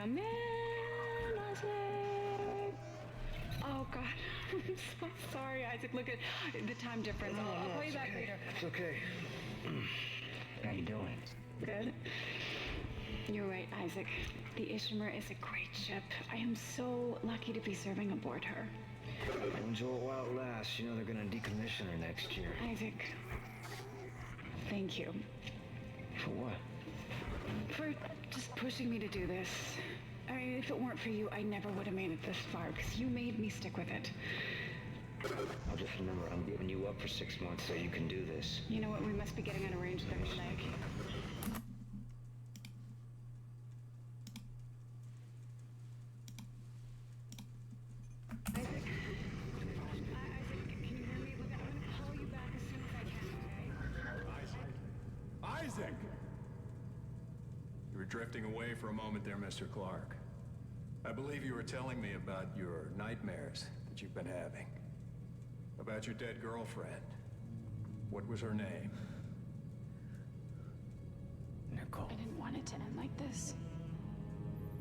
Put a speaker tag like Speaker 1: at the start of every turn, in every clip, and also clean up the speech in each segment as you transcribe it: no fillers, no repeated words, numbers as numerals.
Speaker 1: Come in, Isaac. Oh God, I'm so sorry, Isaac. Look at the time difference. I'll call you back later.
Speaker 2: It's okay. How you doing?
Speaker 1: Good. You're right, Isaac. The Ishimura is a great ship. I am so lucky to be serving aboard her.
Speaker 2: Enjoy it while it lasts. You know they're gonna decommission her next year.
Speaker 1: Isaac, thank you.
Speaker 2: For what?
Speaker 1: For just pushing me to do this. I mean, if it weren't for you, I never would have made it this far, because you made me stick with it.
Speaker 2: I'll just remember, I'm giving you up for 6 months so you can do this.
Speaker 1: You know what? We must be getting on a range third leg. Isaac? Isaac, can you hear me? Look, I'm going to call you back as soon as I can, okay?
Speaker 3: Isaac! You were drifting away for a moment there, Mr. Clark. I believe you were telling me about your nightmares that you've been having. About your dead girlfriend. What was her name?
Speaker 2: Nicole.
Speaker 1: I didn't want it to end like this.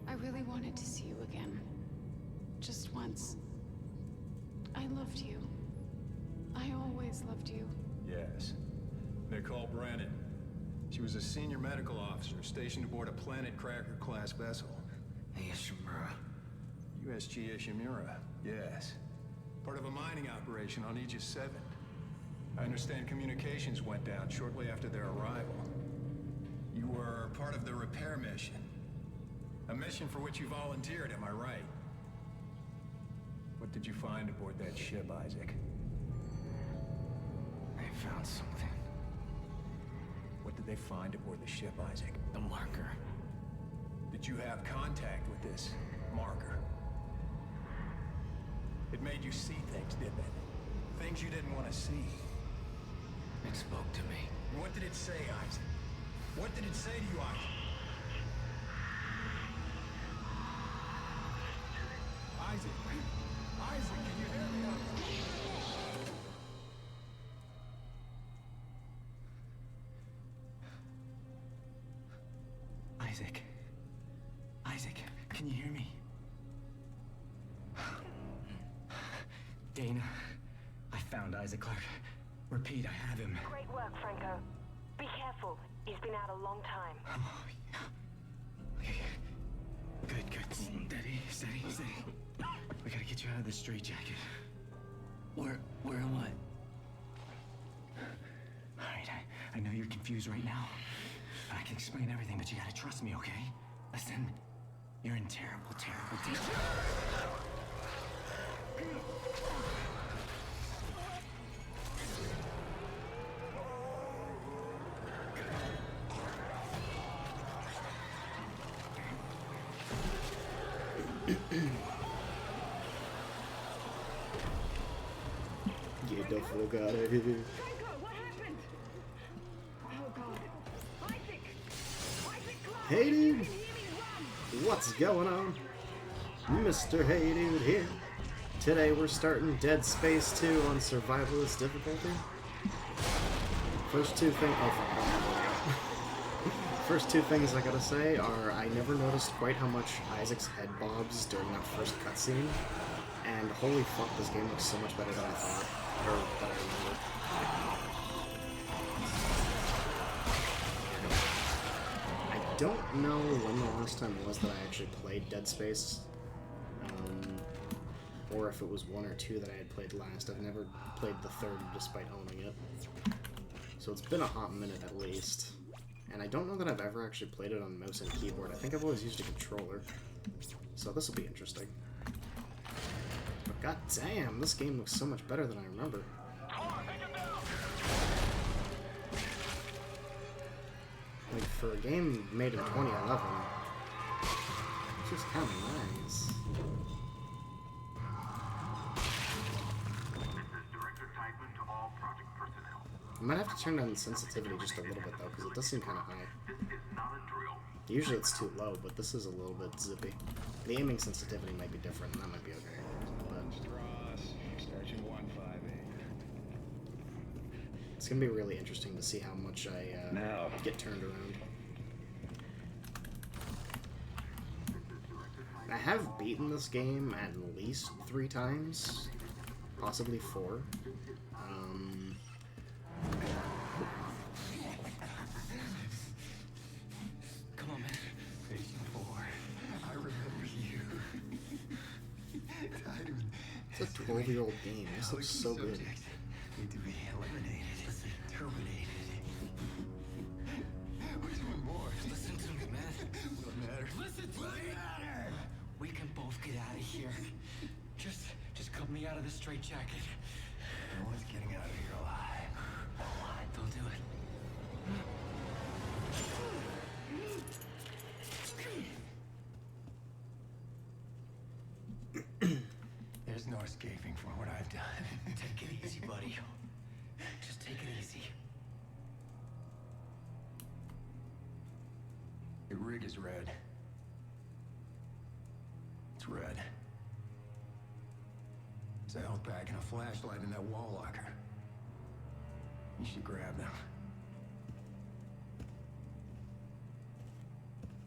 Speaker 1: I really wanted to see you again. Just once. I loved you. I always loved you.
Speaker 3: Yes. Nicole Brennan. She was a senior medical officer stationed aboard a Planet Cracker-class vessel.
Speaker 2: Hey, Ishimura.
Speaker 3: USG Ishimura, yes. Part of a mining operation on Aegis 7. I understand communications went down shortly after their arrival. You were part of the repair mission. A mission for which you volunteered, am I right? What did you find aboard that ship, Isaac?
Speaker 2: I found something.
Speaker 3: What did they find aboard the ship, Isaac?
Speaker 2: The marker.
Speaker 3: Did you have contact with this marker? It made you see things, didn't it? Things you didn't want to see.
Speaker 2: It spoke to me.
Speaker 3: And what did it say, Isaac? What did it say to you, Isaac? Isaac? Isaac, can you hear me?
Speaker 2: Isaac. Isaac, can you hear me? Dana, I found Isaac Clark. Repeat, I have him.
Speaker 4: Great work, Franco. Be careful. He's been out a long time.
Speaker 2: Oh, yeah. Okay. Good, good. Steady. We gotta get you out of this straitjacket. Where am I? Alright, I know you're confused right now. I can explain everything, but you gotta trust me, okay? Listen, you're in terrible danger.
Speaker 5: Get the fuck out of here.
Speaker 1: Franco, what happened? Oh God. Isaac! Isaac Clark!
Speaker 5: Hey
Speaker 1: You
Speaker 5: dude!
Speaker 1: can hear me, run!
Speaker 5: What's going on? Mr. Hey Dude here. Today we're starting Dead Space 2 on Survivalist difficulty. First two things I gotta say are I never noticed quite how much Isaac's head bobs during that first cutscene, and holy fuck, this game looks so much better than I thought, or that I remember. I don't know when the last time was that I actually played Dead Space, or if it was 1 or 2 that I had played last. I've never played the third despite owning it. So it's been a hot minute at least. And I don't know that I've ever actually played it on mouse and keyboard. I think I've always used a controller. So this will be interesting. But god damn, this game looks so much better than I remember. Like, for a game made in 2011, it's just kind of nice. I might have to turn down the sensitivity just a little bit though, because it does seem kind of high. Usually it's too low, but this is a little bit zippy. The aiming sensitivity might be different, and that might be okay. But it's gonna be really interesting to see how much I get turned around. I have beaten this game at least 3 times, possibly 4.
Speaker 2: Come on, man. Phase 4. I remember you.
Speaker 5: It's a 12-year-old game. This looks so good.
Speaker 2: Need to be eliminated. Terminated. We're doing more. Listen to me, man. What matters? Listen to me. We can both get out of here. Just cut me out of this straitjacket. No one's getting out of here alive. Don't do it. There's no escaping from what I've done. Take it easy, buddy. Just take it easy.
Speaker 3: Your rig is red. It's red. There's a health pack and a flashlight in that wall locker. You should grab them.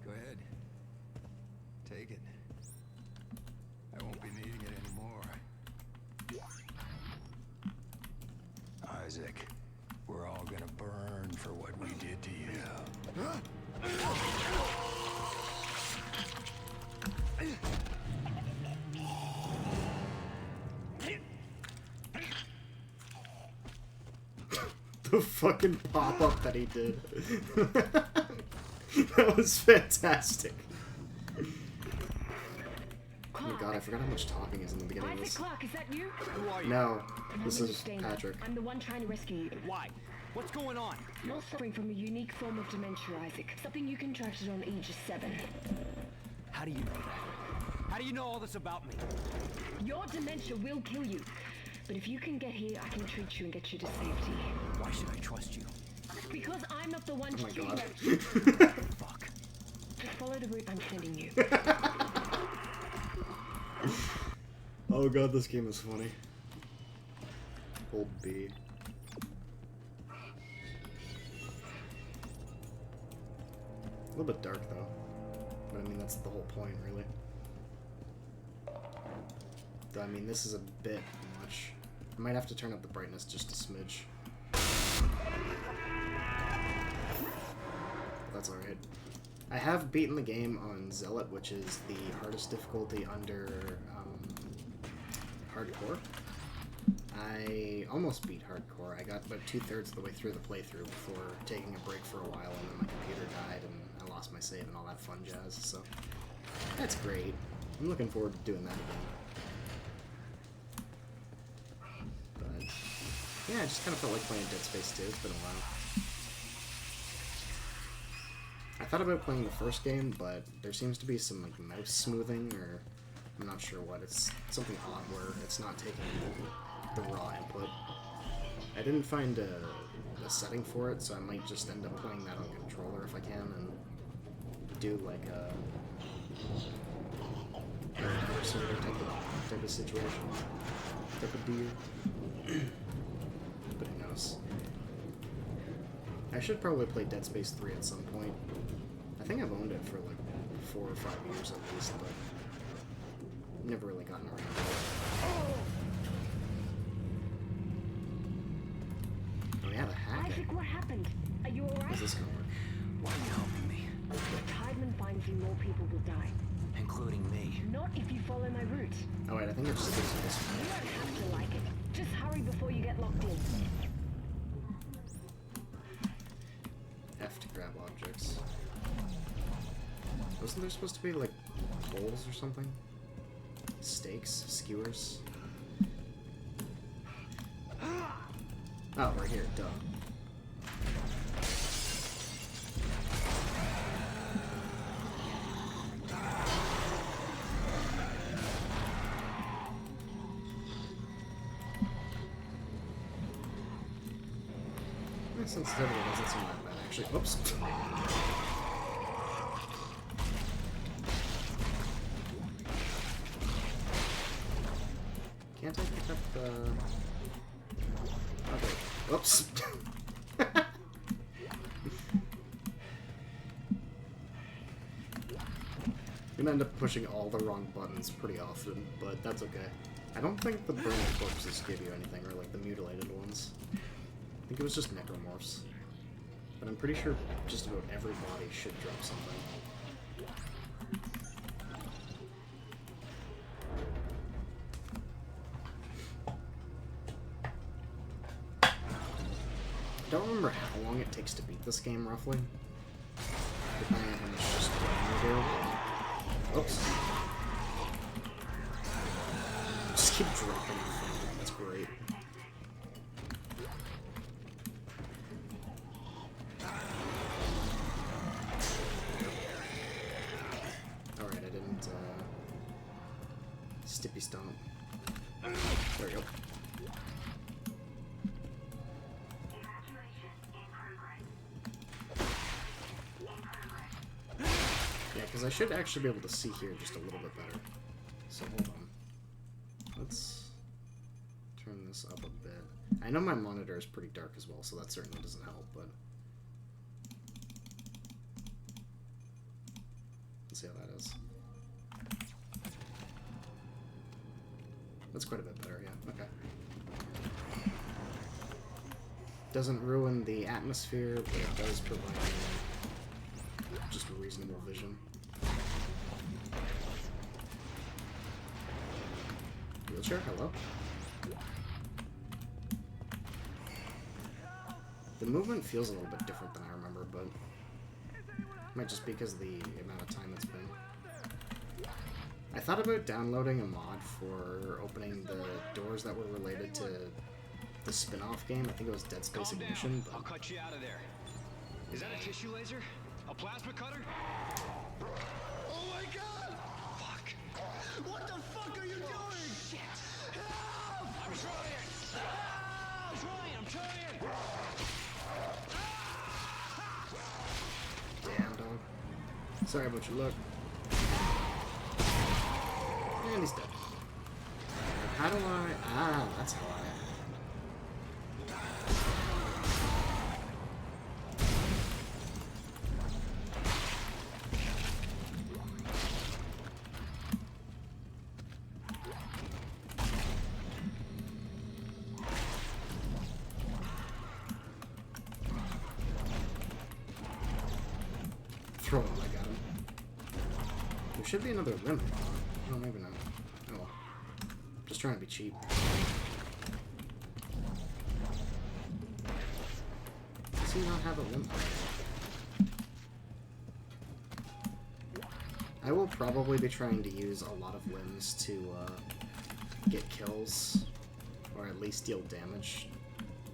Speaker 3: Go ahead. Take it. I won't be needing it anymore. Isaac, we're all gonna burn for what we did to you.
Speaker 5: The fucking pop-up that he did. That was fantastic. Oh my god, I forgot how much talking is in the beginning of this.
Speaker 4: Clark, is that you?
Speaker 6: Who are you?
Speaker 5: No, this is Patrick.
Speaker 4: I'm the one trying to rescue you.
Speaker 6: Why? What's going on?
Speaker 4: You're suffering from a unique form of dementia, Isaac. Something you contracted on Aegis 7.
Speaker 6: How do you know that? How do you know all this about me?
Speaker 4: Your dementia will kill you. But if you can get here, I can treat you and get you to safety.
Speaker 6: Why should I trust you?
Speaker 4: Because I'm not the one
Speaker 5: Oh my
Speaker 4: treating
Speaker 5: god.
Speaker 4: you.
Speaker 6: Fuck.
Speaker 4: Just follow the route I'm sending you.
Speaker 5: Oh god, this game is funny. Hold B. A little bit dark though. But I mean, that's the whole point, really. I mean, this is a bit much. I might have to turn up the brightness just a smidge. That's alright. I have beaten the game on Zealot, which is the hardest difficulty under Hardcore. I almost beat Hardcore. I got about 2/3 of the way through the playthrough before taking a break for a while, and then my computer died, and I lost my save and all that fun jazz, so that's great. I'm looking forward to doing that again. But yeah, I just kind of felt like playing Dead Space 2. It's been a while. I thought about playing the first game, but there seems to be some like mouse smoothing, or I'm not sure what. It's something odd where it's not taking the raw input. I didn't find a setting for it, so I might just end up playing that on controller if I can, and do like a mercenary type of situation, type of deal. But who knows? I should probably play Dead Space 3 at some point. I think I've owned it for like 4 or 5 years at least, but never really gotten around to it. Oh yeah, the hacking.
Speaker 4: Isaac, what happened? Are you alright?
Speaker 5: How's this gonna work?
Speaker 2: Why are you helping me?
Speaker 4: If Tideman finds you, more people will die.
Speaker 2: Including me.
Speaker 4: Not if you follow my route.
Speaker 5: Oh wait, I think it just gives you this
Speaker 4: You
Speaker 5: one.
Speaker 4: don't have to like it. Just hurry before you get locked in.
Speaker 5: F to grab objects. Wasn't there supposed to be like bowls or something? Steaks? Skewers? Oh, right here, duh. My sensitivity doesn't seem that bad, actually. Oops. Can't I pick up the... Okay. Whoops. gonna end up pushing all the wrong buttons pretty often, but that's okay. I don't think the burning corpses give you anything, or like the mutilated ones. I think it was just necromorphs. But I'm pretty sure just about every body should drop something. I don't remember how long it takes to beat this game, roughly. Depending on how much just you do. Oops. Just keep dropping in front of it. That's great. Alright, I didn't, Stippy stomp. There we go. Because I should actually be able to see here just a little bit better. So hold on. Let's turn this up a bit. I know my monitor is pretty dark as well, so that certainly doesn't help, but... let's see how that is. That's quite a bit better, yeah. Okay. Doesn't ruin the atmosphere, but it does provide just reasonable vision. Wheelchair, hello. The movement feels a little bit different than I remember, but it might just be because of the amount of time it's been. I thought about downloading a mod for opening the doors that were related to the spin-off game. I think it was Dead Space Ignition, but...
Speaker 6: I'll cut you out of there. Is that a tissue laser? A plasma cutter?
Speaker 3: Oh my god!
Speaker 6: Fuck.
Speaker 3: What the fuck are you doing?
Speaker 6: Shit.
Speaker 3: Help!
Speaker 6: I'm trying. I'm trying.
Speaker 5: Damn, dog. Sorry about your luck. And he's dead. How do I... ah, that's how I... throw him, I got him. There should be another limb. Oh, maybe not. Oh well. Just trying to be cheap. Does he not have a limb? I will probably be trying to use a lot of limbs to get kills, or at least deal damage.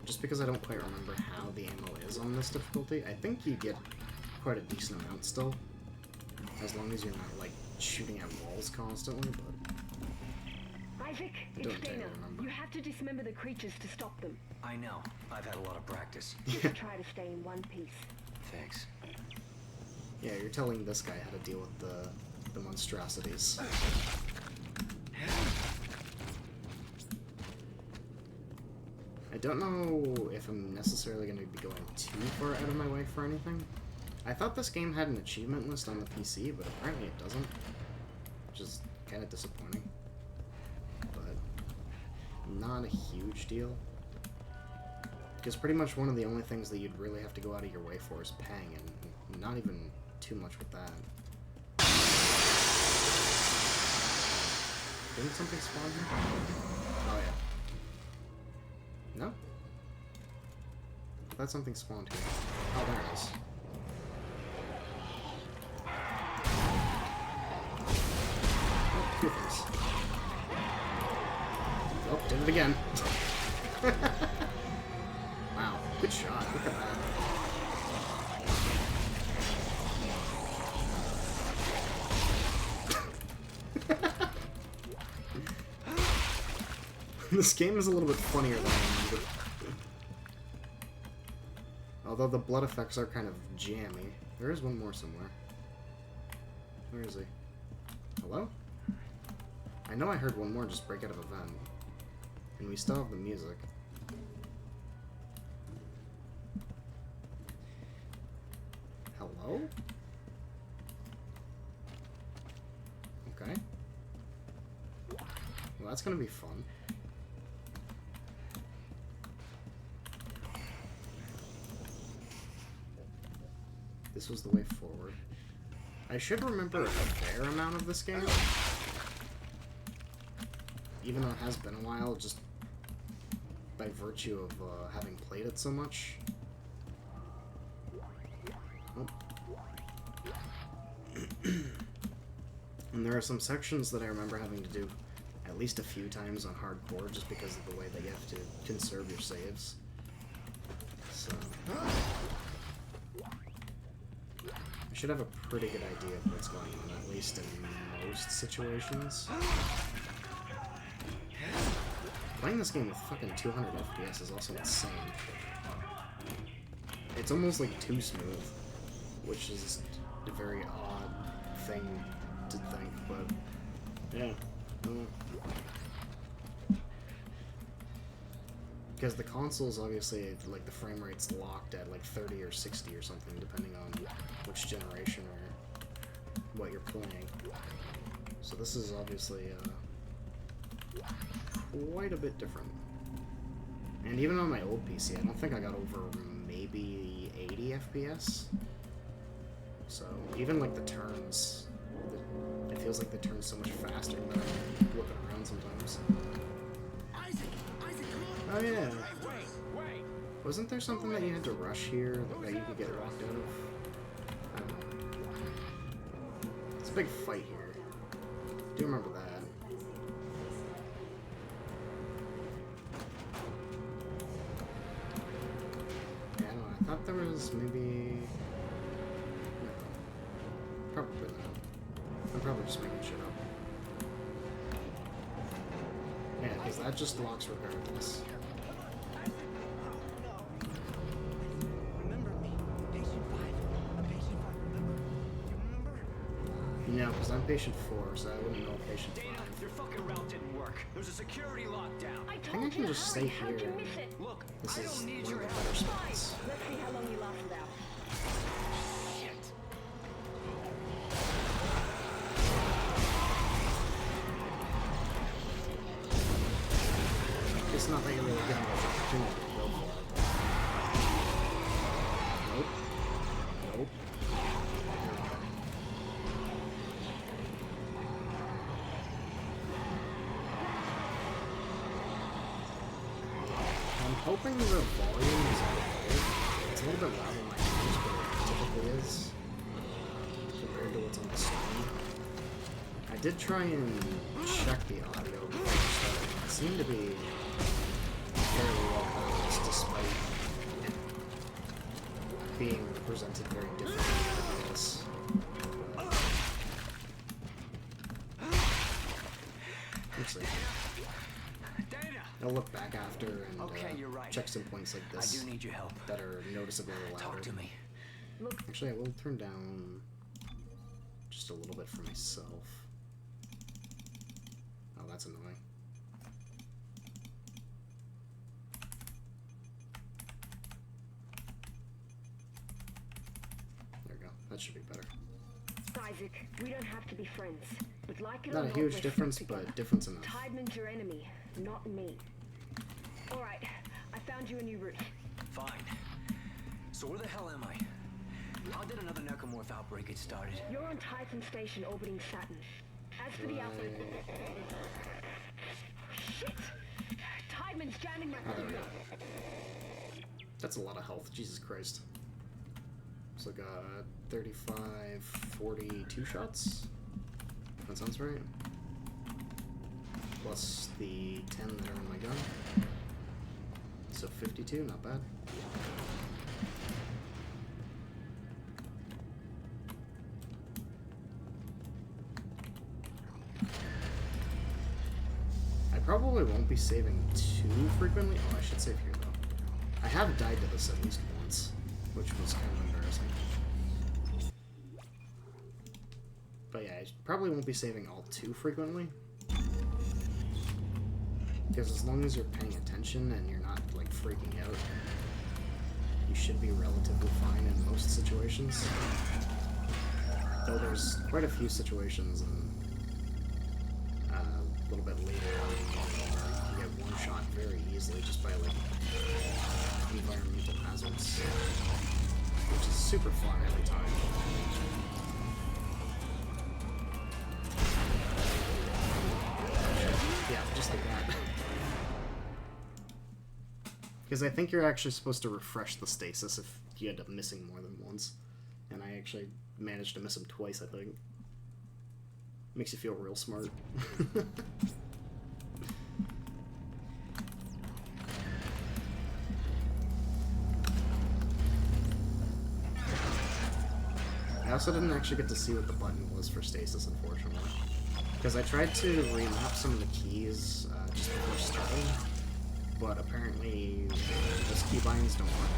Speaker 5: Just because I don't quite remember how the ammo is on this difficulty. I think you get quite a decent amount still, as long as you're not like shooting at walls constantly, but
Speaker 4: Isaac,
Speaker 5: I
Speaker 4: it's
Speaker 5: don't
Speaker 4: Dana.
Speaker 5: remember.
Speaker 4: You have to dismember the creatures to stop them.
Speaker 6: I know. I've had a lot of practice.
Speaker 4: Just try to stay in one piece.
Speaker 6: Thanks.
Speaker 5: Yeah, you're telling this guy how to deal with the monstrosities. I don't know if I'm necessarily going to be going too far out of my way for anything. I thought this game had an achievement list on the PC, but apparently it doesn't, which is kind of disappointing. But not a huge deal. Because pretty much one of the only things that you'd really have to go out of your way for is Pang, and not even too much with that. Didn't something spawn here? Oh yeah. No? I thought something spawned here. Oh, there it is. Oh, two things. Oh, did it again. Wow, good shot. Look at that. This game is a little bit funnier than I remember. Although the blood effects are kind of jammy. There is one more somewhere. Where is he? Hello? I know I heard one more just break out of a vent. And we still have the music. Hello? Okay. Well, that's gonna be fun. This was the way forward. I should remember a fair amount of this game. Even though it has been a while, just by virtue of having played it so much. Oh. And there are some sections that I remember having to do at least a few times on hardcore just because of the way that you have to conserve your saves. So I should have a pretty good idea of what's going on, at least in most situations. Playing this game with fucking 200 FPS is also insane. It's almost like too smooth, which is a very odd thing to think, but yeah. Because the console's obviously, like, the frame rate's locked at like 30 or 60 or something, depending on which generation or what you're playing. So this is obviously quite a bit different. And even on my old PC, I don't think I got over maybe 80 FPS. So even like the turns, it feels like they turn so much faster than I'm looking around sometimes. Oh yeah. Wasn't there something that you had to rush here that you could get locked out of? I don't know. It's a big fight here. I do remember that. Yeah, I don't know. I thought there was maybe... No. Probably not. I'm probably just making shit up. Yeah, because that just locks regardless. No, because I'm patient 4, so I wouldn't know patient 5.
Speaker 6: Your fucking route didn't work. There's a security lockdown.
Speaker 5: I think I can just stay here.
Speaker 6: Look,
Speaker 5: This
Speaker 6: I
Speaker 5: is
Speaker 6: don't need
Speaker 5: one
Speaker 6: your
Speaker 5: of the
Speaker 6: help.
Speaker 5: better spots.
Speaker 4: Let's see how long you last without.
Speaker 6: Shit.
Speaker 5: It's not that you really get much opportunity to go for it. Nope. Nope. I'm hoping the volume is okay. It's a little bit loud in my ears, but it typically is. Compared to what's on the screen. I did try and check the audio before I started. It seemed to be fairly well balanced despite it being presented very differently, I guess. Let's see. I'll look back after and
Speaker 6: Okay, you're right.
Speaker 5: check some points like
Speaker 6: I
Speaker 5: this
Speaker 6: do need your help.
Speaker 5: that are noticeably louder.
Speaker 6: Talk to me.
Speaker 5: Actually, I will turn down just a little bit for myself. Oh, that's annoying. There we go. That should be better.
Speaker 4: Isaac, we don't have to be friends. But like it or
Speaker 5: Not a
Speaker 4: not,
Speaker 5: huge
Speaker 4: we're
Speaker 5: difference,
Speaker 4: stuck
Speaker 5: but
Speaker 4: together.
Speaker 5: difference enough.
Speaker 4: Tideman's your enemy, not me. Alright, I found you a new route.
Speaker 6: Fine. So where the hell am I? How did another necromorph outbreak get started?
Speaker 4: You're on Titan Station orbiting Saturn. As for the outbreak... Shit! Tideman's jamming my
Speaker 5: Oh, there we
Speaker 4: signal.
Speaker 5: go. That's a lot of health. Jesus Christ. So got 35, 42 shots? That sounds right. Plus the 10 that are in my gun. So 52, not bad. I probably won't be saving too frequently. Oh, I should save here though. I have died to this at least once, which was kind of embarrassing. But yeah, I probably won't be saving all too frequently. Because as long as you're paying attention and you're not, like, freaking out, you should be relatively fine in most situations. Though there's quite a few situations, and little bit later on in the game where you can get one-shot very easily just by, like, environmental hazards, which is super fun every time. Yeah, just like that. Because I think you're actually supposed to refresh the stasis if you end up missing more than once. And I actually managed to miss him twice, I think. Makes you feel real smart. I also didn't actually get to see what the button was for stasis, unfortunately. Because I tried to remap some of the keys just before starting, but apparently those keybinds don't work.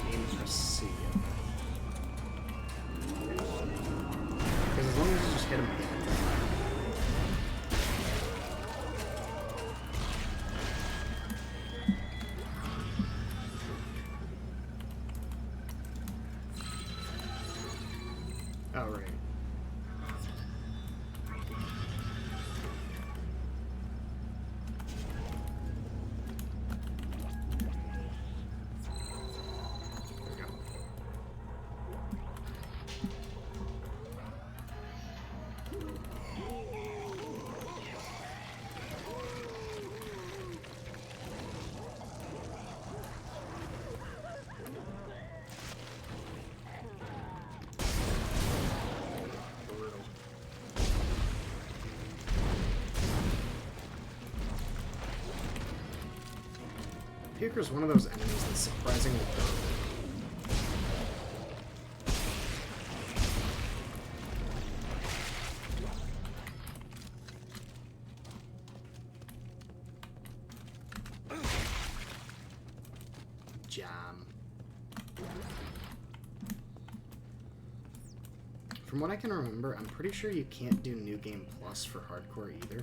Speaker 5: Aim and press C. Because as long as you just hit him again. Oh, right. Puker's one of those enemies that's surprisingly durable. Jam. From what I can remember, I'm pretty sure you can't do New Game Plus for hardcore either.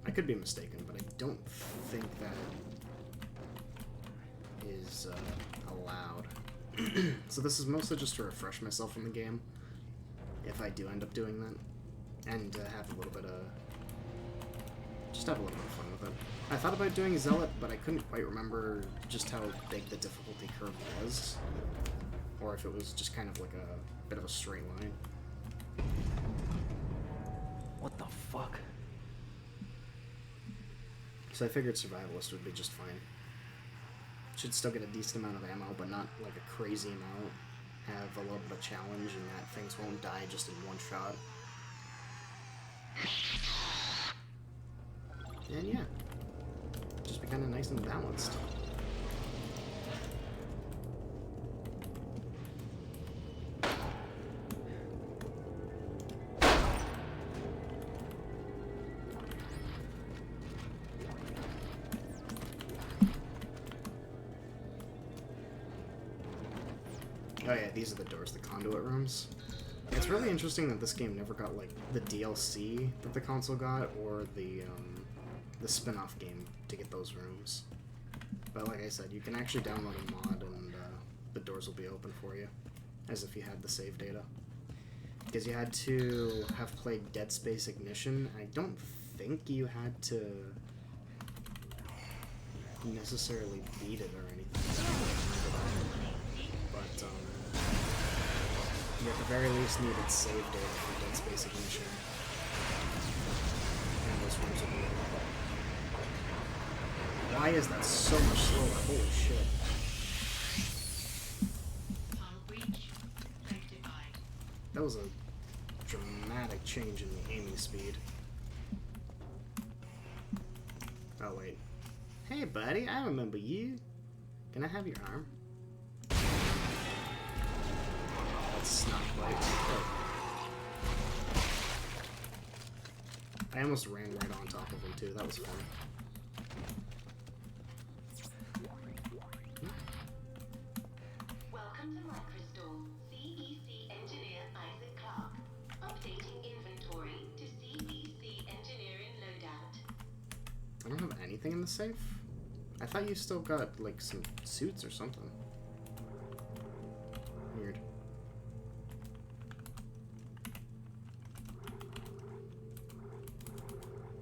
Speaker 5: I could be mistaken, but I don't think that is allowed. So this is mostly just to refresh myself in the game, if I do end up doing that, and have a little bit of fun with it. I thought about doing Zealot, but I couldn't quite remember just how big the difficulty curve was, or if it was just kind of like a bit of a straight line.
Speaker 6: What the fuck?
Speaker 5: So I figured Survivalist would be just fine. Should still get a decent amount of ammo, but not like a crazy amount. Have a little bit of challenge in that things won't die just in one shot. And yeah, just be kind of nice and balanced. Oh yeah, these are the doors, the conduit rooms. It's really interesting that this game never got, like, the DLC that the console got, or the spin-off game to get those rooms. But like I said, you can actually download a mod and the doors will be open for you, as if you had the save data. Because you had to have played Dead Space Ignition. I don't think you had to necessarily beat it or anything. But you at the very least needed save data for Dead Space Ignition. And those rooms will be open. Why is that so much slower? Holy shit. That was a dramatic change in the aiming speed. Oh wait. Hey buddy, I remember you. Can I have your arm? That's not quite. I almost ran right on top of him too, that was fun.
Speaker 7: Welcome to Microstore. CEC engineer Isaac Clark. Updating inventory to CEC engineering loadout.
Speaker 5: I don't have anything in the safe? I thought you still got, like, some suits or something. Weird.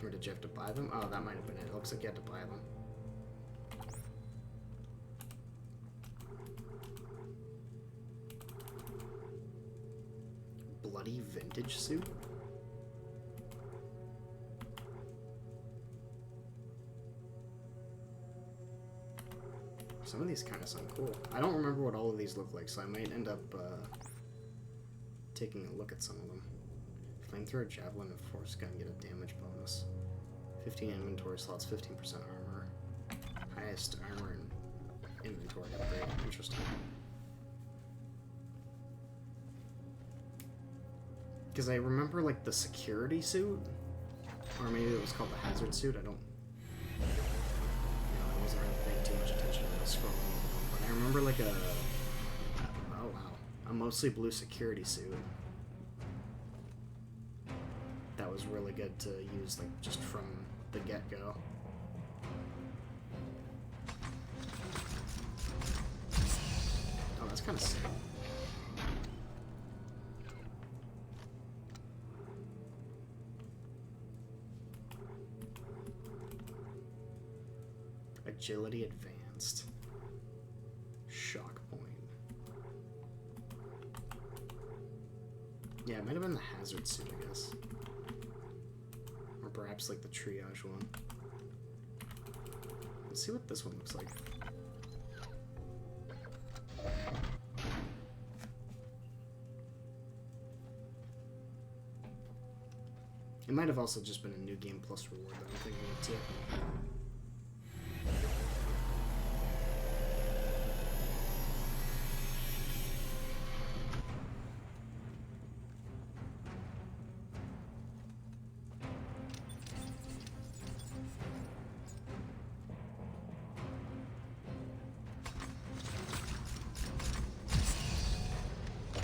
Speaker 5: Or did you have to buy them? Oh, that might have been it. It looks like you had to buy them. Bloody vintage suit? Some of these kind of sound cool. I don't remember what all of these look like, so I might end up taking a look at some of them. Flamethrower, javelin, and force gun get a damage bonus. 15 inventory slots, 15% armor. Highest armor and inventory upgrade. Interesting. Because I remember, like, the security suit, or maybe it was called the hazard suit. I don't. I wasn't really paying too much attention when I was scrolling. But I remember, like, oh wow, a mostly blue security suit. That was really good to use, like, just from the get-go. Oh, that's kind of sick. Agility advanced. Shock point. Yeah, it might have been the hazard suit, I guess. Or perhaps like the triage one. Let's see what this one looks like. It might have also just been a new game plus reward that I'm thinking of too.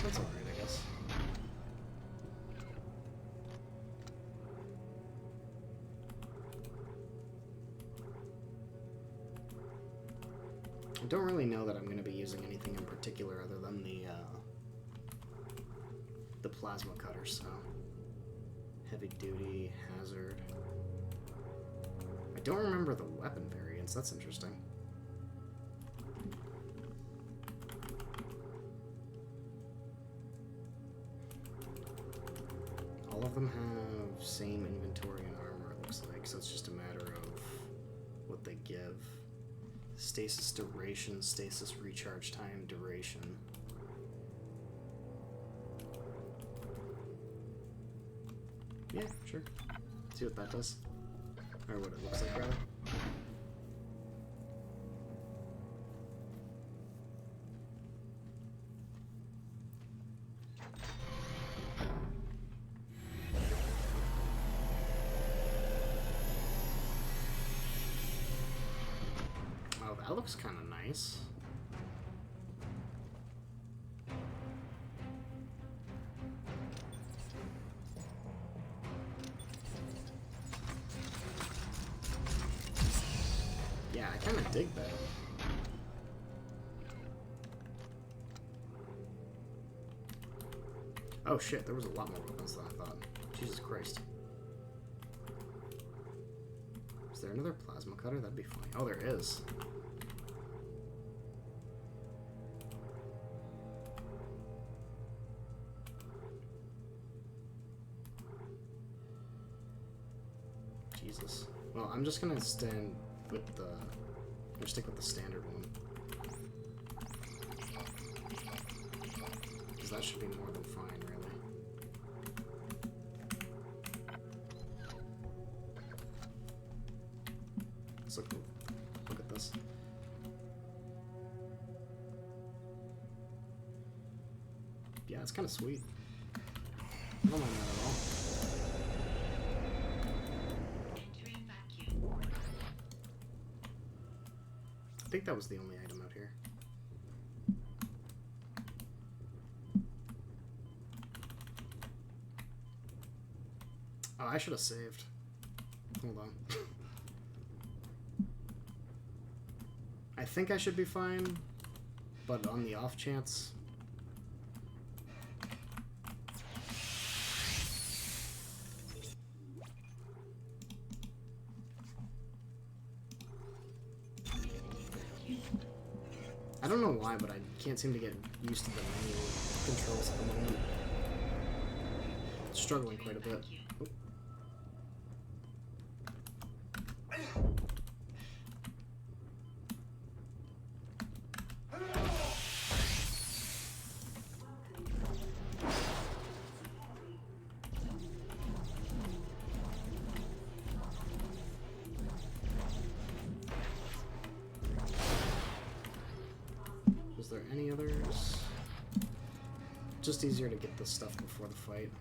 Speaker 5: That's alright, I guess. I don't really know that I'm going to be using anything in particular other than the plasma cutter, so heavy duty, hazard. I don't remember the weapon variants. That's interesting. All of them have same inventory and armor, it looks like, so it's just a matter of what they give. Stasis duration, stasis recharge time, duration. Yeah, sure. See what that does. Or what it looks like, rather. That looks kind of nice. Yeah, I kind of dig that. Oh shit, there was a lot more weapons than I thought. Jesus Christ. Is there another plasma cutter? That'd be funny. Oh, there is. Jesus. Well, I'm just gonna stand with the... or stick with the standard one. Because that should be more than fine, really. So cool. Look at this. Yeah, it's kind of sweet. I don't mind that at all. I think that was the only item out here. Oh, I should have saved. Hold on. I think I should be fine, but on the off chance... I don't know why, but I can't seem to get used to the menu controls at the moment. Struggling quite a bit. Oh. Is there any others? Just easier to get this stuff before the fight.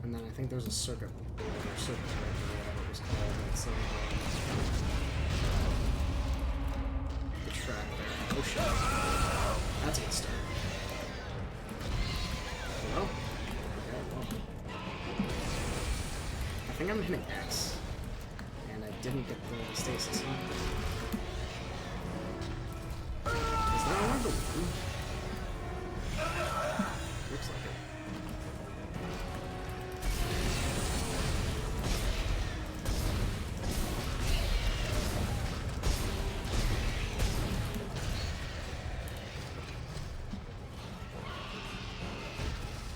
Speaker 5: And then I think there's a circuit board or circuit breaker or whatever it was called. That's the track there. Oh shit. That's a good start. Hello? Okay, well. I think I'm hitting X. And I didn't get the stasis. Is that one of the one? Looks like it.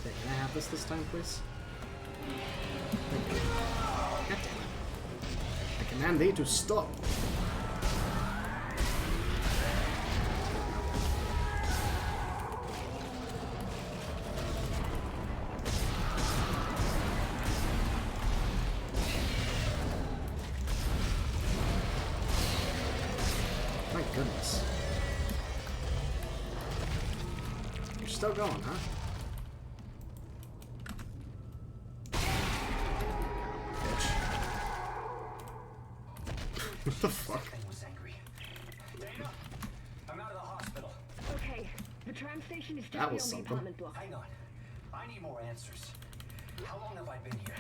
Speaker 5: Okay, can I have this time, please? Thank you. God damn it. I command thee to stop. My goodness. You're still going, huh? What the fuck?
Speaker 6: Thing was angry. Dana, I'm out of the hospital.
Speaker 4: Okay, the tram station is just
Speaker 5: That was
Speaker 4: beyond the
Speaker 5: something.
Speaker 4: apartment block.
Speaker 6: Hang on. I need more answers. How long have I been here?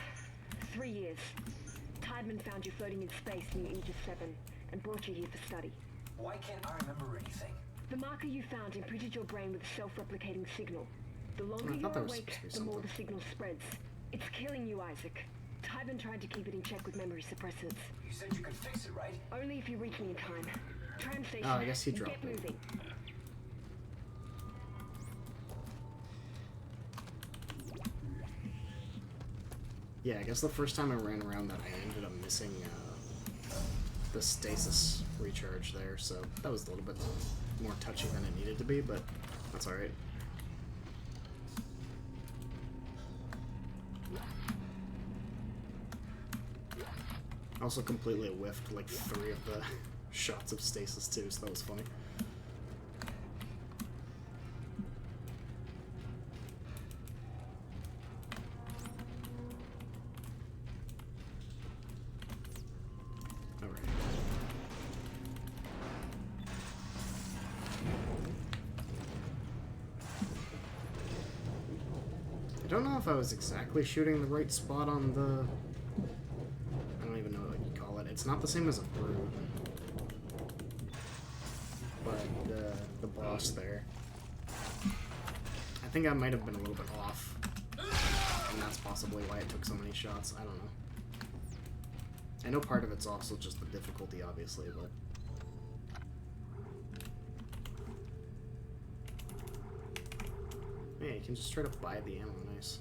Speaker 4: 3 years. Tideman found you floating in space near Aegis 7 and brought you here for study.
Speaker 6: Why can't I remember anything?
Speaker 4: The marker you found imprinted your brain with a self-replicating signal. The longer
Speaker 5: I
Speaker 4: you're
Speaker 5: thought that was
Speaker 4: awake,
Speaker 5: supposed to be
Speaker 4: the more the
Speaker 5: something.
Speaker 4: signal spreads. It's killing you, Isaac. Tideman tried to keep it in check with memory suppressants.
Speaker 6: You said you could fix it, right?
Speaker 4: Only if you reach me in time. Tram station.
Speaker 5: Oh, I guess he dropped
Speaker 4: Get
Speaker 5: it.
Speaker 4: moving.
Speaker 5: Yeah, I guess the first time I ran around that, I ended up missing the stasis recharge there, so that was a little bit more touchy than it needed to be, but that's alright. Also completely whiffed like 3 of the shots of stasis too, so that was funny. Alright. I don't know if I was exactly shooting the right spot on the... I don't even know what you call it. It's not the same as a brute. But the boss there. I think I might have been a little bit off. And that's possibly why it took so many shots. I don't know. I know part of it's also just the difficulty, obviously, but... Yeah, you can just straight up buy the ammo, nice.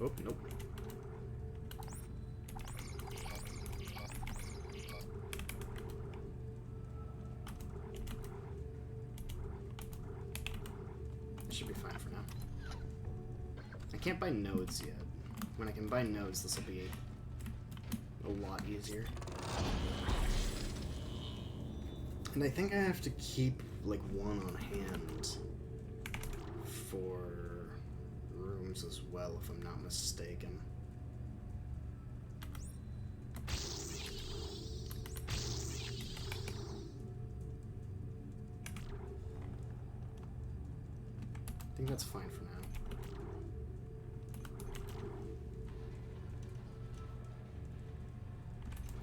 Speaker 5: Oh, nope. Should be fine for now. I can't buy nodes yet. When I can buy nodes, this will be a lot easier. And I think I have to keep, like, one on hand for rooms as well, if I'm not mistaken. I think that's fine for now.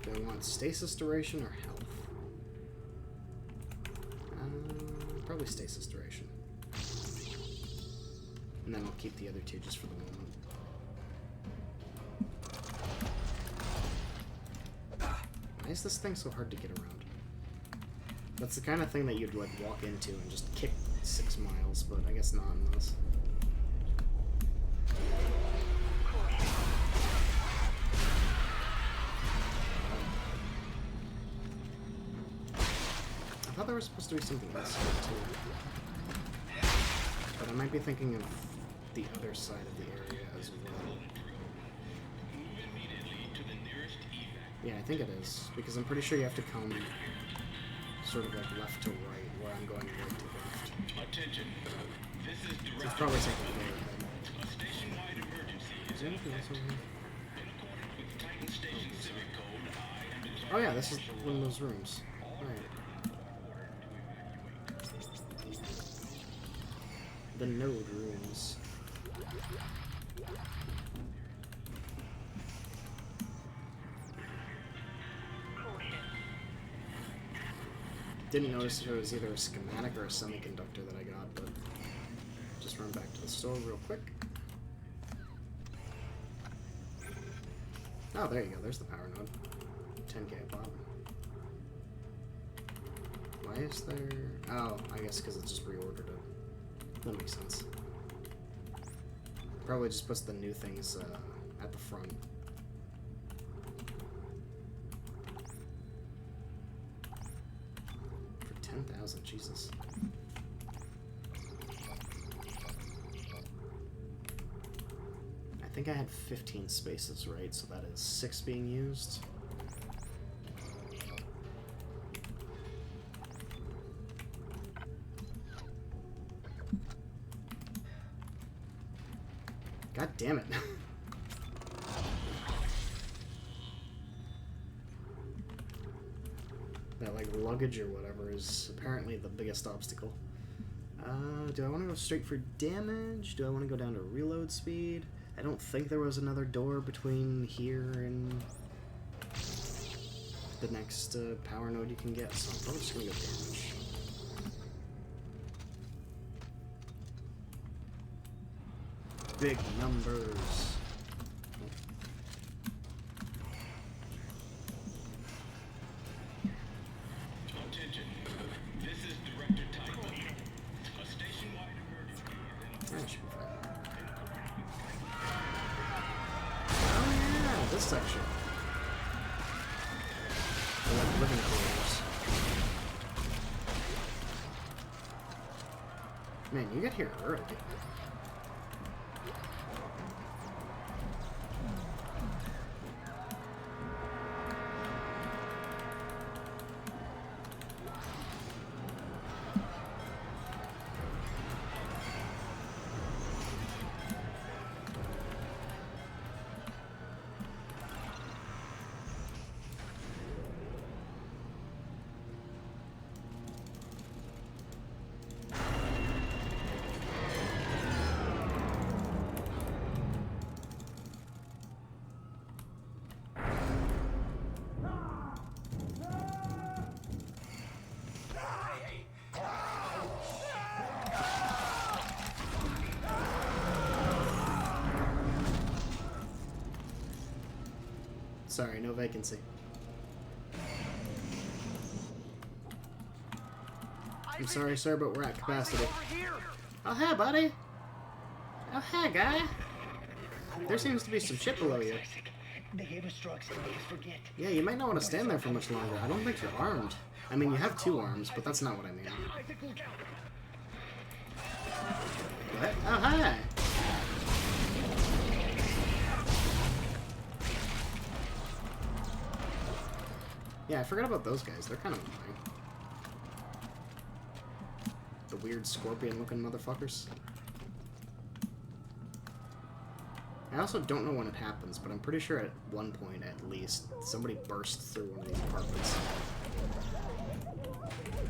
Speaker 5: Do I want stasis duration or health? probably stasis duration. And then I'll keep the other two just for the moment. Why is this thing so hard to get around? That's the kind of thing that you'd like walk into and just kick 6 miles, but I guess not in this. I thought there was supposed to be something else here too. But I might be thinking of the other side of the area as well. Yeah, I think it is, because I'm pretty sure you have to come sort of like left to right, where I'm going right to left.
Speaker 8: Attention. This is
Speaker 5: So
Speaker 8: direct.
Speaker 5: it's probably taking a bit
Speaker 8: A station-wide emergency
Speaker 5: is there anything else over here?
Speaker 8: in accordance with Titan Station Civic Code. I am
Speaker 5: Oh yeah, this is one of those rooms. Right. The node rooms. Didn't notice if it was either a schematic or a semiconductor that I got, but just run back to the store real quick. Oh, there you go. There's the power node. 10K a pop. Why is there... Oh, I guess because it just reordered it. That makes sense. Probably just puts the new things at the front. For 10,000, Jesus. I think I had 15 spaces, right? So that is 6 being used. God damn it. That, like, luggage or whatever is apparently the biggest obstacle. Do I want to go straight for damage? Do I want to go down to reload speed? I don't think there was another door between here and the next power node you can get, so I'm probably just going to go damage. Big numbers.
Speaker 8: Attention. This is Director Titan. A station-wide emergency.
Speaker 5: That should be fine. Oh yeah, this section. The like living quarters. Man, you get here early. Sorry, no vacancy. I'm sorry, sir, but we're at capacity. Oh, hey, buddy. Oh, hey, guy. There seems to be some shit below you. Yeah, you might not want to stand there for much longer. I don't think you're armed. I mean, you have 2 arms, but that's not what I mean. What? Oh, hi. Yeah, I forgot about those guys. They're kind of annoying. The weird scorpion-looking motherfuckers. I also don't know when it happens, but I'm pretty sure at one point, at least, somebody bursts through one of these apartments.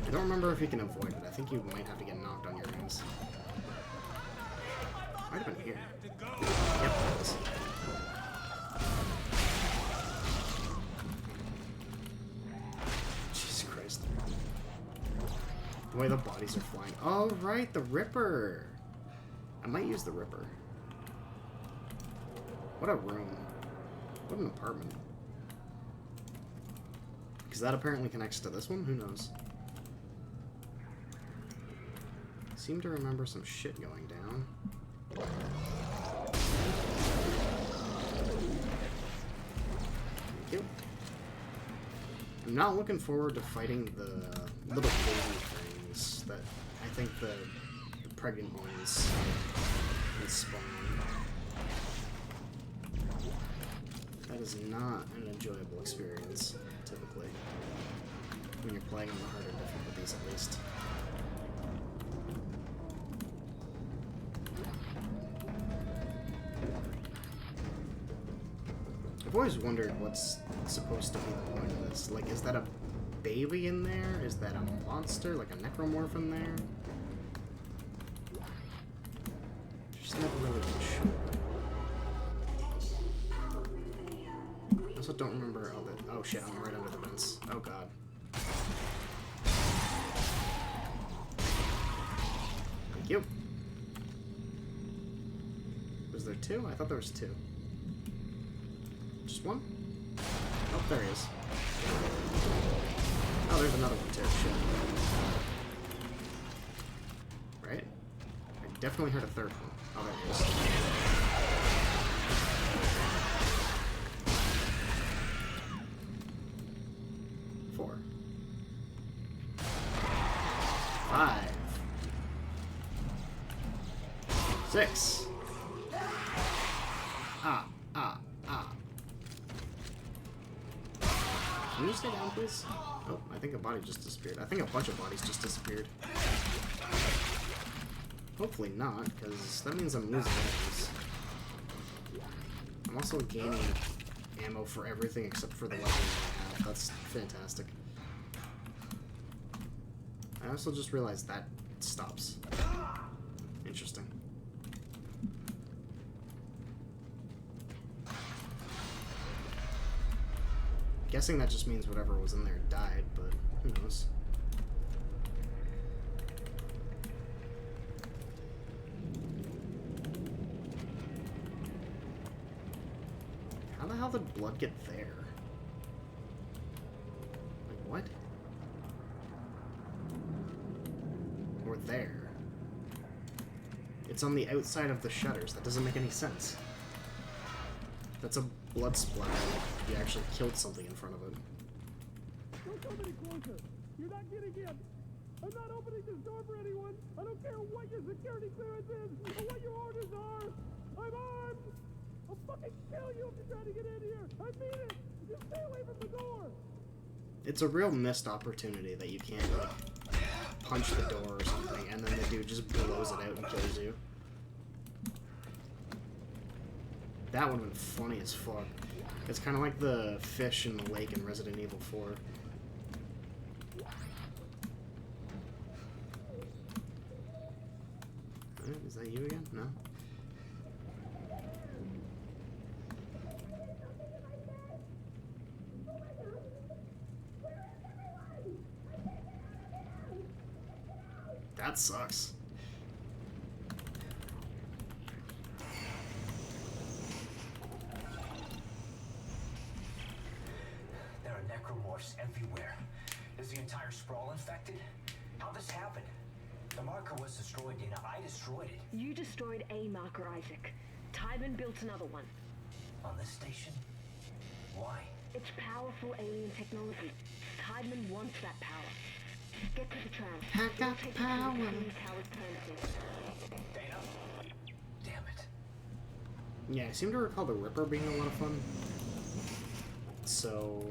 Speaker 5: I don't remember if you can avoid it. I think you might have to get knocked on your ass. Might have been here. Yep, it is. Jesus Christ. The way the bodies are flying. Oh, right, the Ripper. I might use the Ripper. What a room. What an apartment. Because that apparently connects to this one? Who knows? I seem to remember some shit going down. Thank you. I'm not looking forward to fighting the little baby things that I think the pregnant ones can spawn. That is not an enjoyable experience, typically, when you're playing on the harder difficulties, at least. I've always wondered what's supposed to be the point of this. Like, is that a baby in there? Is that a monster? Like a necromorph in there? Just never really been sure. I also don't remember all the... Oh shit, I'm right under the vents. Oh god. Thank you. Was there two? I thought there was two. Just one? Oh, there he is. Oh, there's another one too. Shit. Right? I definitely heard a third one. Oh, there he is. 4. 5. 6. Can you stay down, please? Oh, I think a body just disappeared. I think a bunch of bodies just disappeared. Hopefully not, because that means I'm losing enemies. I'm also gaining ammo for everything except for the weapons I have. That's fantastic. I also just realized that stops. Interesting. Guessing that just means whatever was in there died, but who knows. How the hell did blood get there? Like, what? Or there? It's on the outside of the shutters. That doesn't make any sense. That's a blood splatter. Like, you actually killed something in front of it.
Speaker 9: Don't come any closer. You're not getting in. I'm not opening this door for anyone. I don't care what your security clearance is or what your orders are. I'm armed. I'll fucking kill you if you're trying to get in here. I mean it. Just stay away from the door.
Speaker 5: It's a real missed opportunity that you can't, like, punch the door or something, and then the dude just blows it out and kills you. That would have been funny as fuck. It's kind of like the fish in the lake in Resident Evil 4. Is that you again? No? That sucks.
Speaker 6: There are necromorphs everywhere. Is the entire sprawl infected? How this happened? The marker was destroyed, Dana. I destroyed it.
Speaker 4: You destroyed a marker, Isaac. Tiedemann built another one.
Speaker 6: On this station? Why?
Speaker 4: It's powerful alien technology. Tiedemann wants that power. Get to the tram.
Speaker 5: I got the power.
Speaker 6: Dana? Damn it.
Speaker 5: Yeah, I seem to recall the Ripper being a lot of fun. So,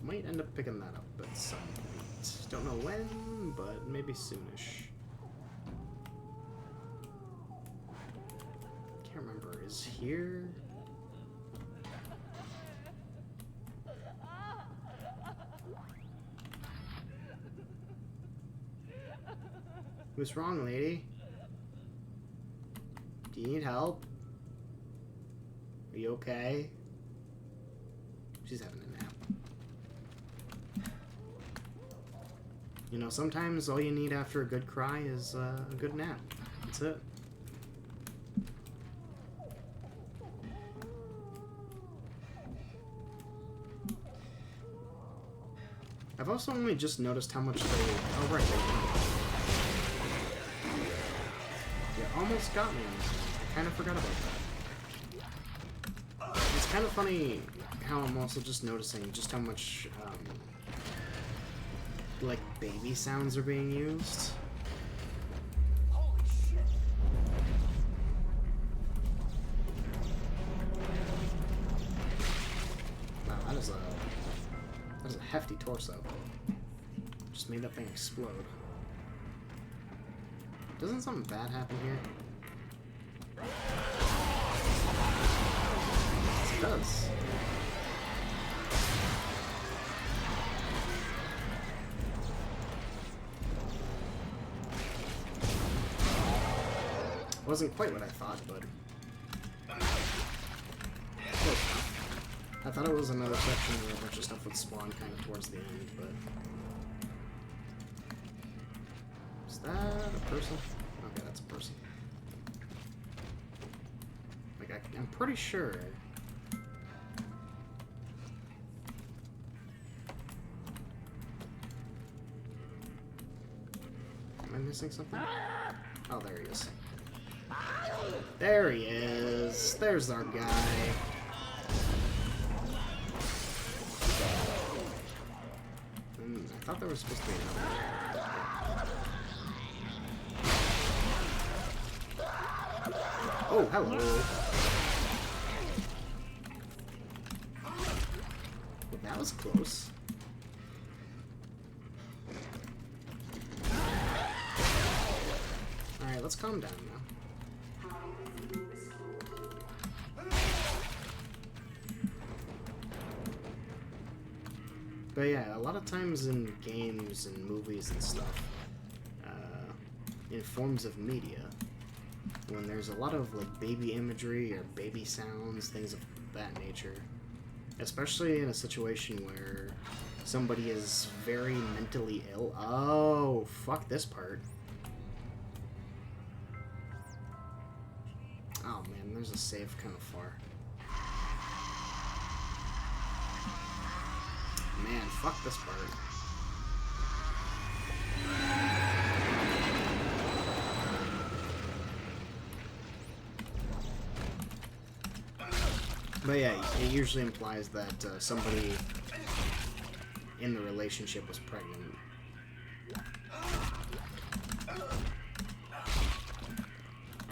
Speaker 5: might end up picking that up at some point. Don't know when, but maybe soonish. Can't remember. Is here? What's wrong, lady? Do you need help? Are you okay? She's having a nap. You know, sometimes all you need after a good cry is a good nap. That's it. I've also only just noticed how much they... Oh, right, they almost got me on this one. I kind of forgot about that. It's kind of funny how I'm also just noticing just how much, like, baby sounds are being used.
Speaker 6: Holy shit!
Speaker 5: Wow, that is a hefty torso. Just made that thing explode. Doesn't something bad happen here? Yes, it does. Wasn't quite what I thought, but close enough. I thought it was another section where a bunch of stuff would spawn kind of towards the end, but... Is that a person? Okay, that's a person. Like, I'm pretty sure... Am I missing something? Oh, there he is. There he is! There's our guy. I thought there was supposed to be another. Oh, hello. Well, that was close. Alright, let's calm down now. But yeah, a lot of times in games and movies and stuff, in forms of media, when there's a lot of like baby imagery or baby sounds, things of that nature, especially in a situation where somebody is very mentally ill. Oh, fuck this part. Oh man, there's a save kind of far. Man, fuck this part. But yeah, it usually implies that somebody in the relationship was pregnant.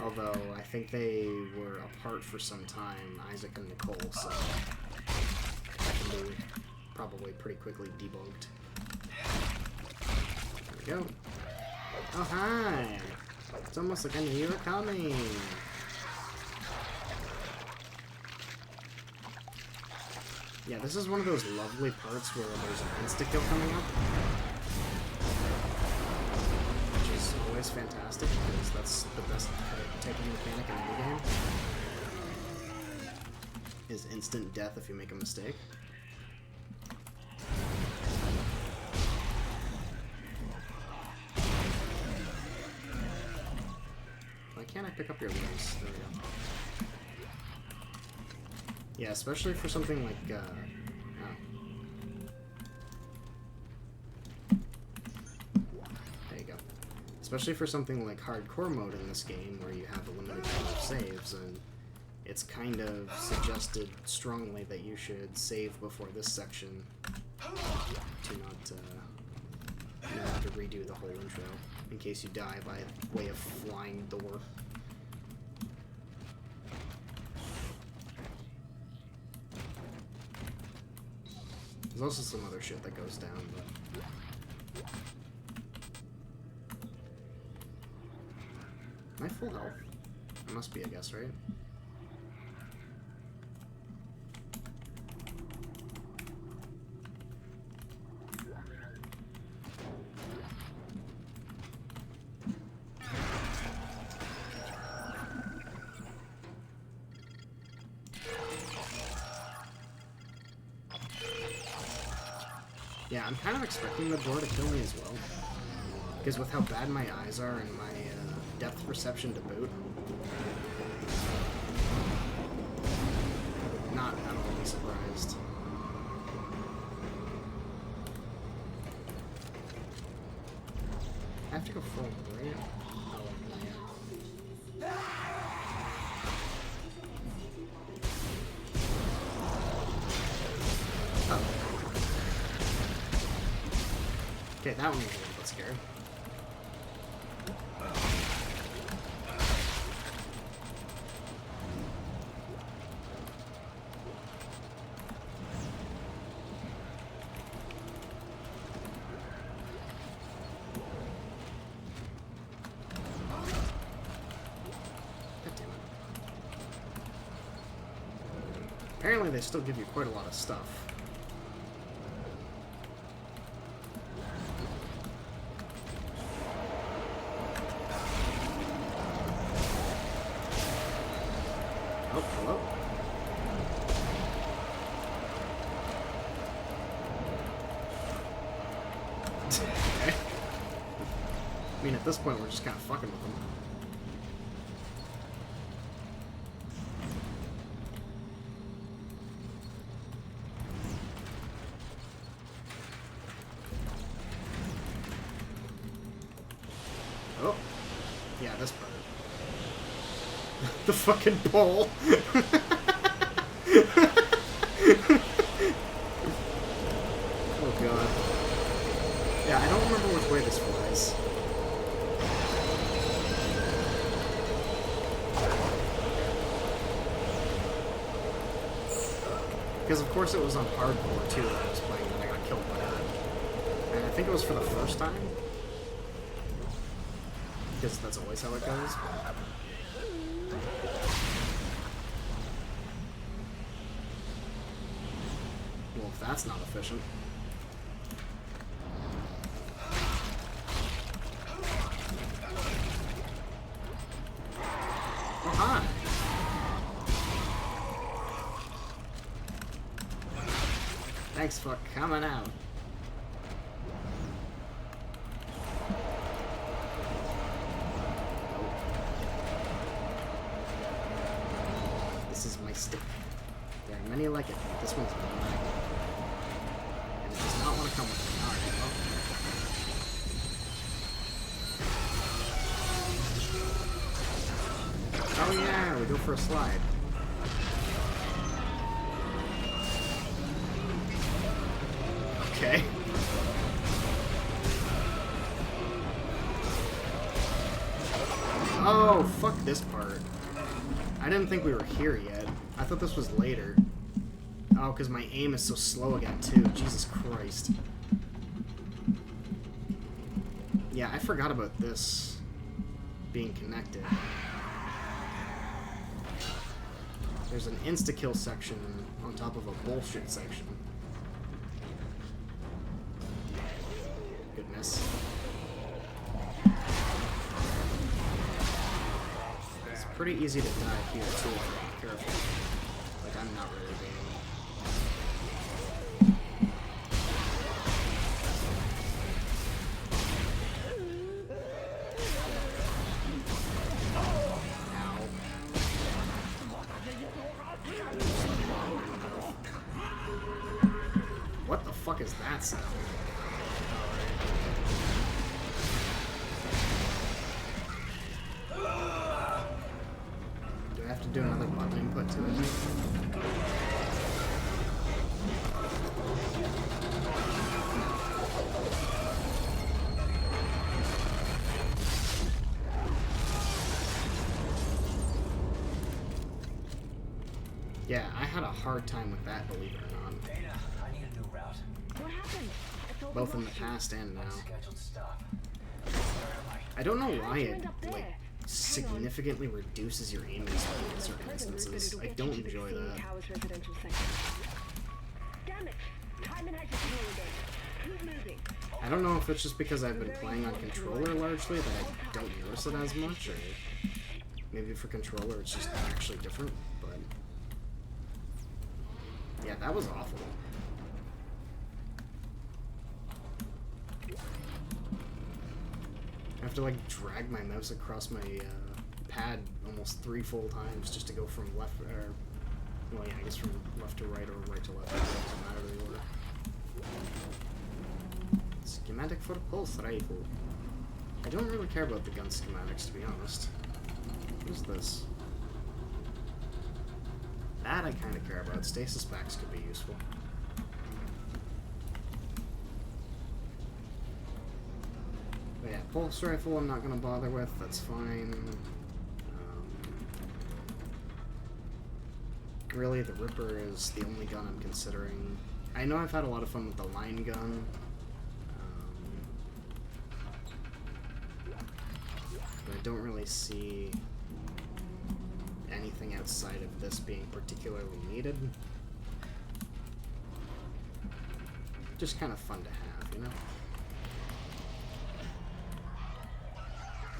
Speaker 5: Although, I think they were apart for some time, Isaac and Nicole, so that can be probably pretty quickly debunked. There we go. Oh, hi! It's almost like I knew you were coming! Yeah, this is one of those lovely parts where there's an insta-kill coming up. Which is always fantastic, because that's the best type of mechanic in any game. Is instant death if you make a mistake. Why can't I pick up your limbs? There we go. Yeah, especially for something like, oh. There you go. Especially for something like hardcore mode in this game, where you have a limited number of saves, and it's kind of suggested strongly that you should save before this section to not have to redo the whole intro, in case you die by way of flying door. There's also some other shit that goes down, but... Am I full health? I must be, I guess, right? Yeah, I'm kind of expecting the door to kill me as well. Because with how bad my eyes are and my depth perception to boot, not at all be surprised. I have to go full right? Oh, yeah. Oh. Okay, that one was a little bit scary. Apparently they still give you quite a lot of stuff. Oh, hello. Okay. I mean, at this point, we're just kind of fucking with them. Oh, yeah, this part. The fucking pole. Oh god. Yeah, I don't remember which way this flies. Because of course it was on hardcore too that I was playing when I got killed by that. And I think it was for the first time. Because that's always how it goes. Well, if that's not efficient. Oh, hi! Thanks for coming out. This is my stick. There are many like it, but this one's mine. And it does not want to come with me. Alright, well. Oh yeah, we go for a slide. Okay. Oh, fuck this part. I didn't think we were here yet. I thought this was later. Oh, because my aim is so slow again, too. Jesus Christ. Yeah, I forgot about this being connected. There's an insta-kill section on top of a bullshit section. Goodness. It's pretty easy to die here, too, if you're not careful. Like, I'm not really being... What the fuck is that sound? Do I have to do another button input to it? Yeah, I had a hard time with that, believe it or not.
Speaker 6: Dana, I need a new route.
Speaker 4: What happened?
Speaker 5: Both in the past and now.
Speaker 6: Scheduled stop. Where am I?
Speaker 5: I don't know why it, like, significantly reduces your aiming speed in certain instances. I don't enjoy that.
Speaker 4: Damn it! Timon has his tail again. Keep moving.
Speaker 5: I don't know if it's just because I've been playing on controller largely that I don't notice it as much, or maybe for controller it's just actually different, but... Yeah, that was awful. I have to like drag my mouse across my pad almost 3 full times just to go from left, or well, yeah, I guess from left to right or right to left. It doesn't matter the order. Schematic for the pulse rifle. I don't really care about the gun schematics, to be honest. What is this? That I kind of care about. Stasis packs could be useful. But yeah, pulse rifle I'm not going to bother with. That's fine. Really, the Ripper is the only gun I'm considering. I know I've had a lot of fun with the line gun. But I don't really see anything outside of this being particularly needed. Just kind of fun to have, you know?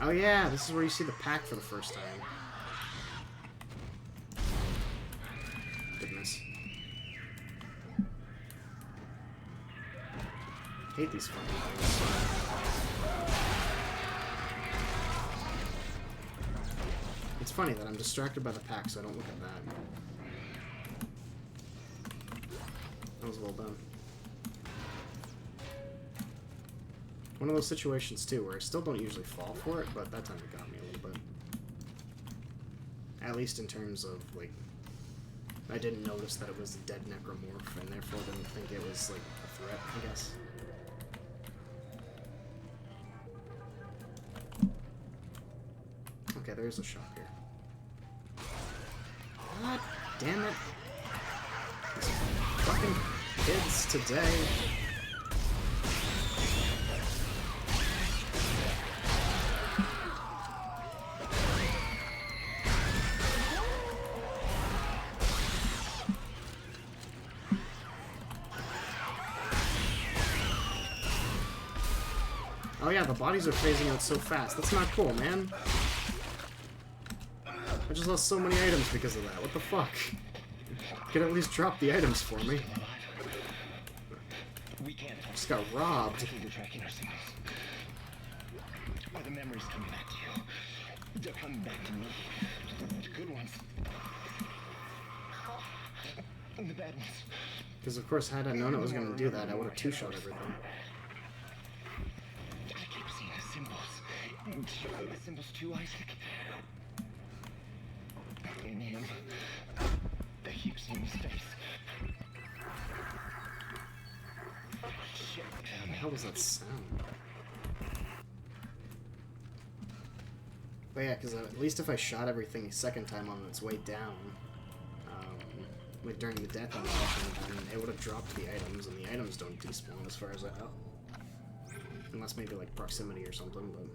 Speaker 5: Oh yeah, this is where you see the pack for the first time. Goodness. I hate these fucking things. It's funny that I'm distracted by the pack, so I don't look at that. That was well done. One of those situations, too, where I still don't usually fall for it, but that time it got me a little bit. At least in terms of, like, I didn't notice that it was a dead necromorph, and therefore didn't think it was, like, a threat, I guess. Okay, there's a shot here. God damn it. These fucking kids today. Oh yeah, the bodies are phasing out so fast. That's not cool, man. I just lost so many items because of that. What the fuck? You could at least drop the items for me.
Speaker 2: We can't.
Speaker 5: Just got robbed.
Speaker 2: We're tracking our signals. Are the memories coming back to you? They're coming back to me. The good ones. And the bad ones.
Speaker 5: Because of course, had I known it was going to do that, I would have two-shot everything.
Speaker 2: I keep seeing the symbols. Show me the symbols too, Isaac. In him. They keep seeing his face. Shit.
Speaker 5: What the hell was that sound? But yeah, because at least if I shot everything a second time on its way down, like during the death animation, then it would have dropped the items, and the items don't despawn as far as I know. Unless maybe like proximity or something, but...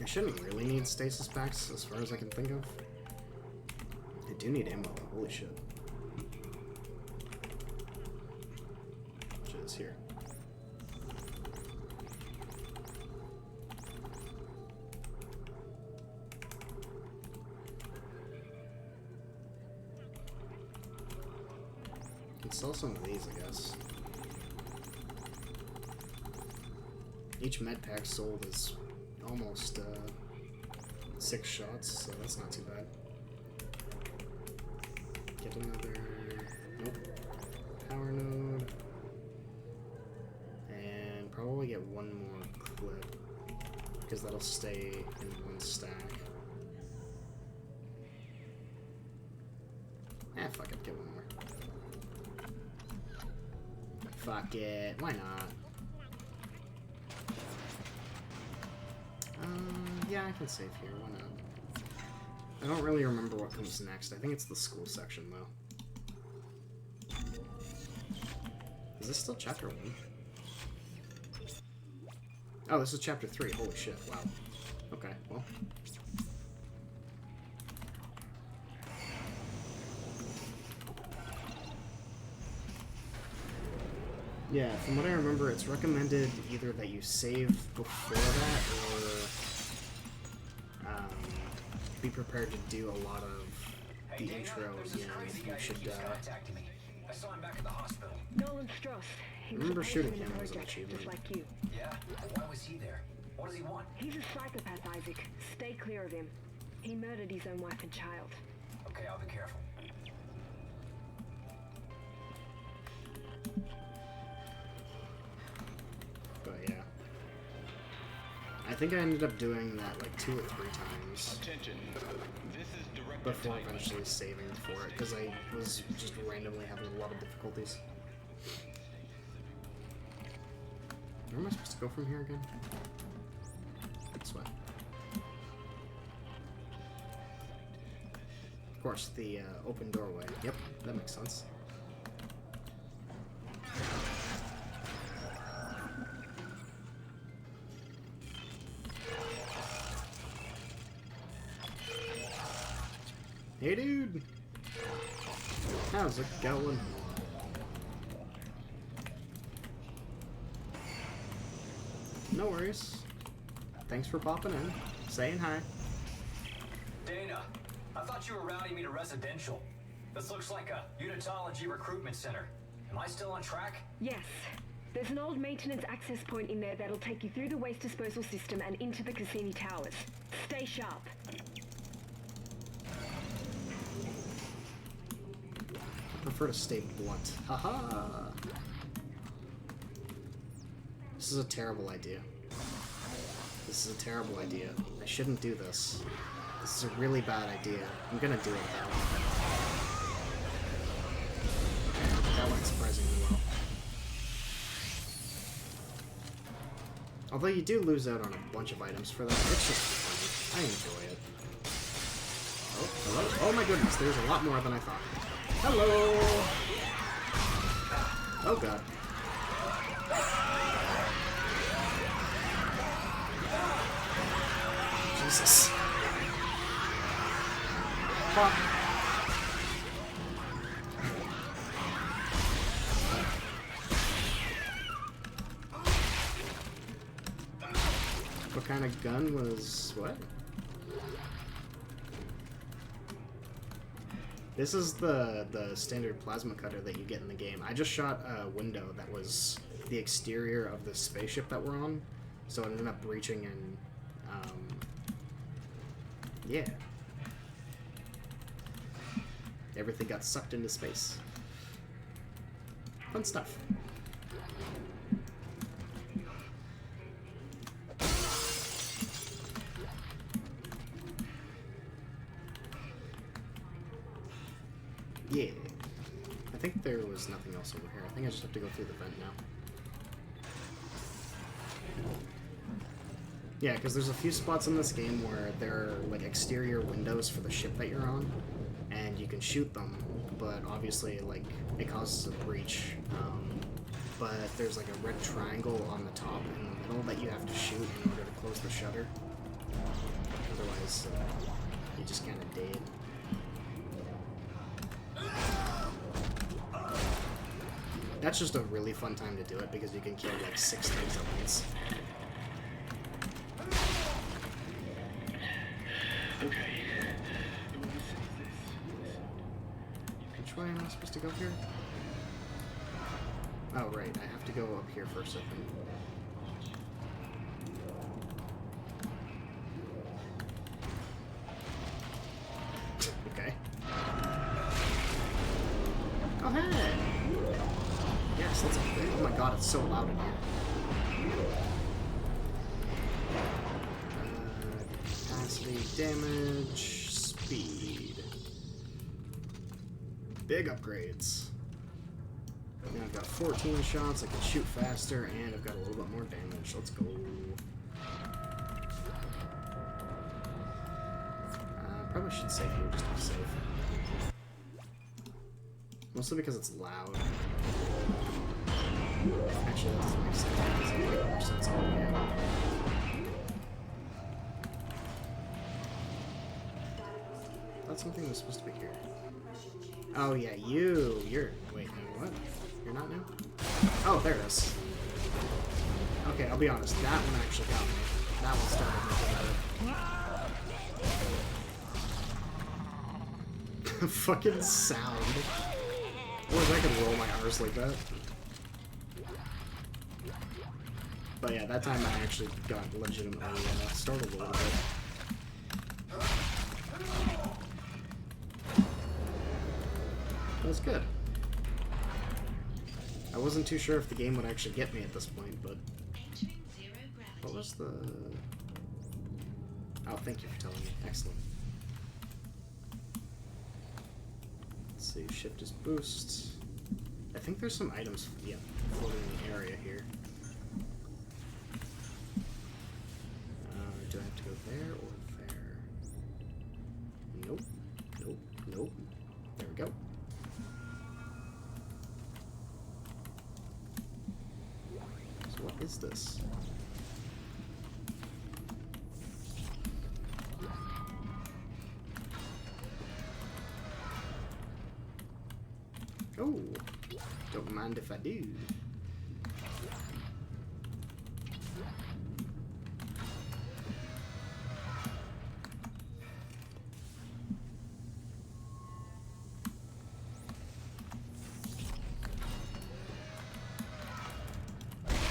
Speaker 5: I shouldn't really need stasis packs, as far as I can think of. I do need ammo, holy shit. Which is here. Can sell some of these, I guess. Each med pack sold is almost 6 shots, so that's not too bad. Get another... Nope. Power node. And probably get one more clip, because that'll stay in one stack. Fuck it, get one more. Fuck it, why not? Yeah, I can save here, why not? I don't really remember what comes next. I think it's the school section, though. Is this still chapter 1? Oh, this is chapter 3. Holy shit, wow. Okay, well. Yeah, from what I remember, it's recommended either that you save before that, or be prepared to do a lot of the intro again if you should
Speaker 6: contacting me. I saw him back at the hospital.
Speaker 4: Nolan Stross. He was
Speaker 5: remember
Speaker 4: a
Speaker 5: shooting
Speaker 4: patient
Speaker 5: him
Speaker 4: in
Speaker 5: was an
Speaker 4: Mojack,
Speaker 5: achievement.
Speaker 4: just like you.
Speaker 6: Yeah? Why was he there? What does he want?
Speaker 4: He's a psychopath, Isaac. Stay clear of him. He murdered his own wife and child.
Speaker 6: Okay, I'll be careful.
Speaker 5: But yeah. I think I ended up doing that like 2 or 3 times
Speaker 8: Attention. This is direct
Speaker 5: before
Speaker 8: attack.
Speaker 5: eventually saving for it, because I was just randomly having a lot of difficulties. Where am I supposed to go from here again? This way. Of course, the open doorway. Yep, that makes sense. Hey, dude! How's it going? No worries. Thanks for popping in. Saying hi.
Speaker 6: Dana, I thought you were routing me to residential. This looks like a unitology recruitment center. Am I still on track?
Speaker 4: Yes. There's an old maintenance access point in there that'll take you through the waste disposal system and into the Cassini Towers. Stay sharp.
Speaker 5: I prefer to stay blunt. Haha! This is a terrible idea. This is a terrible idea. I shouldn't do this. This is a really bad idea. I'm gonna do it though. Okay, that went surprisingly well. Although you do lose out on a bunch of items for that, it's just fun. I enjoy it. Oh, hello? Oh my goodness, there's a lot more than I thought. Hello! Oh god. Jesus. Pop. What kind of gun was what? This is the standard plasma cutter that you get in the game. I just shot a window that was the exterior of the spaceship that we're on, so it ended up breaching and yeah. Everything got sucked into space. Fun stuff. Yeah. I think there was nothing else over here. I think I just have to go through the vent now. Yeah, because there's a few spots in this game where there are like exterior windows for the ship that you're on, and you can shoot them, but obviously like it causes a breach. But there's like a red triangle on the top in the middle that you have to shoot in order to close the shutter. Otherwise, you just kind of dead. That's just a really fun time to do it because you can kill like 6 things at once.
Speaker 8: Okay.
Speaker 5: Which way am I supposed to go here? Oh, right. I have to go up here first, I think. Okay. Oh, hey! Yes, that's a thing. Oh my god, it's so loud in here. Capacity, damage, speed. Big upgrades. Now I've got 14 shots, I can shoot faster, and I've got a little bit more damage. Let's go. Probably should save here just to be safe. Mostly because it's loud. Actually, that doesn't make sense because it makes more sense on the game. I thought something was supposed to be here. Oh yeah, you're... Wait, no, what? You're not new? Oh, there it is. Okay, I'll be honest. That one actually got me. That one started me a bit. Fucking sound. Or I could roll my R's like that. But yeah, that time I actually got legitimately startled a little bit. That was good. I wasn't too sure if the game would actually get me at this point, but... What was the... Oh, thank you for telling me. Excellent. Let's see, shift is boost. I think there's some items, yeah, floating in the area here. Do I have to go there or there? Nope. Nope. Nope. There we go. So what is this? Oh, don't mind if I do.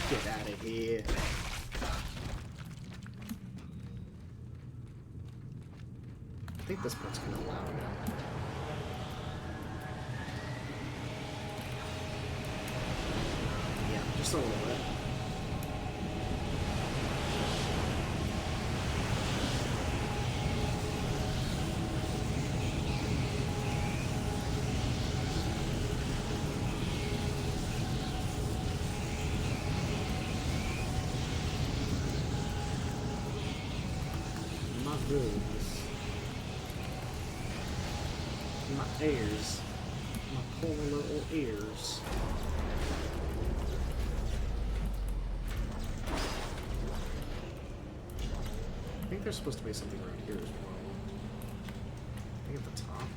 Speaker 5: Get out of here. I think this part's kind of loud now. Yeah, just a little bit. My boobs. My ears. My poor little ears. I think there's supposed to be something around here as well. I think at the top.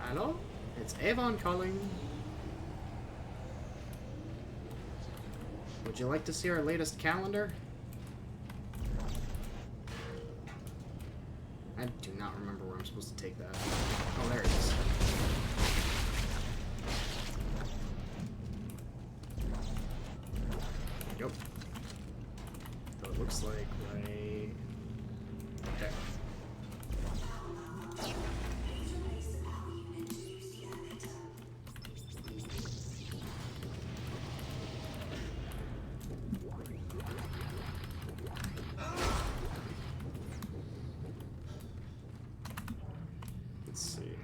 Speaker 5: Hello? It's Avon calling. Would you like to see our latest calendar? I do not remember where I'm supposed to take that. Oh, there it is. Yep. So it looks like right there. Let's see.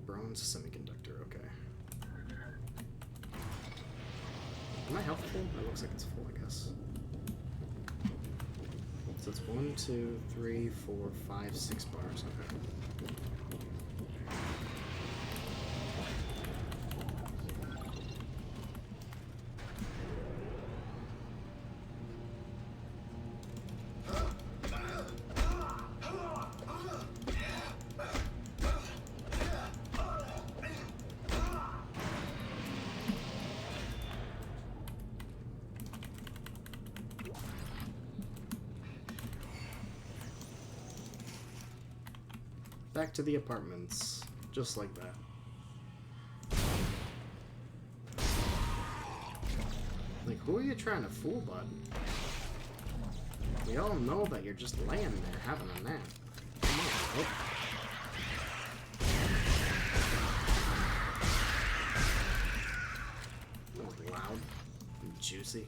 Speaker 5: Bronze semiconductor, okay. Am I health full? It looks like it's full, I guess. So it's 1, 2, 3, 4, 5, 6 bars, okay. Back to the apartments, just like that. Like, who are you trying to fool, bud? We all know that you're just laying there having a nap. Come on, oh. That was loud and juicy.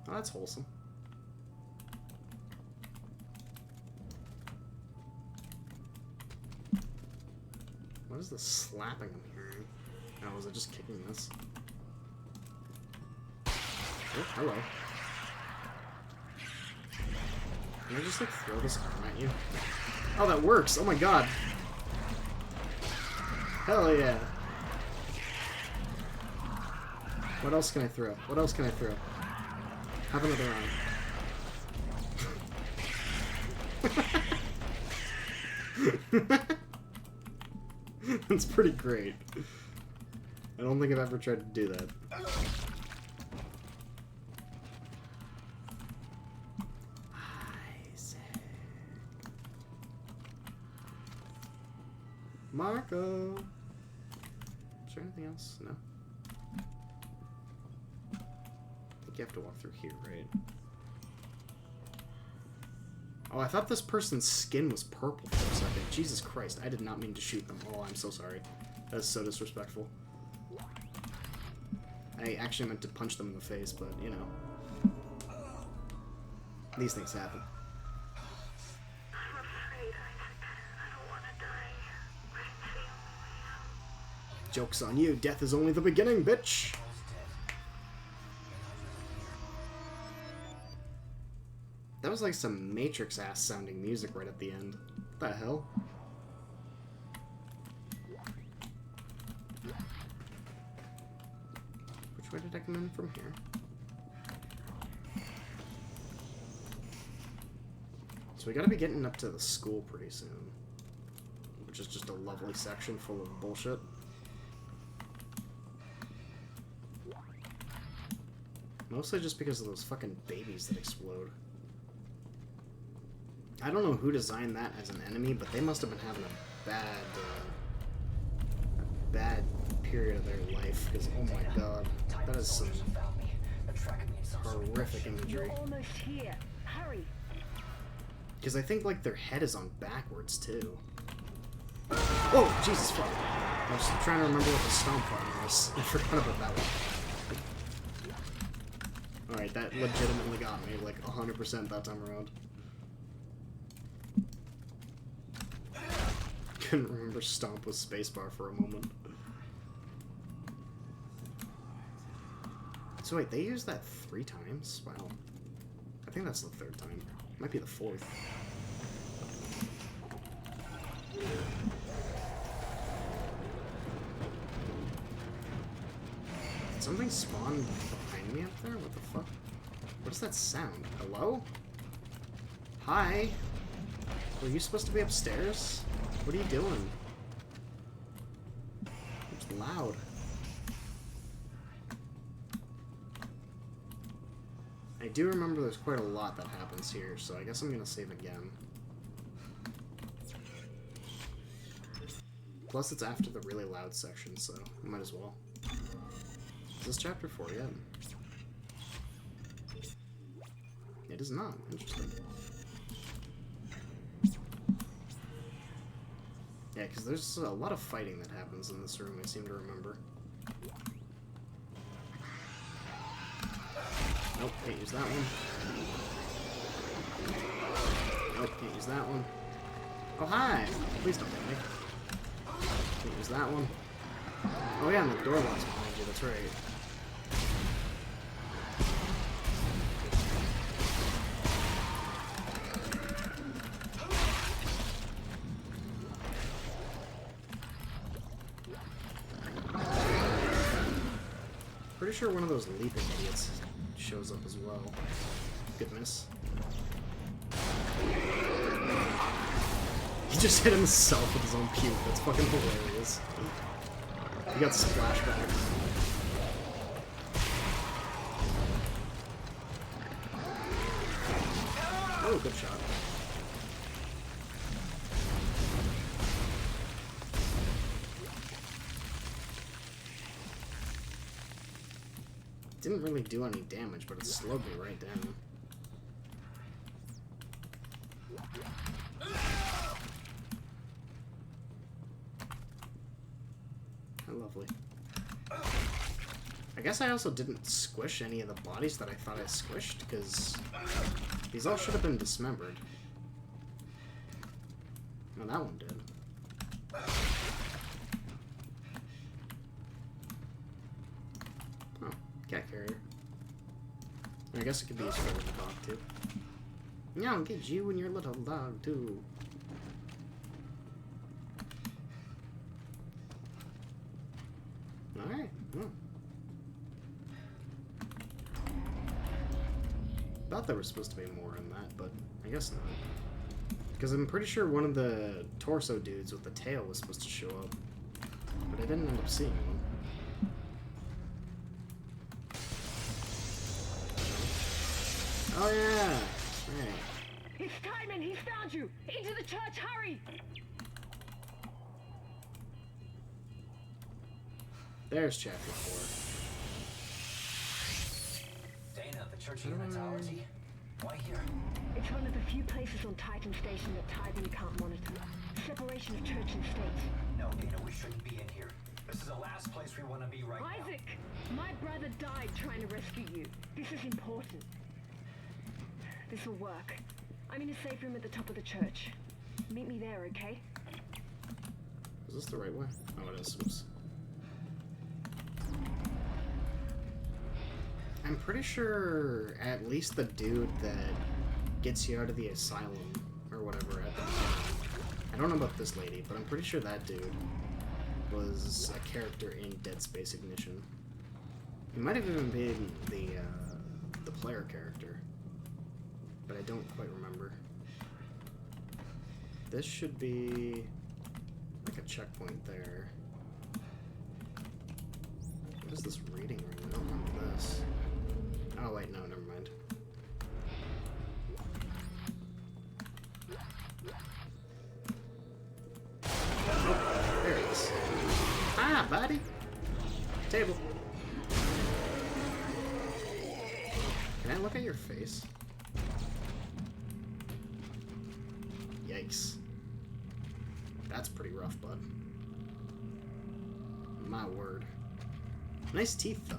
Speaker 5: Oh, that's wholesome. What is the slapping I'm hearing? Oh, was I just kicking this? Oh, hello. Can I just, like, throw this arm at you? Oh, that works! Oh my god! Hell yeah! What else can I throw? What else can I throw? Have another round. That's pretty great. I don't think I've ever tried to do that. Marco! Is there anything else? No? I think you have to walk through here, right? Oh, I thought this person's skin was purple for a second. Jesus Christ, I did not mean to shoot them. Oh, I'm so sorry. That's so disrespectful. I actually meant to punch them in the face, but, you know. These things happen.
Speaker 10: I'm afraid, Isaac. I don't want to die. But it's the only way out.
Speaker 5: Joke's on you. Death is only the beginning, bitch! That was like some Matrix-ass sounding music right at the end. What the hell? Which way did I come in from here? So we gotta be getting up to the school pretty soon. Which is just a lovely section full of bullshit. Mostly just because of those fucking babies that explode. I don't know who designed that as an enemy, but they must have been having a bad period of their life, because oh my god, that is some horrific imagery.
Speaker 4: You're almost here. Hurry.
Speaker 5: Because I think like their head is on backwards too. Oh, Jesus fuck. I was trying to remember what the stomp button was. I forgot about that one. Alright, that legitimately got me, like 100% that time around. Couldn't remember stomp with spacebar for a moment. So wait, they used that 3 times? Wow. I think that's the 3rd time. Might be the 4th. Did something spawn behind me up there? What the fuck? What is that sound? Hello? Hi? Were you supposed to be upstairs? What are you doing? It's loud. I do remember there's quite a lot that happens here, so I guess I'm gonna save again. Plus it's after the really loud section, so I might as well. Is this chapter 4 yet? It is not. Interesting. Yeah, because there's a lot of fighting that happens in this room, I seem to remember. Nope, can't use that one. Nope, can't use that one. Oh, hi! Please don't hit me. Can't use that one. Oh yeah, and the door locks behind you, that's right. Pretty sure one of those leaping idiots shows up as well. Good miss. He just hit himself with his own puke. That's fucking hilarious. He got splashback. Oh, good shot. Didn't really do any damage, but it slowed me right down. How lovely. I guess I also didn't squish any of the bodies that I thought I squished, because these all should have been dismembered. Well, that one did. Cat carrier. I guess it could be used for a little dog too. Yeah, I'll get you and your little dog too. Alright, well. Thought there was supposed to be more in that, but I guess not. Because I'm pretty sure one of the torso dudes with the tail was supposed to show up, but I didn't end up seeing one. Oh yeah! Right.
Speaker 4: It's Timon! He's found you! Into the church, hurry!
Speaker 5: There's chapter 4.
Speaker 6: Dana, the Church of Unitology? Why here?
Speaker 4: It's one of the few places on Titan Station that tithing can't monitor. Separation of church and state.
Speaker 6: No, Dana, we shouldn't be in here. This is the last place we want to be right now.
Speaker 4: Isaac! My brother died trying to rescue you. This is important. This will work. I'm in a safe room at the top of the church. Meet me there, okay?
Speaker 5: Is this the right way? Oh, it is. Oops. I'm pretty sure at least the dude that gets you out of the asylum or whatever at the beginning. I don't know about this lady, but I'm pretty sure that dude was a character in Dead Space Ignition. He might have even been the player character, but I don't quite remember. This should be like a checkpoint there. What is this reading room? I don't remember this. Oh wait, no, never mind. Oh, there it is. Ah, buddy! Table. Can I look at your face? Yikes. That's pretty rough, bud. My word. Nice teeth, though.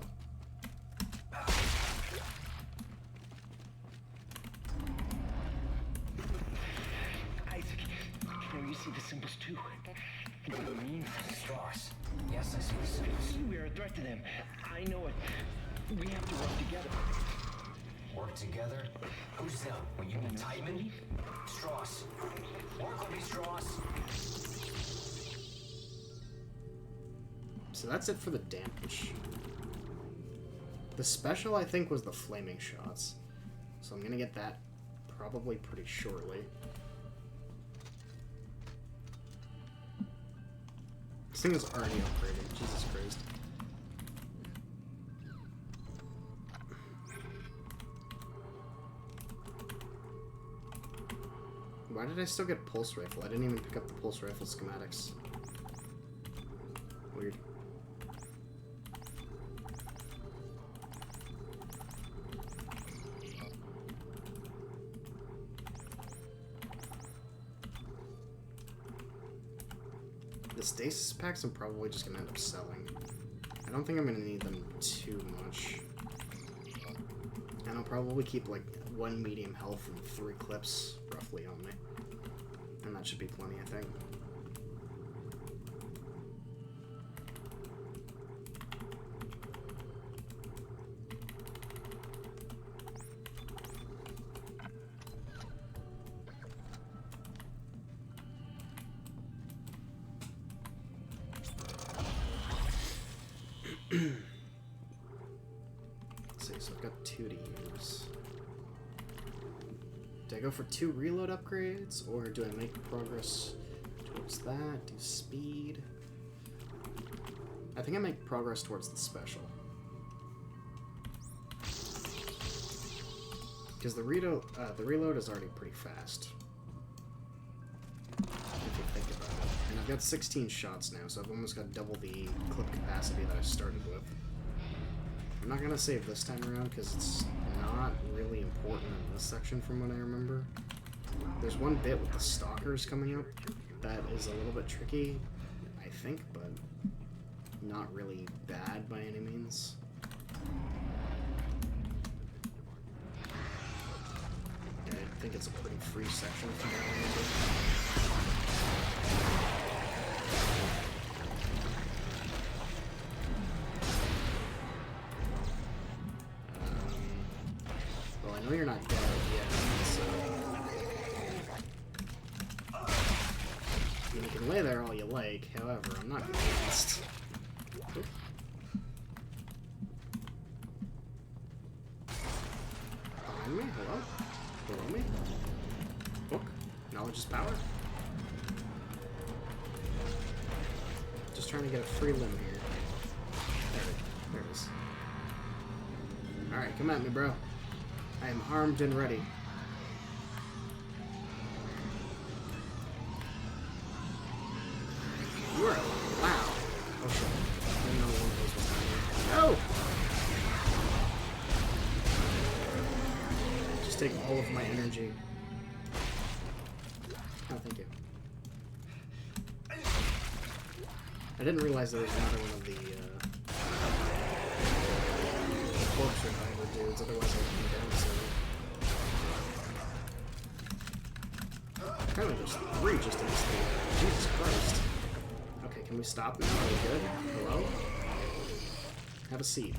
Speaker 11: Isaac, can you see the symbols too? What do it mean?
Speaker 6: Stars. Yes, I see the symbols.
Speaker 11: We are a threat to them. I know it. We have to work together.
Speaker 6: Work together? Who's them? When you mean Timon? Strauss. Work with me, Strauss.
Speaker 5: So that's it for the damage. The special, I think, was the flaming shots. So I'm gonna get that probably pretty shortly. This thing is already upgraded. Jesus Christ. Why did I still get pulse rifle? I didn't even pick up the pulse rifle schematics. Weird. The stasis packs I'm probably just gonna end up selling. I don't think I'm gonna need them too much. And I'll probably keep like 1 medium health and 3 clips roughly on me. And that should be plenty, I think. Let's see, so I've got 2 to use. Do I go for 2 reload upgrades, or do I make progress towards that? Do speed? I think I make progress towards the special. Because the reload is already pretty fast. If you think about it. And I've got 16 shots now, so I've almost got double the clip capacity that I started with. I'm not going to save this time around because it's not really important in this section from what I remember. There's one bit with the stalkers coming up that is a little bit tricky, I think, but not really bad by any means. I think it's a pretty free section from what I remember. Well, I know you're not dead yet, so... I mean, you can lay there all you like, however, I'm not convinced. Oop. behind me? Hello? Below me? Book? Knowledge is power? Just trying to get a free limb here. There it is. Alright, come at me, bro. I am armed and ready. You are loud. Oh shit. I didn't know one of those was down here. No! Just take all of my energy. Oh, thank you. I didn't realize there was another one of the corpse reviver dudes, otherwise I'd be down soon. Apparently there's 3 just in this thing. Jesus Christ. Okay, can we stop now? Are we good? Hello? Have a seat.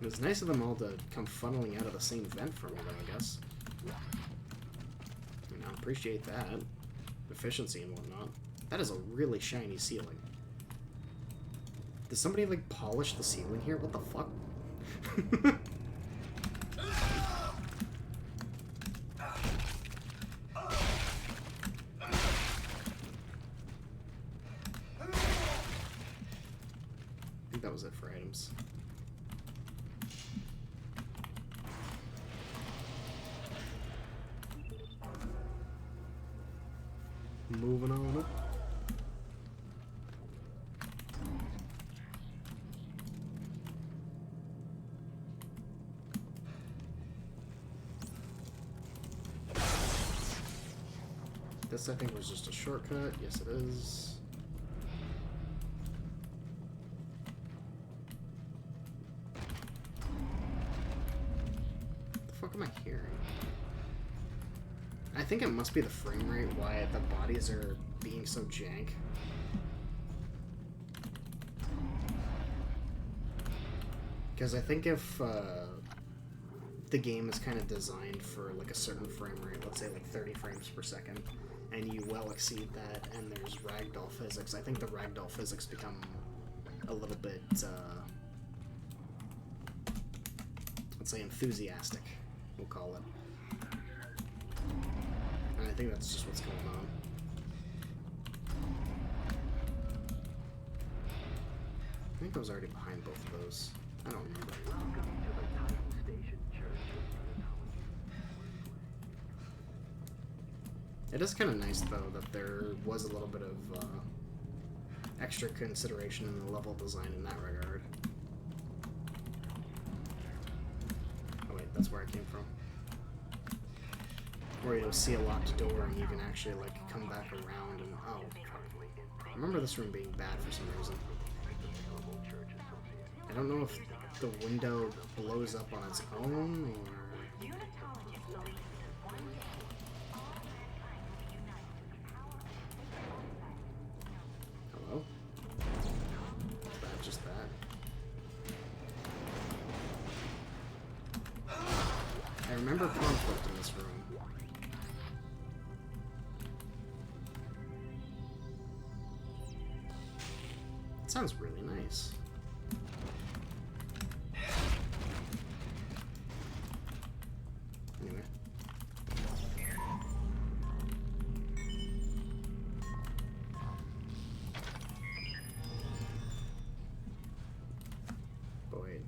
Speaker 5: It was nice of them all to come funneling out of the same vent for me, though, I guess. I appreciate that. Efficiency and whatnot. That is a really shiny ceiling. Did somebody, like, polish the ceiling here? What the fuck? I think that was it for items. Moving on up. This, I think, was just a shortcut. Yes, it is. What the fuck am I hearing? I think it must be the frame rate why the bodies are being so jank. Because I think if the game is kind of designed for like a certain frame rate, let's say like 30 frames per second, and you well exceed that, and there's ragdoll physics, I think the ragdoll physics become a little bit, let's say enthusiastic, we'll call it. And I think that's just what's going on. I think I was already behind both of those. I don't remember. It is kind of nice, though, that there was a little bit of extra consideration in the level design in that regard. Oh wait, that's where I came from. Where you'll see a locked door and you can actually, like, come back around and... oh, fuck. I remember this room being bad for some reason. I don't know if the window blows up on its own, or... hello? Is that just that? I remember conflict in this room. It sounds really nice. Anyway. But wait.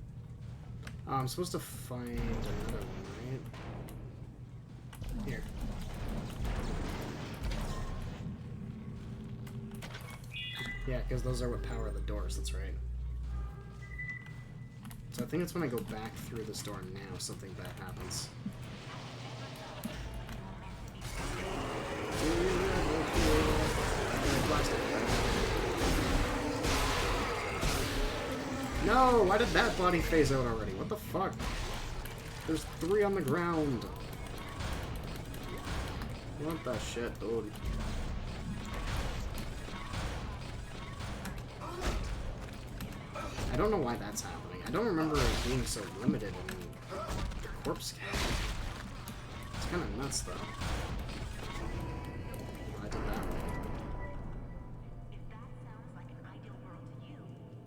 Speaker 5: Oh, I'm supposed to find another one, right? Here. Yeah, because those are what power the doors, that's right. So I think it's when I go back through this door now, something bad happens. No! Why did that body phase out already? What the fuck? There's 3 on the ground. What the shit, dude? I don't know why that's happening. I don't remember it being so limited in the corpse count. It's kind of nuts, though. I did that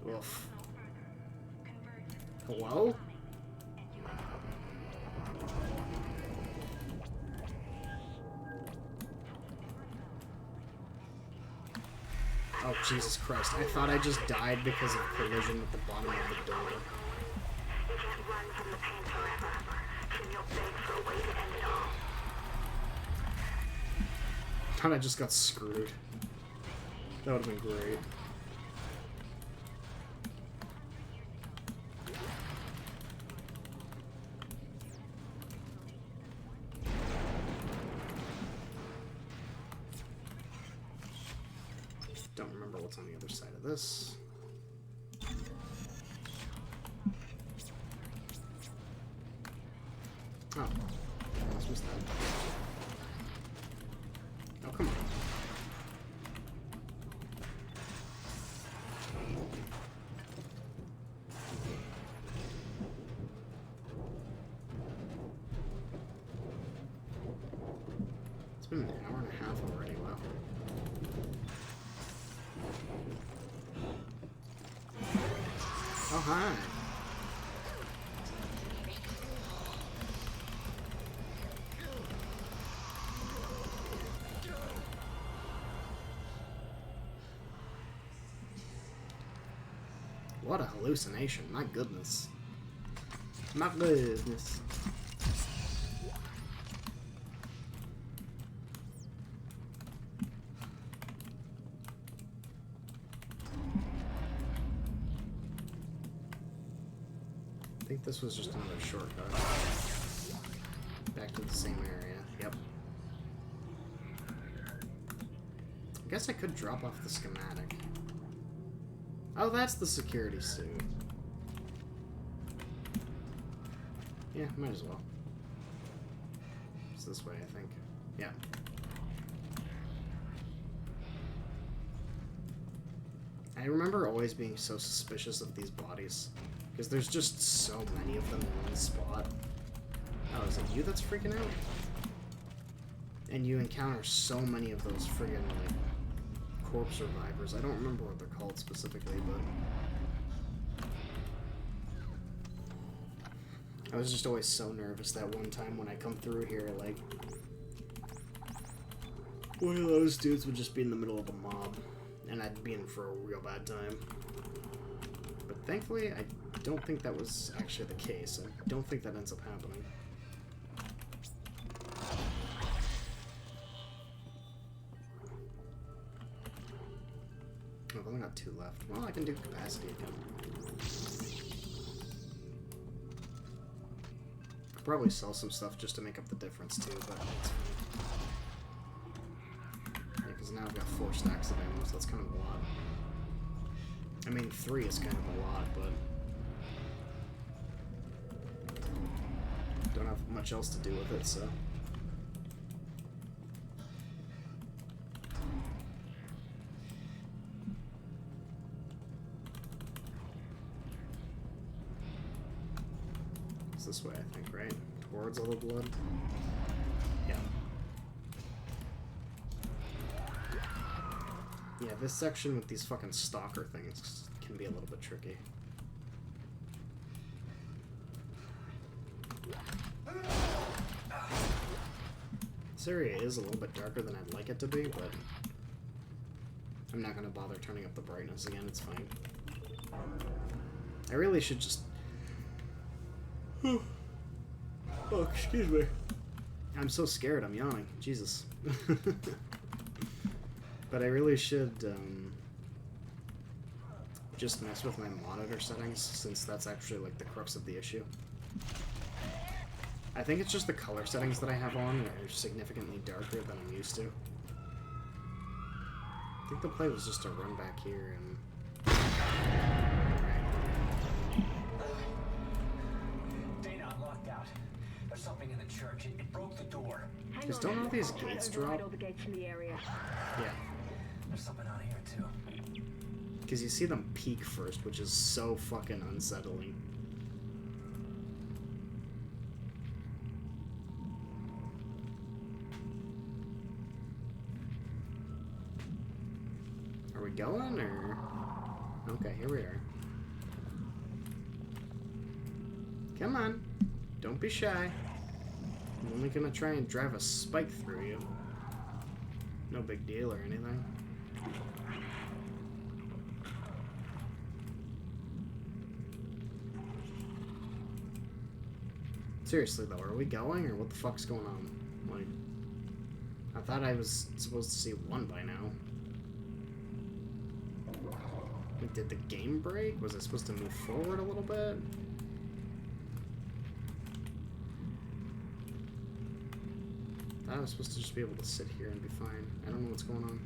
Speaker 5: wrong. Oof. Hello? Oh, Jesus Christ. I thought I just died because of collision with the bottom of the door.
Speaker 10: You can't run from the pain forever. Can you beg for a way to end it all?
Speaker 5: Thought I just got screwed. That would have been great. Don't remember what's on the other side of this. Oh. Almost missed that. Oh, come on. It's been an hour and a half already, wow. Oh, hi. What a hallucination, my goodness. My goodness. I think this was just another shortcut. Back to the same area. Yep. I guess I could drop off the schematic. Oh, that's the security suit. Yeah, might as well. It's this way, I think. Yeah. I remember always being so suspicious of these bodies. Because there's just so many of them in one spot. Oh, is it you that's freaking out? And you encounter so many of those friggin', like, corpse survivors. I don't remember what they're called specifically, but... I was just always so nervous that one time when I come through here, like... one of those dudes would just be in the middle of a mob, and I'd be in for a real bad time. But thankfully, I don't think that was actually the case. I don't think that ends up happening. Oh, I've only got 2 left. Well, I can do capacity again. Could probably sell some stuff just to make up the difference too, but it's fine. Yeah, because now I've got 4 stacks of ammo, so that's kind of a lot. I mean, 3 is kind of a lot, but... don't have much else to do with it, so... It's this way, I think, right? Towards all the blood? Yeah. Yeah, this section with these fucking stalker things can be a little bit tricky. This area is a little bit darker than I'd like it to be, but I'm not gonna bother turning up the brightness again, it's fine. I really should just... oh, excuse me. I'm so scared, I'm yawning. Jesus. But I really should, just mess with my monitor settings, since that's actually, like, the crux of the issue. I think it's just the color settings that I have on that are significantly darker than I'm used to. I think the play was just to run back here and...
Speaker 6: Dana, I'm locked out. There's something in the church. It broke the door.
Speaker 5: Because don't all these gates drop?
Speaker 4: All the gates in the area.
Speaker 5: Yeah.
Speaker 6: There's something on here, too.
Speaker 5: Because you see them peek first, which is so fucking unsettling. Are we going, or...? Okay, here we are. Come on. Don't be shy. I'm only gonna try and drive a spike through you. No big deal or anything. Seriously though, are we going or what the fuck's going on? Like, I thought I was supposed to see one by now. Like, did the game break? Was I supposed to move forward a little bit? I thought I was supposed to just be able to sit here and be fine. I don't know what's going on.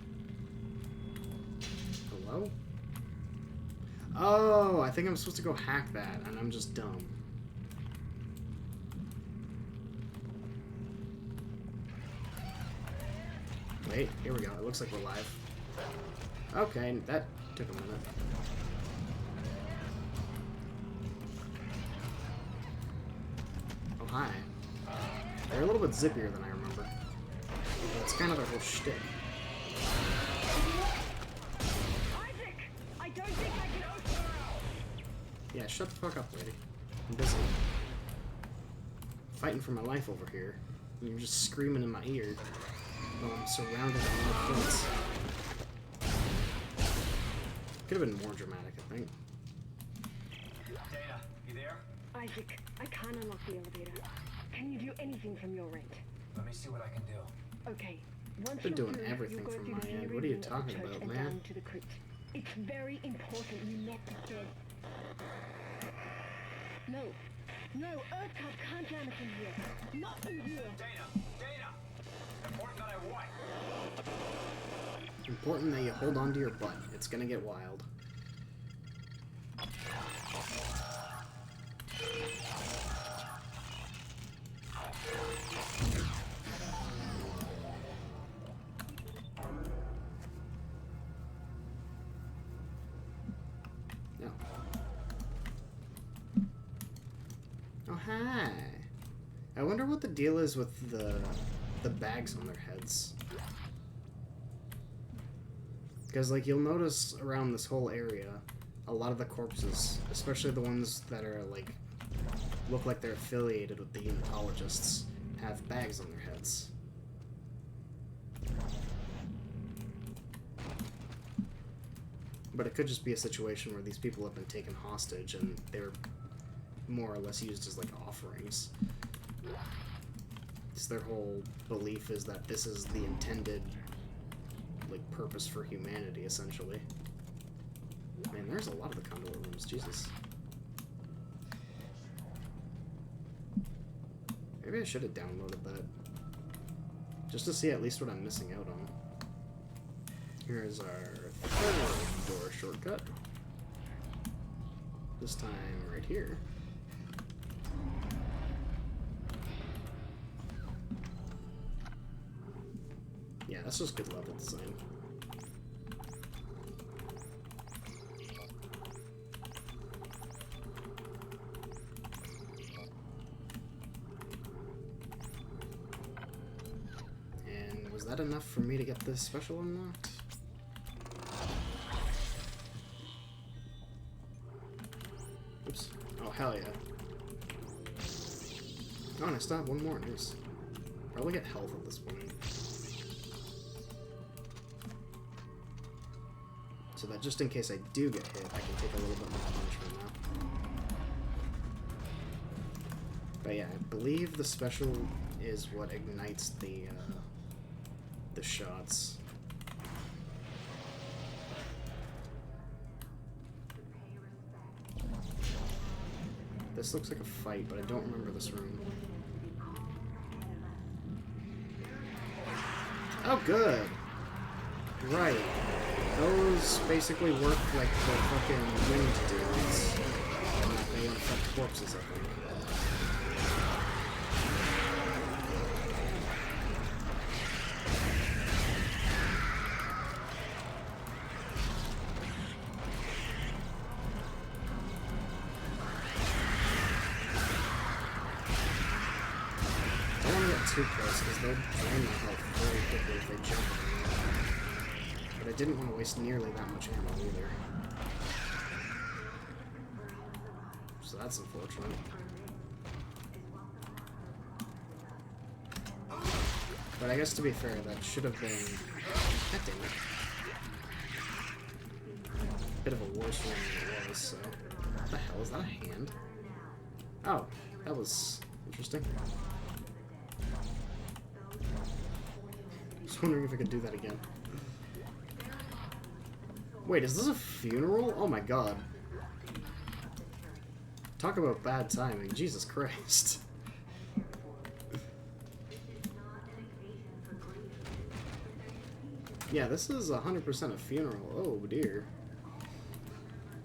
Speaker 5: Hello? Oh, I think I'm supposed to go hack that, and I'm just dumb. Wait, here we go. It looks like we're live. Okay, that took a minute. Oh, hi. They're a little bit zippier than I remember. That's kind of their whole shtick.
Speaker 4: Isaac! I don't think I can open.
Speaker 5: Yeah, shut the fuck up, lady. I'm busy. Fighting for my life over here. And you're just screaming in my ear. Well, I'm surrounded by more fence. Could have been more dramatic, I think.
Speaker 6: Dana, you there?
Speaker 4: Isaac, I can't unlock the elevator. Can you do anything from your end?
Speaker 6: Let me see what I can do.
Speaker 4: Okay. Once
Speaker 5: Been
Speaker 4: you're
Speaker 5: doing
Speaker 4: through,
Speaker 5: everything
Speaker 4: you'll go
Speaker 5: from
Speaker 4: through
Speaker 5: my
Speaker 4: the
Speaker 5: end.
Speaker 4: funeral
Speaker 5: What are you
Speaker 4: room of the
Speaker 5: talking
Speaker 4: church
Speaker 5: about,
Speaker 4: and
Speaker 5: man?
Speaker 4: down to the crypt. It's very important you met the dead. No. No, Earthcut can't jam us in here. Not in here.
Speaker 6: Dana! Important that I what?
Speaker 5: Important that you hold on to your butt. It's gonna get wild. No. Oh, hi. I wonder what the deal is with the bags on their heads. Because, like, you'll notice around this whole area, a lot of the corpses, especially the ones that are, like, look like they're affiliated with the unitologists, have bags on their heads. But it could just be a situation where these people have been taken hostage and they're more or less used as, like, offerings. It's their whole belief is that this is the intended, like, purpose for humanity, essentially. Man, there's a lot of the conduit rooms, Jesus. Maybe I should have downloaded that. Just to see at least what I'm missing out on. Here's our third door shortcut. This time right here. Yeah, that's just good level design. And was that enough for me to get this special unlocked? Oops. Oh, hell yeah. Oh, and I still have one more. Nice. Probably get health at this point. So that just in case I do get hit, I can take a little bit more punishment now. But yeah, I believe the special is what ignites the shots. This looks like a fight, but I don't remember this room. Oh, good! Right. Those basically work like the fucking winged dudes. And that they affect corpses, I think. I don't want to get too close because they'll drain my health very quickly if they jump on me. But I didn't want to waste nearly that much ammo either. So that's unfortunate. But I guess to be fair, that should have been... God damn it. Bit of a worse one than it was, so... What the hell? Is that a hand? Oh, that was interesting. Just wondering if I could do that again. Wait, is this a funeral? Oh my god. Talk about bad timing. Jesus Christ. Yeah, this is 100% a funeral. Oh dear.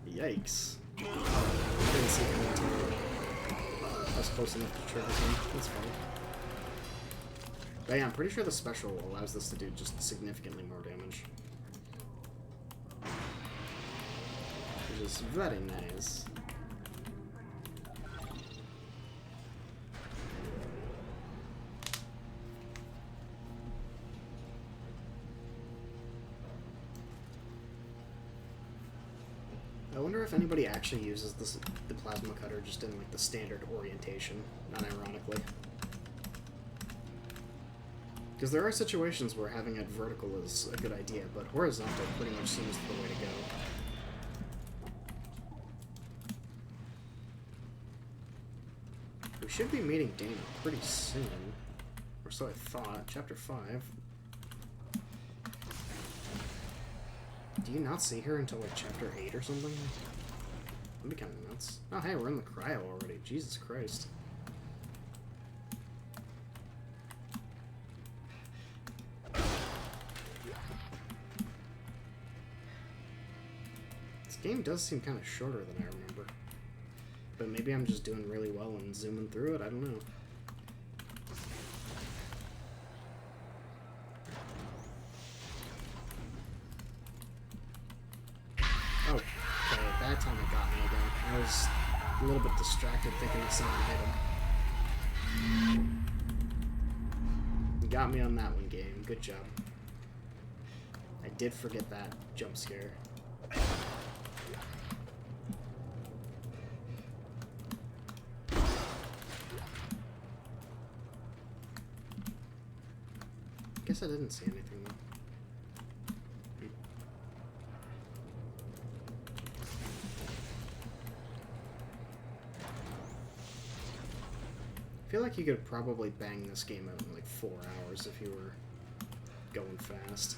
Speaker 5: Yikes. Didn't see him until I was close enough to trigger him. That's fine. But yeah, I'm pretty sure the special allows this to do just significantly more damage. Which is very nice. I wonder if anybody actually uses the plasma cutter just in like the standard orientation, unironically. Because there are situations where having it vertical is a good idea, but horizontal pretty much seems the way to go. We should be meeting Dana pretty soon. Or so I thought. Chapter 5. Do you not see her until like chapter 8 or something? That'd be kind of nuts. Oh hey, we're in the cryo already. Jesus Christ. This game does seem kind of shorter than I remember. But maybe I'm just doing really well and zooming through it, I don't know. Oh, okay, that time it got me again. I was a little bit distracted thinking of something hit him. You got me on that one, game. Good job. I did forget that jump scare. Guess I didn't see anything though. I feel like you could probably bang this game out in like 4 hours if you were going fast.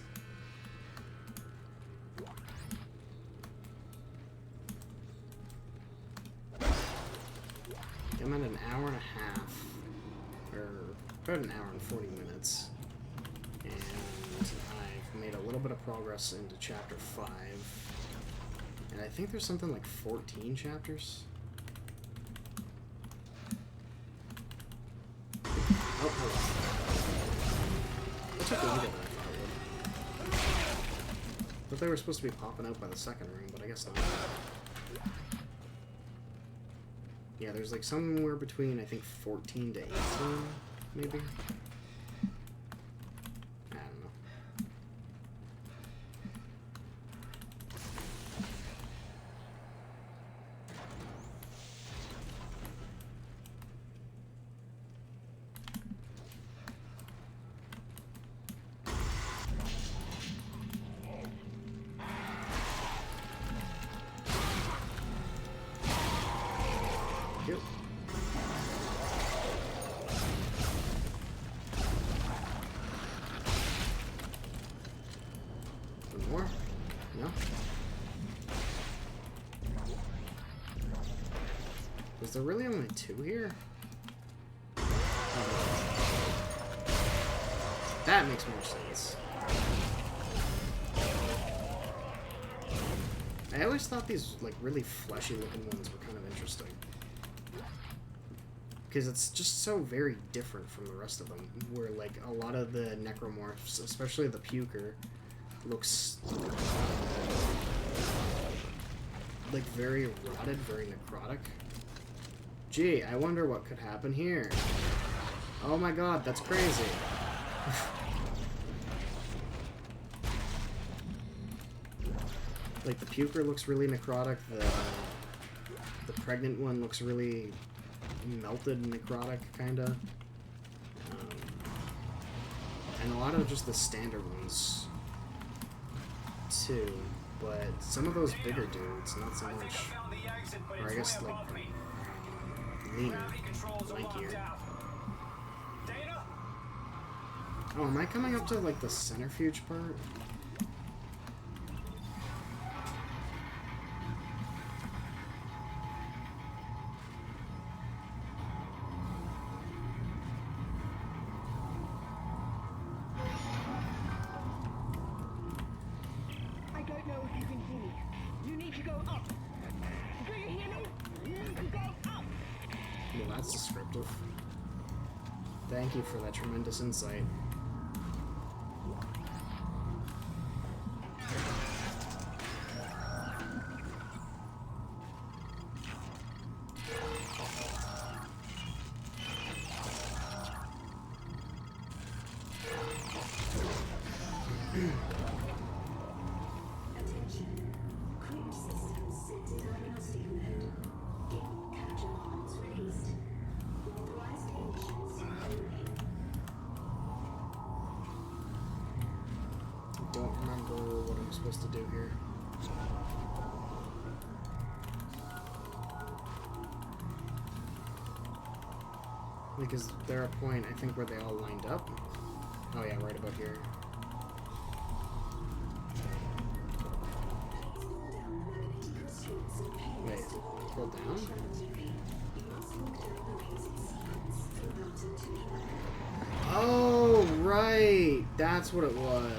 Speaker 5: I'm at an hour and a half, or about an hour and 40 minutes. And I've made a little bit of progress into chapter 5. And I think there's something like 14 chapters. Oh, hello. That took longer than I thought it would. But they were supposed to be popping out by the second room, but I guess not. Yeah, there's like somewhere between, I think, 14 to 18, maybe? Is there really only 2 here? That makes more sense. I always thought these like really fleshy looking ones were kind of interesting. Because it's just so very different from the rest of them. Where like a lot of the necromorphs, especially the puker, looks like very rotted, very necrotic. Gee, I wonder what could happen here. Oh my god, that's crazy. Like, the puker looks really necrotic, the pregnant one looks really melted necrotic, kinda. And a lot of just the standard ones, too. But some of those bigger dudes, not so much. Or I guess, like, leaner, lankier. Oh, am I coming up to, like, the centrifuge part?
Speaker 4: I don't know if you can hear me. You need to go up. Do you hear me? You need to go up.
Speaker 5: Well, that's descriptive. Thank you for that tremendous insight. Don't remember what I'm supposed to do here. Because they're a point, I think, where they all lined up. Oh yeah, right about here. Wait, pull down? Oh, right! That's what it was.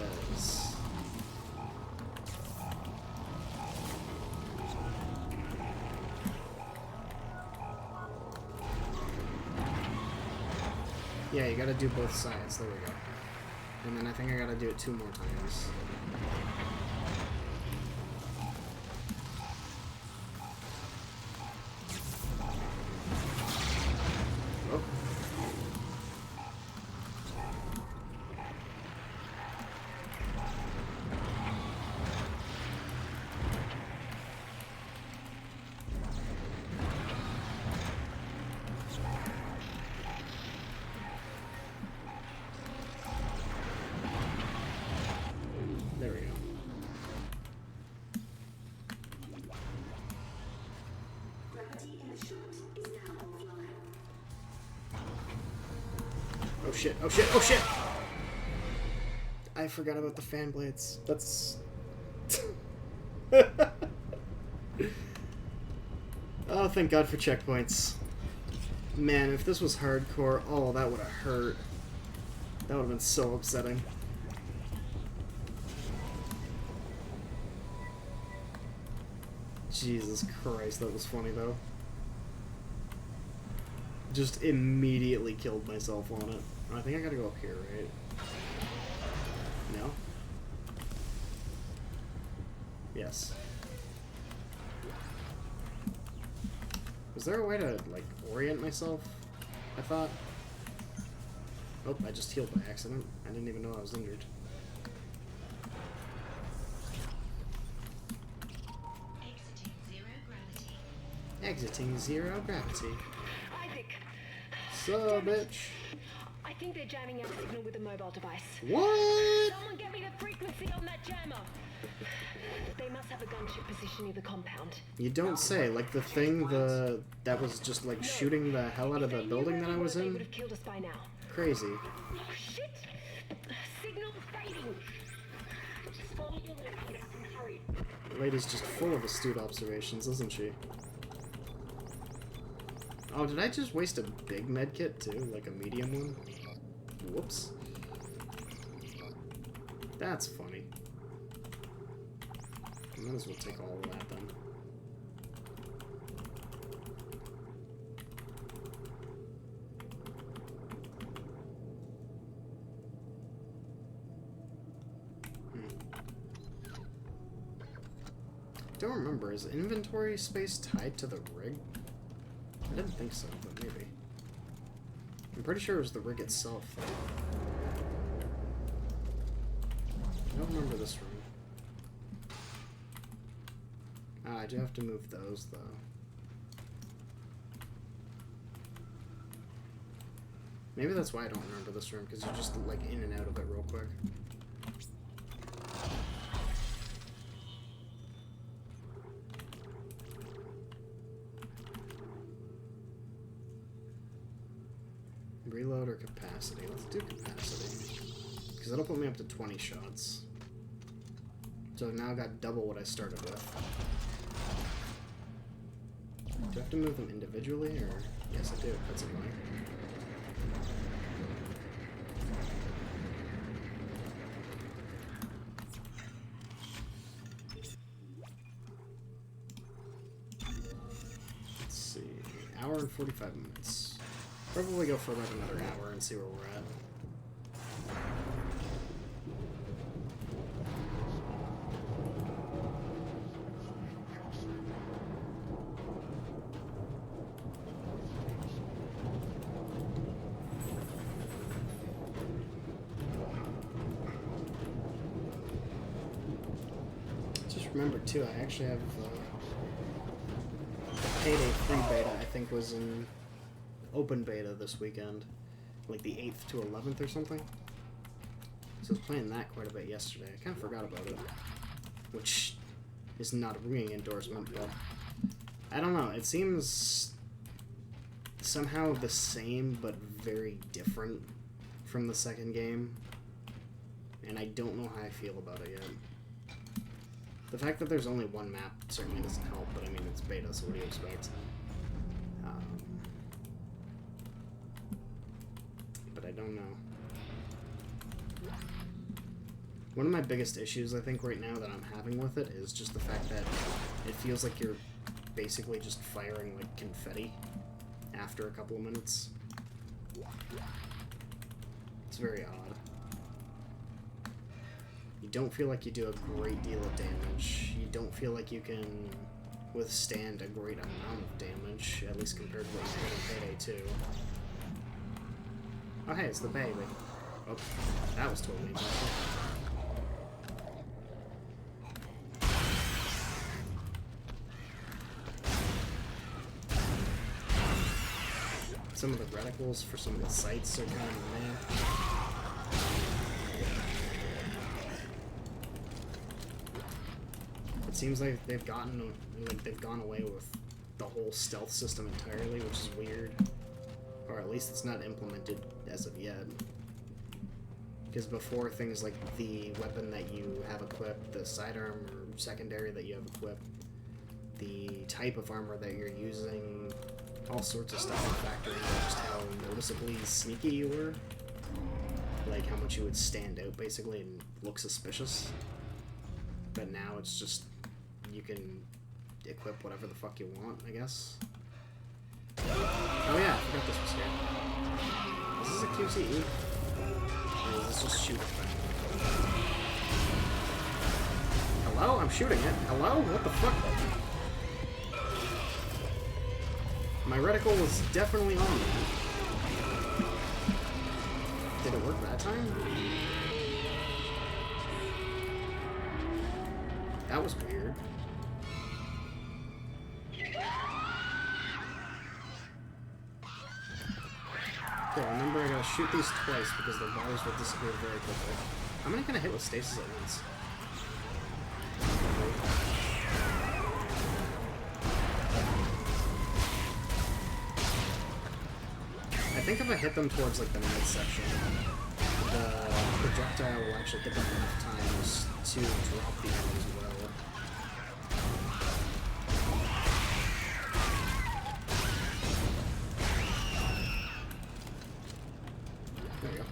Speaker 5: Yeah, you gotta do both sides. There we go. And then I think I gotta do it 2 more times. Oh. There we go. Oh shit, oh shit, oh shit! I forgot about the fan blades. That's... Oh, thank God for checkpoints. Man, if this was hardcore, oh, that would have hurt. That would have been so upsetting. Jesus Christ, that was funny though. Just immediately killed myself on it. I think I gotta go up here, right? No? Yes. Was there a way to, like, orient myself? I thought. Oh, I just healed by accident. I didn't even know I was injured. Exiting zero gravity.
Speaker 4: Isaac.
Speaker 5: So, bitch.
Speaker 4: I think they're jamming our signal with a mobile device.
Speaker 5: What?
Speaker 4: Someone get me the frequency on that jammer. They must have a gunship position near the compound.
Speaker 5: You don't say. Like the thing that was just like shooting the hell out of the building that I was
Speaker 4: They
Speaker 5: in?
Speaker 4: would have killed us by now.
Speaker 5: Crazy.
Speaker 4: Oh shit! Signal fading. Just follow your lead. Hurry.
Speaker 5: The lady's just full of astute observations, isn't she? Oh, did I just waste a big med kit too? Like a medium one? Whoops. That's funny. Might as well take all of that then. Don't remember, is inventory space tied to the rig? I didn't think so, but maybe. I'm pretty sure it was the rig itself, though. I don't remember this room. Ah, I do have to move those, though. Maybe that's why I don't remember this room, because you're just, like, in and out of it real quick. Reload or capacity? Let's do capacity. Because that'll put me up to 20 shots. So I've now got double what I started with. Do I have to move them individually, or...? Yes, I do. That's annoying. Let's see. Hour and 45 minutes. Probably go for like another hour and see where we're at. Remember too, I actually have the Payday 3 beta, I think was in open beta this weekend, like the 8th to 11th or something. So I was playing that quite a bit yesterday. I kind of forgot about it, which is not a ringing endorsement, but I don't know, it seems somehow the same but very different from the second game, and I don't know how I feel about it yet. The fact that there's only one map certainly doesn't help, but I mean, it's beta, so what do you expect? But I don't know. One of my biggest issues, I think, right now that I'm having with it is just the fact that it feels like you're basically just firing, like, confetti after a couple of minutes. It's very odd. You don't feel like you do a great deal of damage. You don't feel like you can withstand a great amount of damage, at least compared to what you did in Payday 2. Oh hey, it's the baby. Oh, that was totally impossible. Some of the reticles for some of the sights are kind of meh. It seems like they've gone away with the whole stealth system entirely, which is weird. Or at least it's not implemented as of yet. Because before, things like the weapon that you have equipped, the sidearm or secondary that you have equipped, the type of armor that you're using, all sorts of stuff would factor into just how noticeably sneaky you were. Like how much you would stand out basically and look suspicious. But now it's just, you can equip whatever the fuck you want, I guess. Oh yeah, I forgot this was here. Is this a QCE? Or is this just shoot effect? Hello? I'm shooting it. Hello? What the fuck? My reticle was definitely on that. Did it work that time? That was weird. Okay, remember I gotta shoot these twice because the bars will disappear very quickly. How many can I hit with stasis at once? I think if I hit them towards like the midsection, the projectile will actually hit them enough times to drop the arrow as well. There we go.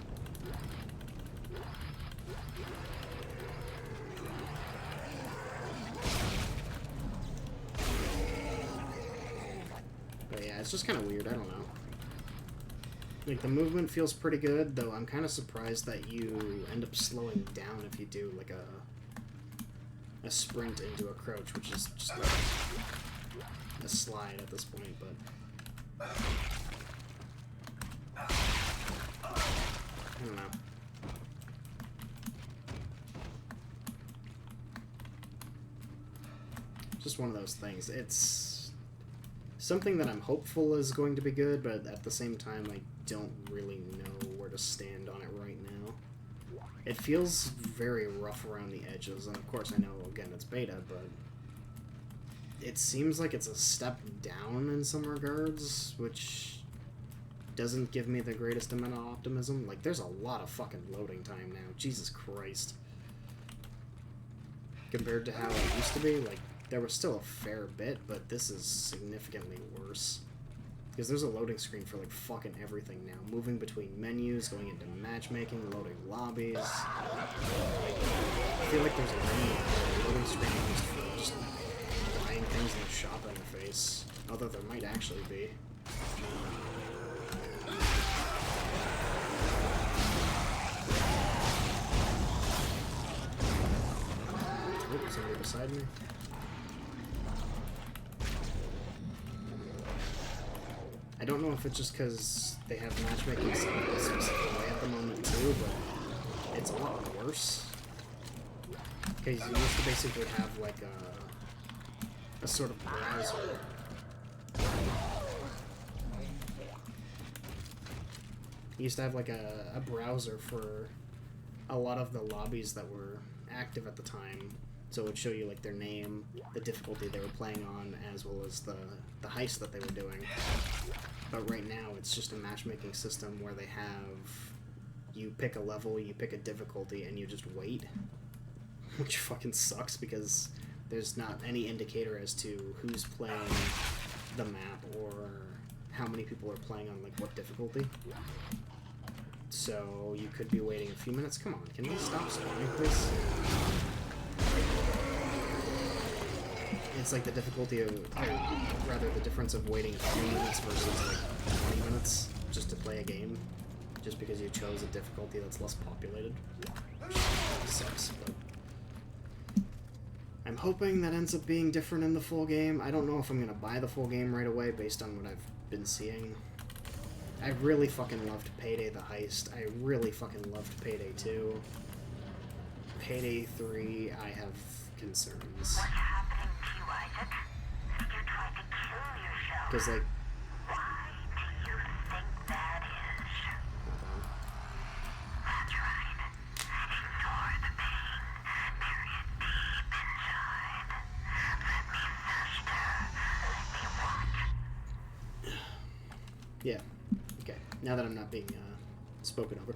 Speaker 5: But yeah, it's just kind of weird, I don't know. Like, the movement feels pretty good, though I'm kind of surprised that you end up slowing down if you do, like, a sprint into a crouch, which is just like a slide at this point, but I don't know. Just one of those things. It's something that I'm hopeful is going to be good, but at the same time, I don't really know where to stand on it right now. It feels very rough around the edges, and of course I know, again, it's beta, but it seems like it's a step down in some regards, which doesn't give me the greatest amount of optimism. Like, there's a lot of fucking loading time now. Jesus Christ. Compared to how it used to be, like, there was still a fair bit, but this is significantly worse. Because there's a loading screen for, like, fucking everything now. Moving between menus, going into matchmaking, loading lobbies. I feel like there's a loading screen used for just buying things and shot in the face. Although there might actually be. Oh, somebody beside me. I don't know if it's just because they have matchmaking set up a specific way at the moment too, but it's a lot worse. Because you used to basically have like a sort of browser. You used to have like a browser for a lot of the lobbies that were active at the time. So it would show you like their name, the difficulty they were playing on, as well as the heist that they were doing. But right now it's just a matchmaking system where they have, you pick a level, you pick a difficulty, and you just wait. Which fucking sucks because there's not any indicator as to who's playing the map or how many people are playing on like what difficulty. So you could be waiting a few minutes. Come on, can we stop spawning, please? It's like the difficulty of, or rather the difference of waiting a few minutes versus like 20 minutes just to play a game, just because you chose a difficulty that's less populated. Which sucks, but I'm hoping that ends up being different in the full game. I don't know if I'm gonna buy the full game right away based on what I've been seeing. I really fucking loved Payday the Heist. I really fucking loved Payday 2. Payday 3, I have concerns.
Speaker 10: What's happening to you, Isaac? You tried to kill yourself.
Speaker 5: Because, like...
Speaker 10: Why do you think that is? That's right. Ignore the pain. Bury it deep inside. Let me fester. Let me what?
Speaker 5: Yeah. Okay. Now that I'm not being spoken over.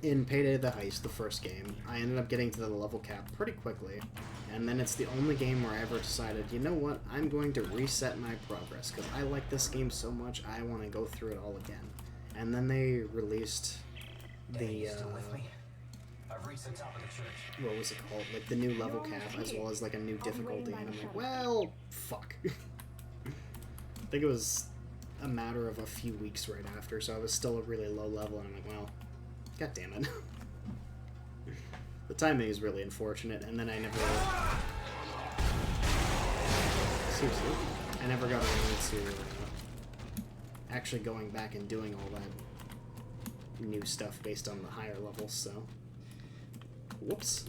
Speaker 5: In Payday the Heist, the first game, I ended up getting to the level cap pretty quickly, and then it's the only game where I ever decided, you know what, I'm going to reset my progress, because I like this game so much, I want to go through it all again. And then they released the,
Speaker 6: still with me? I've reached the top of the church.
Speaker 5: what was it called, like the new level cap, as well as like a new difficulty, and I'm like, well, fuck. I think it was a matter of a few weeks right after, so I was still a really low level, and I'm like, well, god damn it. The timing is really unfortunate, and then I never... Seriously, I never got around to actually going back and doing all that new stuff based on the higher levels, so... Whoops.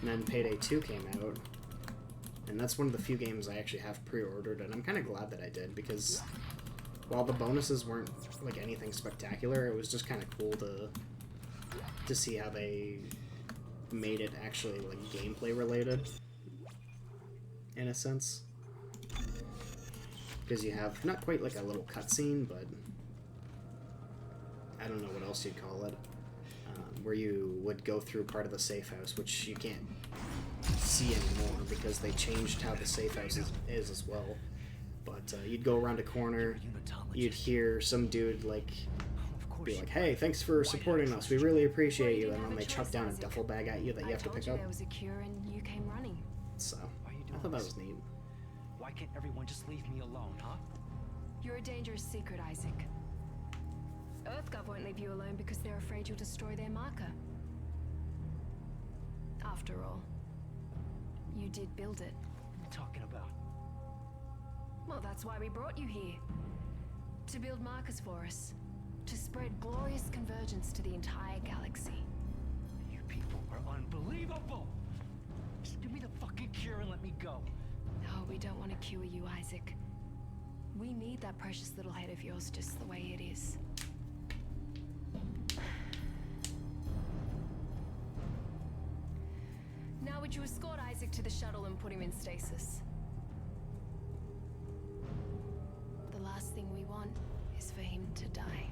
Speaker 5: And then Payday 2 came out, and that's one of the few games I actually have pre-ordered, and I'm kind of glad that I did, because while the bonuses weren't like anything spectacular, it was just kind of cool to see how they made it actually like gameplay related, in a sense. Because you have not quite like a little cutscene, but I don't know what else you'd call it, where you would go through part of the safe house, which you can't see anymore because they changed how the safe house is as well. But you'd go around a corner, you'd hear some dude like be like, "Hey, thanks for supporting us. We really appreciate you." And then they chuck down a duffel bag at you that you have to pick up.
Speaker 4: There was a cure and you came running.
Speaker 5: So I thought that was neat.
Speaker 11: Why can't everyone just leave me alone, huh?
Speaker 4: You're a dangerous secret, Isaac. EarthGov won't leave you alone because they're afraid you'll destroy their marker. After all, you did build it.
Speaker 11: What are you talking about?
Speaker 4: Well, that's why we brought you here. To build markers for us. To spread glorious convergence to the entire galaxy.
Speaker 11: You people are unbelievable! Just give me the fucking cure and let me go.
Speaker 4: Oh, we don't want to cure you, Isaac.
Speaker 1: We need that precious little head of yours just the way it is. Now would you escort Isaac to the shuttle and put him in stasis? The last thing we want is for him to die.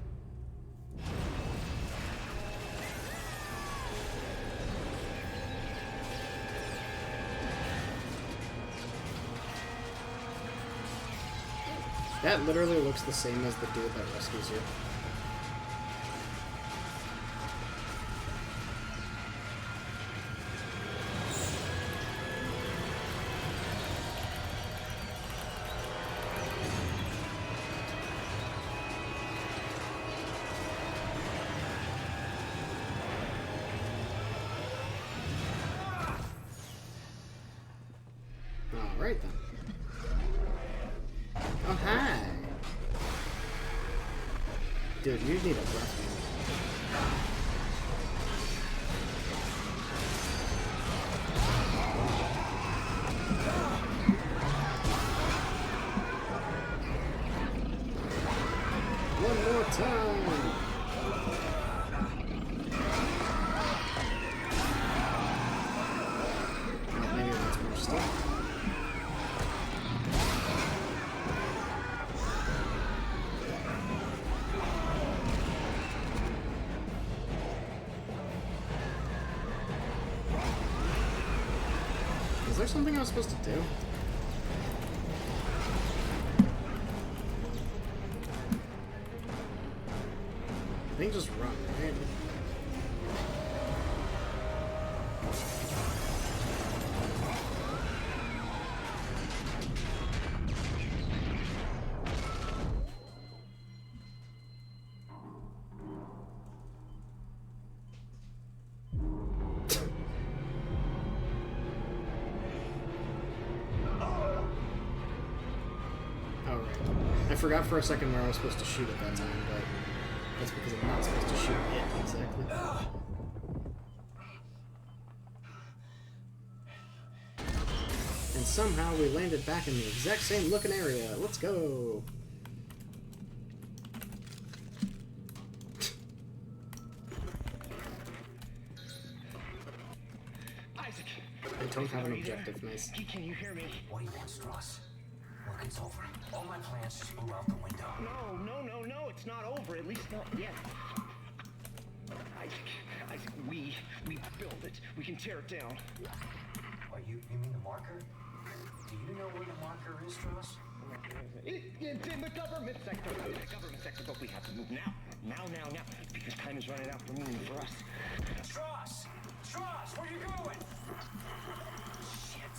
Speaker 5: That literally looks the same as the dude that rescues you. Alright then. Oh, hi! Dude, you need a breath. One more time! Oh, maybe that's more stuff. Is there something I was supposed to do? I think just run, right? I forgot for a second where I was supposed to shoot at that time, but that's because I'm not supposed to shoot it exactly. And somehow we landed back in the exact same looking area. Let's go!
Speaker 11: Isaac!
Speaker 5: I don't have an objective, nice.
Speaker 11: Can you hear me?
Speaker 6: What do you want, Strauss? Look, it's over. All my plans just blew out the window.
Speaker 11: No, it's not over. At least not yet. Isaac, we build it. We can tear it down.
Speaker 6: Oh, you mean the marker? Do you know where the marker is, Strauss?
Speaker 11: It's in the government sector. But we have to move now. Now. Because time is running out for me and for us.
Speaker 6: Strauss! Where you going? Shit.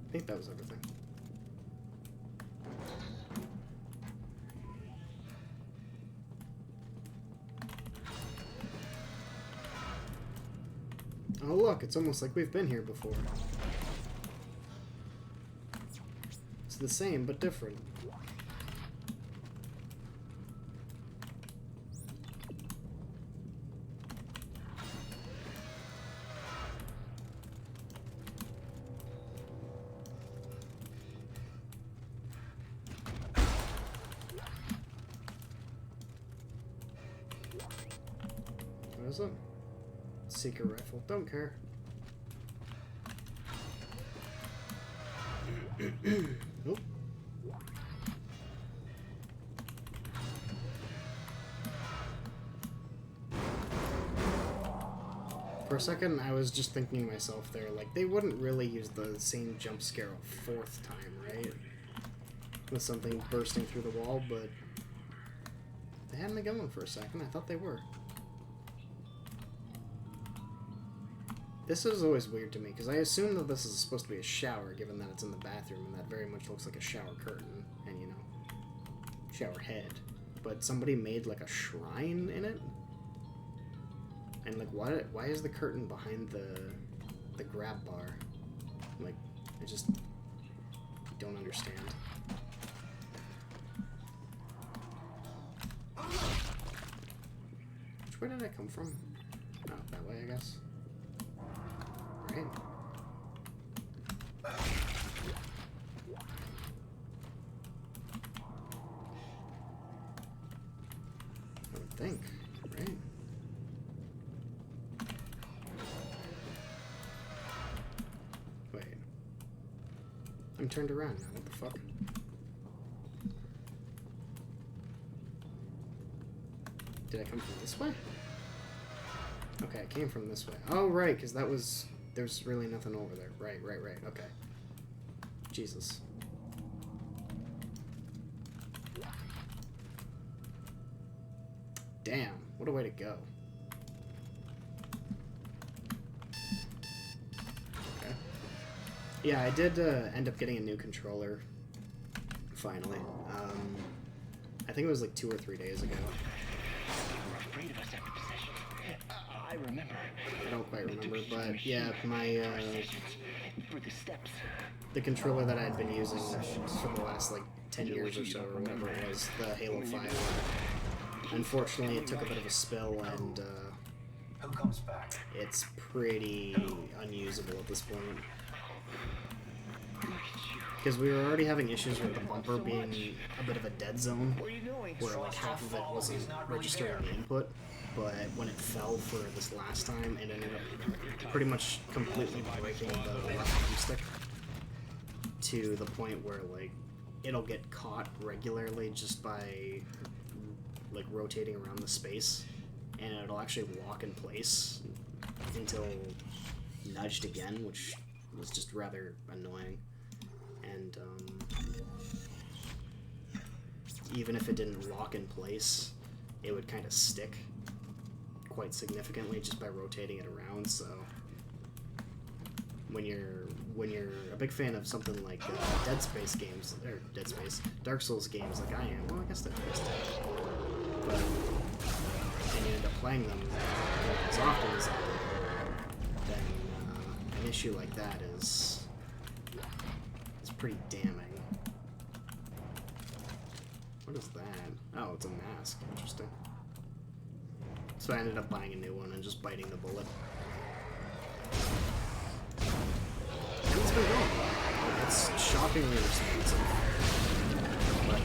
Speaker 5: I think that was everything. Oh look, it's almost like we've been here before. It's the same, but different. What is it? Seeker rifle. Don't care. Nope. For a second, I was just thinking to myself there, like, they wouldn't really use the same jump scare a fourth time, right? With something bursting through the wall, but they had me going for a second. I thought they were. This is always weird to me, because I assume that this is supposed to be a shower, given that it's in the bathroom, and that very much looks like a shower curtain, and, you know, shower head. But somebody made, like, a shrine in it? And, like, why is the curtain behind the grab bar? Like, I just don't understand. Which way did I come from? Oh, that way. I guess. Right? I would think, right? Wait. I'm turned around now, what the fuck? Did I come from this way? Okay, I came from this way. Oh, right, because that was... There's really nothing over there. Right, okay. Jesus. Damn, what a way to go. Okay. Yeah, I did end up getting a new controller, finally. I think it was like 2 or 3 days ago.
Speaker 11: Afraid of us after possession. I remember.
Speaker 5: I don't quite remember, but yeah, my
Speaker 11: for the steps.
Speaker 5: The controller that I had been using for the last like 10 years or so, or whatever it was, the Halo 5. Unfortunately, it took a bit of a spill, and
Speaker 6: Who comes back?
Speaker 5: it's pretty unusable at this point. Because we were already having issues with the bumper being a bit of a dead zone, where like half of it wasn't registering the input, but when it fell for this last time, it ended up pretty much completely breaking the left joystick to the point where like it'll get caught regularly just by like rotating around the space, and it'll actually lock in place until nudged again, which was just rather annoying. And even if it didn't lock in place, it would kind of stick quite significantly just by rotating it around. So when you're a big fan of something like Dark Souls games like I am, well, I guess that is Tech, but and you end up playing them as often as I do, then an issue like that is pretty damning. What is that? Oh, it's a mask. Interesting. So I ended up buying a new one and just biting the bullet. And it's been going. It's shockingly responsive. But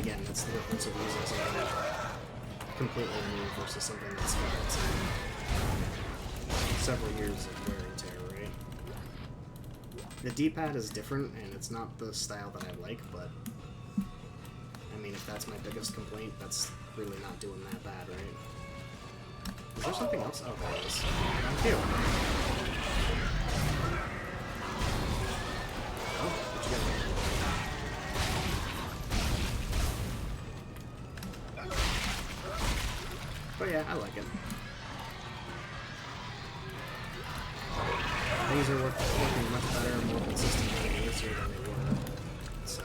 Speaker 5: again, that's the difference of using something completely new versus something that's got several years of wear and tear, right? The D-pad is different, and it's not the style that I like, but I mean, if that's my biggest complaint, that's really not doing that bad, right? Is there something else? Oh, there is. Thank you. Oh, what you got? But yeah, I like it. Things are working much better and more consistently and easier than they were, so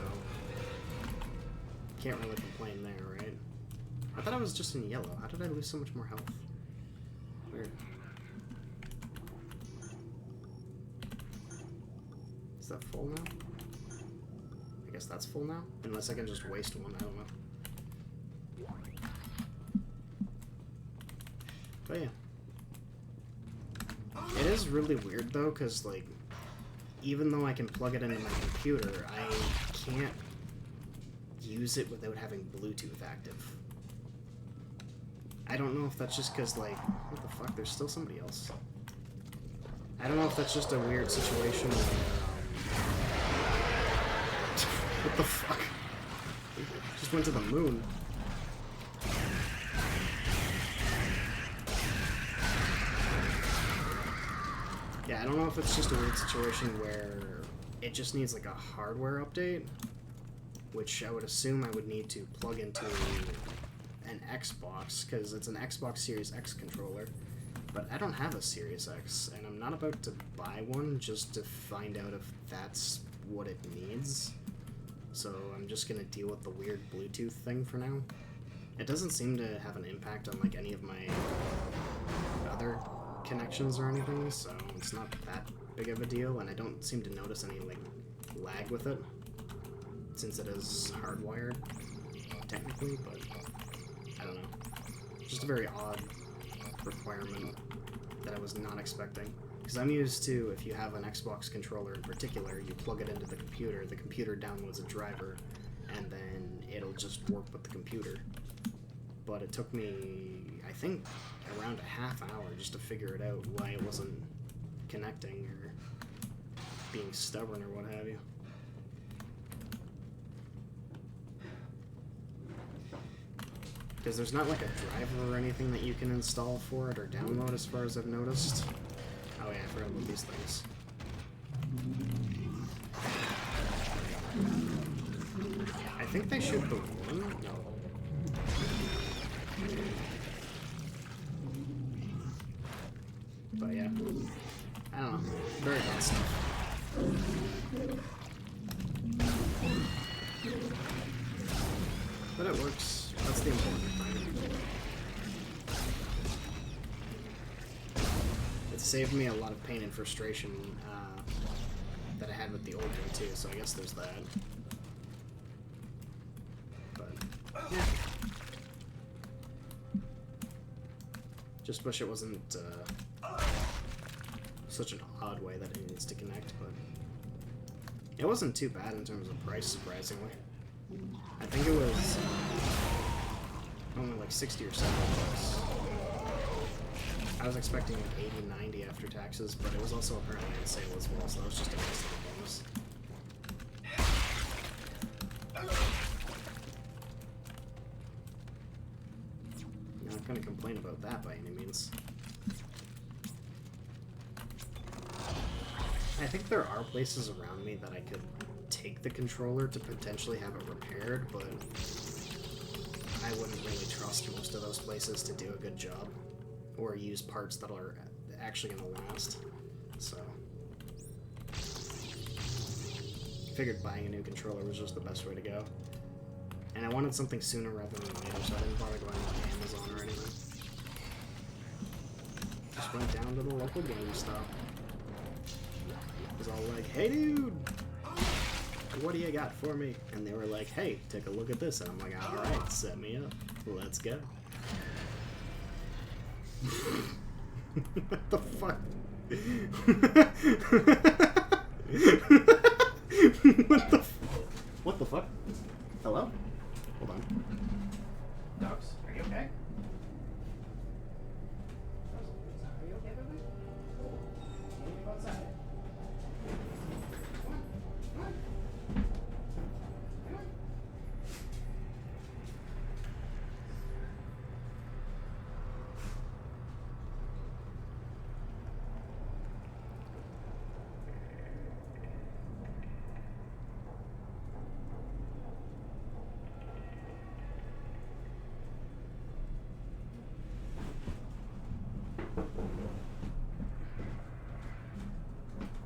Speaker 5: can't really complain there, right? I thought I was just in yellow. How did I lose so much more health? Weird. Is that full now? I guess that's full now? Unless I can just waste one, I don't know. But yeah. It is really weird though, because like, even though I can plug it into my computer, I can't use it without having Bluetooth active. I don't know if that's just because like, what the fuck, there's still somebody else. I don't know if that's just a weird situation where, what the fuck? Just went to the moon. Yeah, I don't know if it's just a weird situation where it just needs like a hardware update, which I would assume I would need to plug into an Xbox, because it's an Xbox Series X controller, but I don't have a Series X, and I'm not about to buy one just to find out if that's what it needs, so I'm just gonna deal with the weird Bluetooth thing for now. It doesn't seem to have an impact on like any of my other connections or anything, so it's not that big of a deal, and I don't seem to notice any like lag with it since it is hardwired technically, but I don't know, just a very odd requirement that I was not expecting. Because I'm used to, if you have an Xbox controller in particular, you plug it into the computer downloads a driver, and then it'll just work with the computer. But it took me, I think, around a half hour just to figure it out why it wasn't connecting or being stubborn or what have you. Because there's not like a driver or anything that you can install for it or download as far as I've noticed. Oh yeah, I forgot about these things. I think they shoot the one? No. But yeah. I don't know. Very bad stuff. But it works. That's the important thing. It saved me a lot of pain and frustration that I had with the old one too, so I guess there's that. But, yeah. Just wish it wasn't such an odd way that it needs to connect, but it wasn't too bad in terms of price, surprisingly. I think it was only like 60 or 70 bucks. I was expecting like 80, 90 after taxes, but it was also apparently on sale as well, so that was just a nice little bonus. I'm not gonna complain about that by any means. I think there are places around me that I could take the controller to potentially have it repaired, but I wouldn't really trust most of those places to do a good job or use parts that are actually going to last. So I figured buying a new controller was just the best way to go. And I wanted something sooner rather than later, so I didn't bother going on Amazon or anything. Just went down to the local GameStop. Was all like, hey dude, what do you got for me? And they were like, hey, take a look at this. And I'm like, alright, set me up. Let's go. What the fuck? What the fuck? Hello? Hold on. Dogs, are you okay? Are you okay, baby? Can you go outside?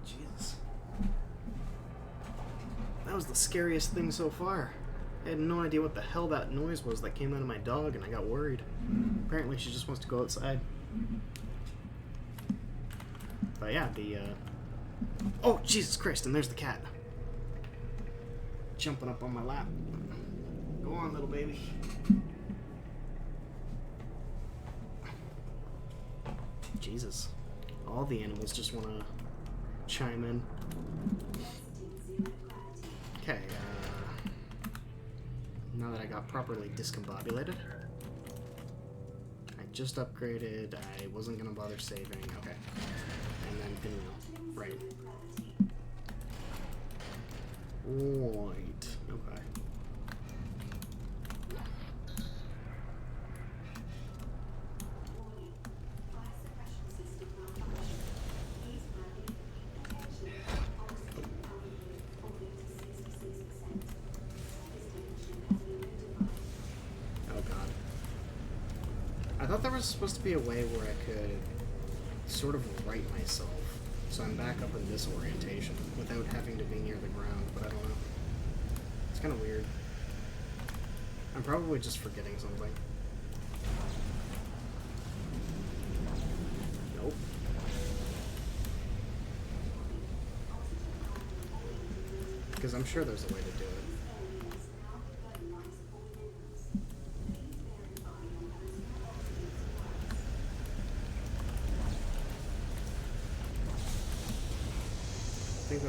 Speaker 5: Jesus. That was the scariest thing so far. I had no idea what the hell that noise was that came out of my dog, and I got worried. Apparently she just wants to go outside. But yeah, oh, Jesus Christ, and there's the cat. Jumping up on my lap. Go on, little baby. Jesus. All the animals just want to chime in. Okay, now that I got properly discombobulated, I just upgraded, I wasn't going to bother saving, okay. And then pinwheel, right. Right, okay. I thought there was supposed to be a way where I could sort of right myself, so I'm back up in this orientation without having to be near the ground, but I don't know. It's kind of weird. I'm probably just forgetting something. Nope. Because I'm sure there's a way to do it.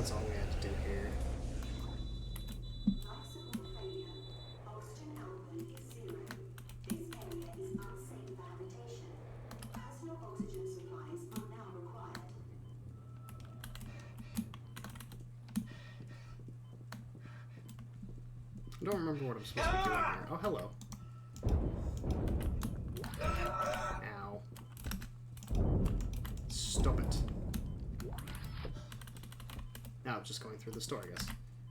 Speaker 5: that's all we had to do here.
Speaker 12: Life support failure. Oxygen output is 0. This area is unsafe for habitation. Personal oxygen supplies are now required.
Speaker 5: I don't remember what I'm supposed to be doing here. Oh, hello. Ow. Stop it. Now I'm just going through the store, I guess.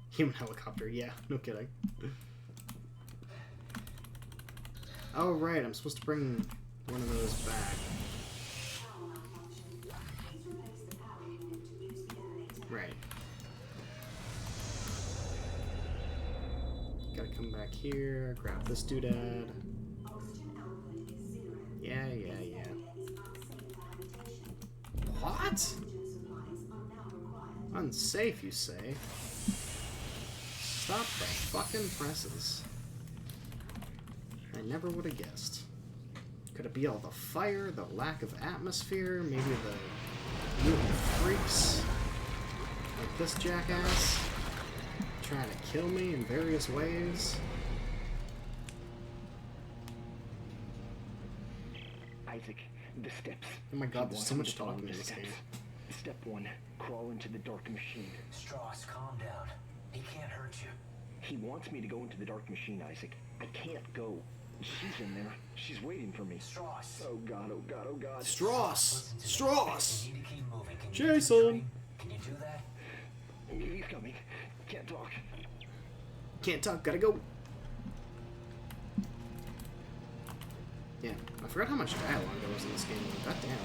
Speaker 5: Human helicopter, yeah, no kidding. Oh, right, I'm supposed to bring one of those back. Right. Gotta come back here, grab this doodad. Yeah. What? Unsafe, you say? Stop the fucking presses. I never would have guessed. Could it be all the fire, the lack of atmosphere, maybe the mutant freaks? Like this jackass? Trying to kill me in various ways?
Speaker 11: Isaac, the steps.
Speaker 5: Oh my god, there's so much talking in this game.
Speaker 11: Step 1, crawl into the dark machine.
Speaker 6: Strauss, calm down. He can't hurt you.
Speaker 11: He wants me to go into the dark machine, Isaac. I can't go. She's in there. She's waiting for me.
Speaker 6: Strauss.
Speaker 11: Oh god, oh god, oh god.
Speaker 5: Strauss! Strauss!
Speaker 6: You need to keep moving.
Speaker 5: Jason!
Speaker 6: Can you do that?
Speaker 11: He's coming. Can't talk.
Speaker 5: Can't talk, gotta go. Yeah, I forgot how much dialogue there was in this game. God damn.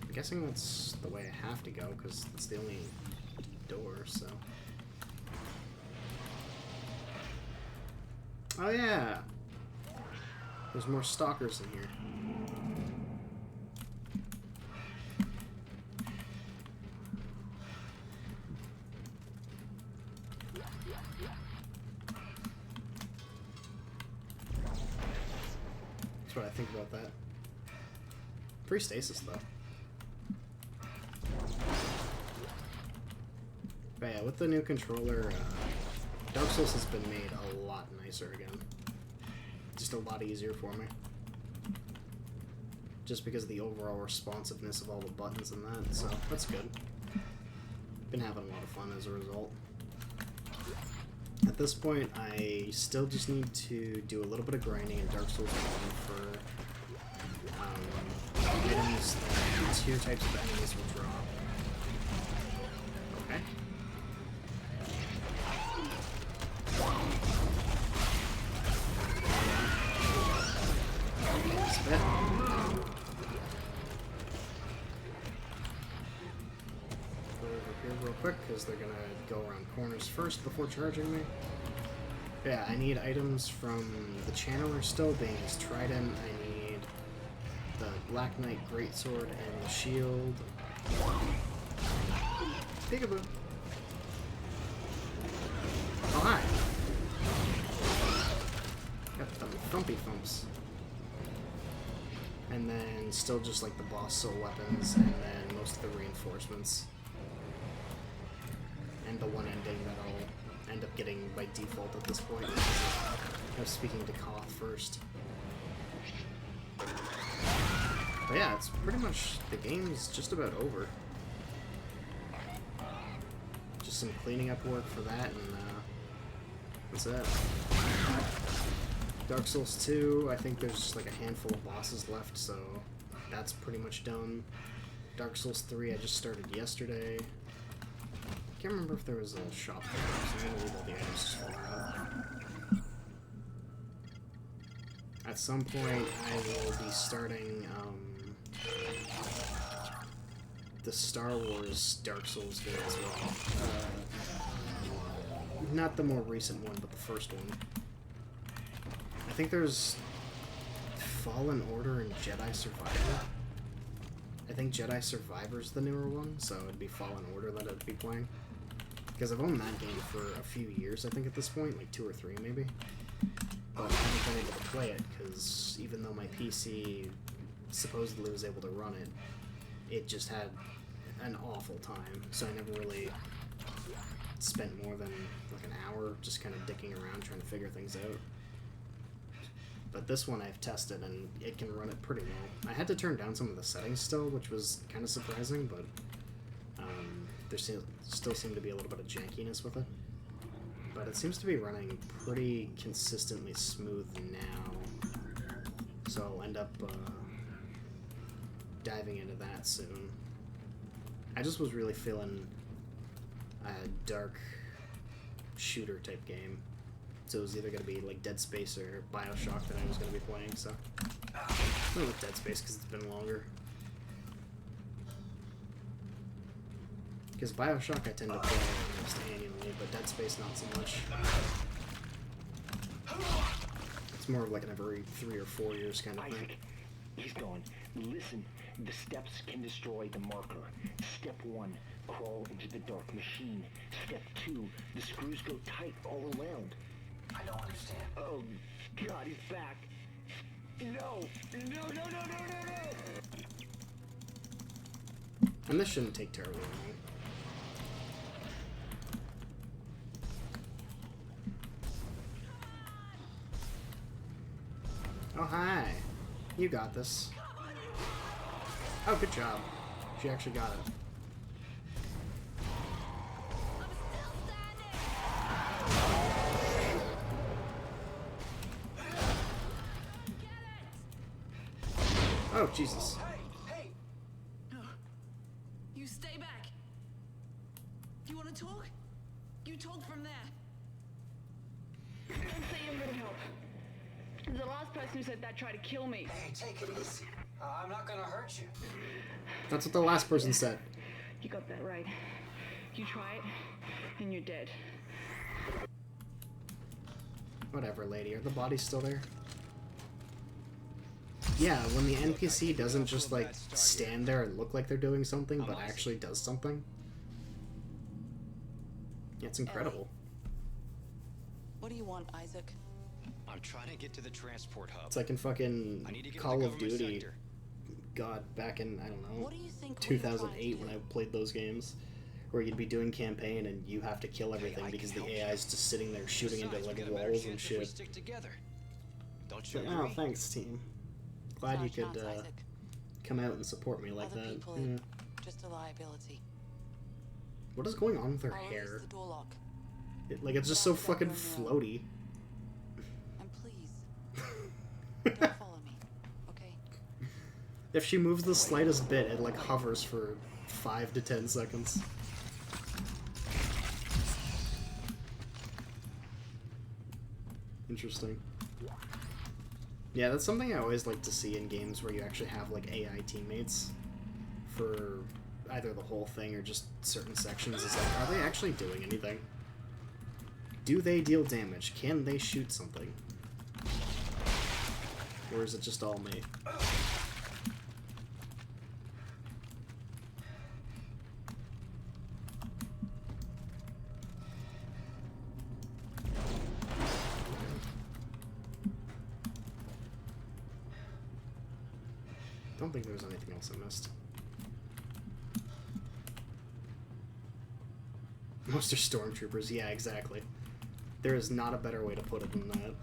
Speaker 5: I'm guessing that's the way I have to go, because it's the only door, so... Oh yeah! There's more stalkers in here. That's what I think about that. Free stasis, though. But yeah, with the new controller, Dark Souls has been made a lot nicer again. Just a lot easier for me. Just because of the overall responsiveness of all the buttons and that, so that's good. Been having a lot of fun as a result. At this point, I still just need to do a little bit of grinding in Dark Souls 1 for items that 2 types of enemies will drop. Okay. Spit. Go over here real quick because they're gonna go around corners first before charging me. Yeah, I need items from the Channeler still, being his trident. I need the Black Knight Greatsword and the shield. Peekaboo. Oh, hi. Got them thumpy thumps. And then still just like the boss soul weapons, and then most of the reinforcements. And the one ending that I'll end up getting by default at this point. I'm speaking to Koth first. But yeah, it's pretty much, the game's just about over. Just some cleaning up work for that, and that's it. Dark Souls 2, I think there's just like a handful of bosses left, so that's pretty much done. Dark Souls 3 I just started yesterday. Can't remember if there was a shop there, so I'm gonna leave all the items just fall around. At some point, I will be starting the Star Wars Dark Souls game as well. Not the more recent one, but the first one. I think there's Fallen Order and Jedi Survivor. I think Jedi Survivor's the newer one, so it'd be Fallen Order that I'd be playing. Because I've owned that game for a few years, I think, at this point, like 2 or 3 maybe. but I haven't been able to play it because even though my PC supposedly was able to run it, it just had an awful time, so I never really spent more than like an hour just kind of dicking around trying to figure things out. But this one I've tested and it can run it pretty well. I had to turn down some of the settings still, which was kind of surprising, but there still seemed to be a little bit of jankiness with it. But it seems to be running pretty consistently smooth now, so I'll end up diving into that soon. I just was really feeling a dark shooter type game, so it was either going to be like Dead Space or Bioshock that I was going to be playing, so I went with Dead Space because it's been longer. Because Bioshock I tend to play almost annually, but Dead Space not so much. It's more of like an every 3 or 4 years kind of thing.
Speaker 11: Isaac, he's gone. Listen, the steps can destroy the marker. Step 1, crawl into the dark machine. Step 2, the screws go tight all around.
Speaker 6: I don't understand.
Speaker 11: Oh, God, he's back. No! No, no, no, no, no, no!
Speaker 5: And this shouldn't take terribly long. Oh, hi. You got this. Oh, good job. She actually got it. Oh, Jesus.
Speaker 6: Hey!
Speaker 13: You stay back. You want to talk? You talk from there.
Speaker 4: Don't say you don't help. The last person who said that tried to kill me.
Speaker 6: Hey, take it easy. I'm not gonna hurt you.
Speaker 5: That's what the last person said.
Speaker 4: You got that right. You try it, and you're dead.
Speaker 5: Whatever, lady. Are the bodies still there? Yeah, when the NPC doesn't just, like, stand there and look like they're doing something, but actually does something. Yeah, it's incredible.
Speaker 13: What do you want, Isaac?
Speaker 2: I'm trying to get to the transport hub.
Speaker 5: It's like in fucking Call of Duty.
Speaker 2: Sector.
Speaker 5: God, back in, I don't know,
Speaker 13: What do you think
Speaker 5: 2008 when I played those games, where you'd be doing campaign and you have to kill everything because the AI is just sitting there shooting into, like, walls and shit.
Speaker 2: Stick together. Don't you
Speaker 5: But,
Speaker 2: agree?
Speaker 5: oh, thanks, team. Glad you could come out and support me like
Speaker 13: Other
Speaker 5: that.
Speaker 13: people,
Speaker 5: Yeah.
Speaker 13: just a liability.
Speaker 5: What is going on with her
Speaker 13: I'll release
Speaker 5: hair?
Speaker 13: the door lock.
Speaker 5: Like, it's just so fucking floaty.
Speaker 13: And please, don't follow me, okay?
Speaker 5: If she moves the slightest bit, it, like, hovers for 5 to 10 seconds. Interesting. Yeah, that's something I always like to see in games where you actually have, like, AI teammates for either the whole thing or just certain sections. Is like, are they actually doing anything? Do they deal damage? Can they shoot something? Or is it just all me? Don't think there's anything else I missed. Most are stormtroopers, yeah, exactly. There is not a better way to put it than that.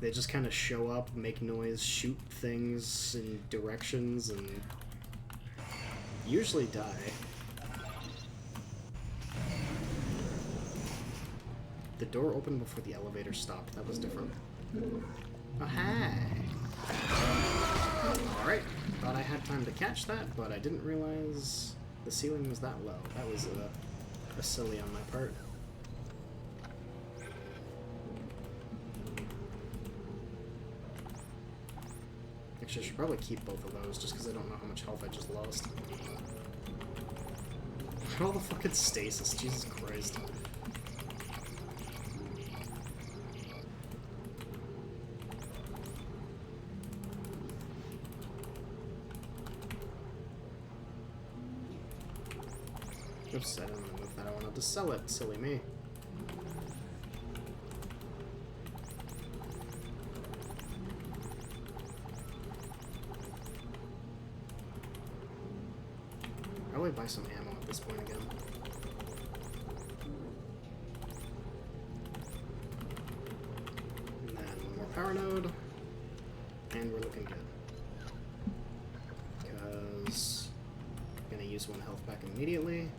Speaker 5: They just kind of show up, make noise, shoot things in directions, and usually die. The door opened before the elevator stopped. That was different. Oh, hi! Alright, thought I had time to catch that, but I didn't realize the ceiling was that low. That was a silly on my part. Actually, I should probably keep both of those, just because I don't know how much health I just lost. All the fucking stasis, Jesus Christ. Oops, I didn't want to move that. I wanted to sell it. Silly me. probably buy some ammo at this point again. And then one more power node. And we're looking good. Because I'm gonna use one health back immediately.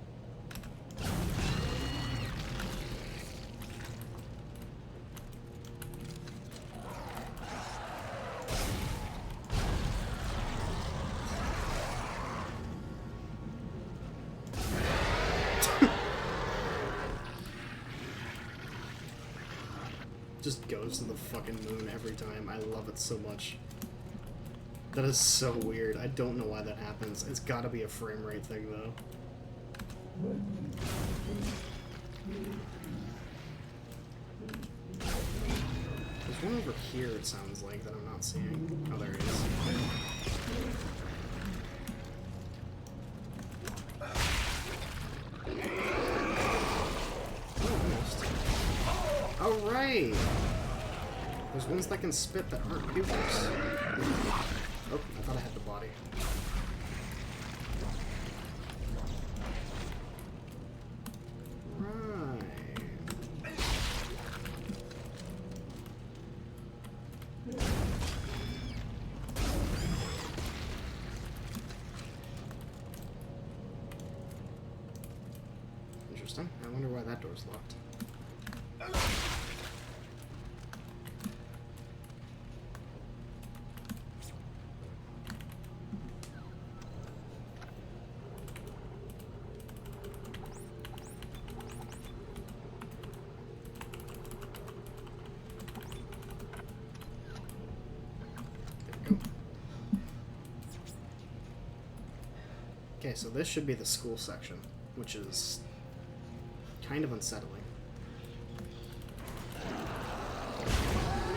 Speaker 5: Just goes to the fucking moon every time. I love it so much. That is so weird. I don't know why that happens. It's gotta be a frame rate thing, though. There's one over here, it sounds like, that I'm not seeing. Oh, there it is. Alright! There's ones that can spit that aren't pupils. Oh, I thought I had the body. Right. Interesting. I wonder why that door's locked. Okay, so this should be the school section, which is kind of unsettling.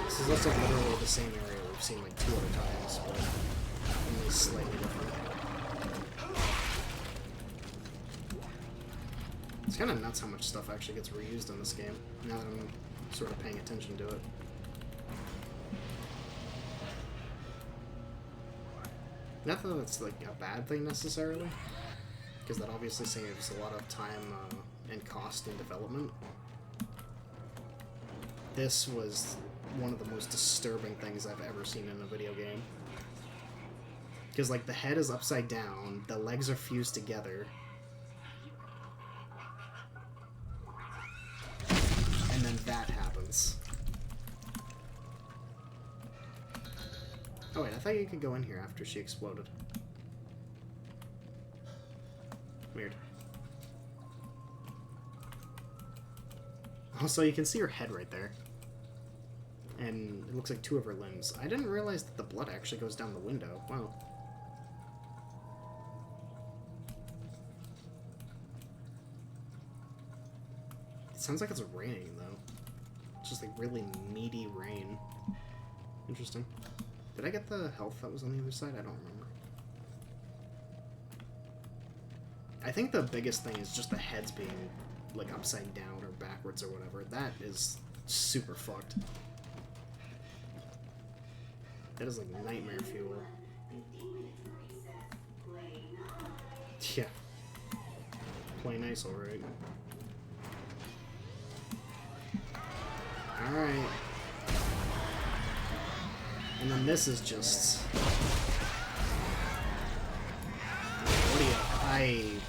Speaker 5: This is also literally the same area we've seen like 2 other times, but only slightly different. It's kind of nuts how much stuff actually gets reused in this game, now that I'm sort of paying attention to it. Not that it's like a bad thing necessarily, because that obviously saves a lot of time and cost in development. This was one of the most disturbing things I've ever seen in a video game. Because like the head is upside down, the legs are fused together, and then that happens. Oh wait, I thought you could go in here after she exploded. Weird. Also, you can see her head right there. And it looks like 2 of her limbs. I didn't realize that the blood actually goes down the window. Wow. It sounds like it's raining, though. It's just like really meaty rain. Interesting. Did I get the health that was on the other side? I don't remember. I think the biggest thing is just the heads being like upside down or backwards or whatever. That is super fucked. That is like nightmare fuel. Yeah. Play nice, alright. Alright. And then this is just... What do you...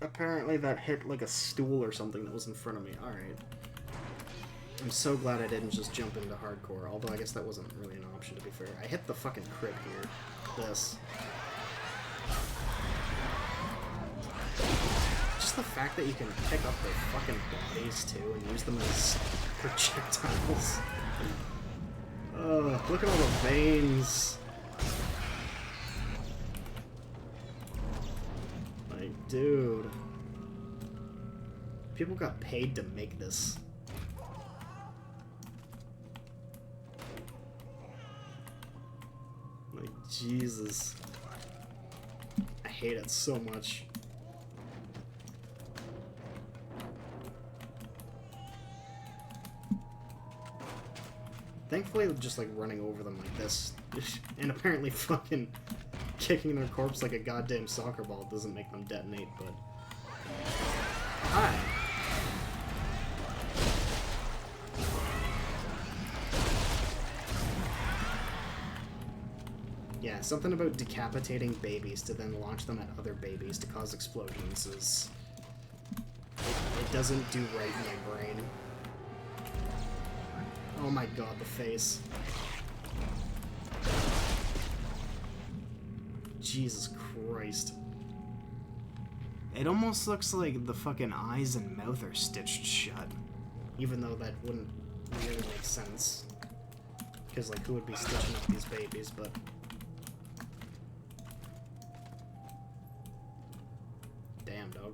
Speaker 5: Apparently that hit like a stool or something that was in front of me. Alright. I'm so glad I didn't just jump into hardcore, although I guess that wasn't really an option, to be fair. I hit the fucking crib here. This. Just the fact that you can pick up their fucking bodies, too, and use them as projectiles. Ugh, look at all the veins. Like, dude. People got paid to make this. Like, Jesus. I hate it so much. Thankfully, just like running over them like this And apparently fucking kicking their corpse like a goddamn soccer ball doesn't make them detonate, but... Hi! Yeah, something about decapitating babies to then launch them at other babies to cause explosions is... It doesn't do right in my brain. Oh my god, the face. Jesus Christ. It almost looks like the fucking eyes and mouth are stitched shut. Even though that wouldn't really make sense. Because, like, who would be stitching up these babies, but... Damn, dog.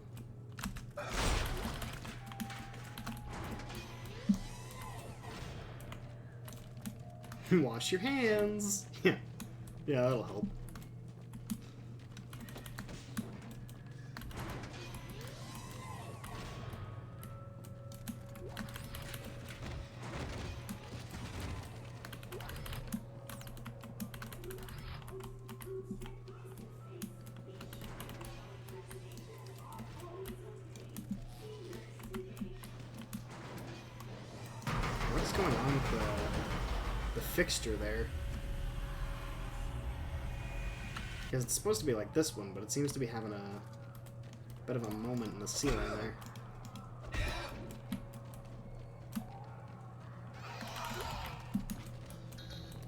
Speaker 5: Wash your hands! Yeah. Yeah, that'll help. What's going on with the fixture there? Because it's supposed to be like this one, but it seems to be having a bit of a moment in the ceiling there.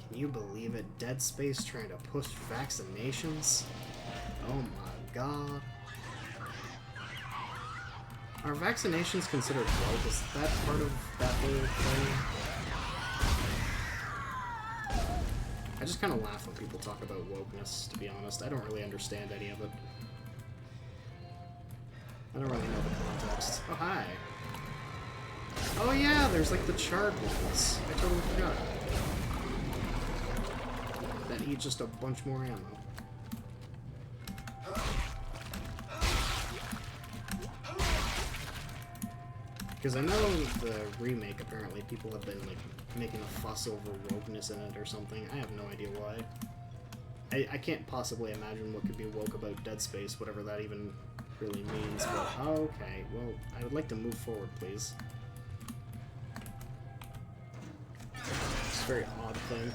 Speaker 5: Can you believe it? Dead Space trying to push vaccinations? Oh my god. Are vaccinations considered woke? Is that part of that whole thing? I just kind of laugh when people talk about wokeness, to be honest. I don't really understand any of it. I don't really know the context. Oh, hi. Oh yeah, there's like the charred ones. I totally forgot. That eat just a bunch more ammo. Because I know the remake, apparently, people have been, like, making a fuss over wokeness in it or something. I have no idea why. I can't possibly imagine what could be woke about Dead Space, whatever that even really means, but okay. Well, I would like to move forward, please. It's a very odd thing.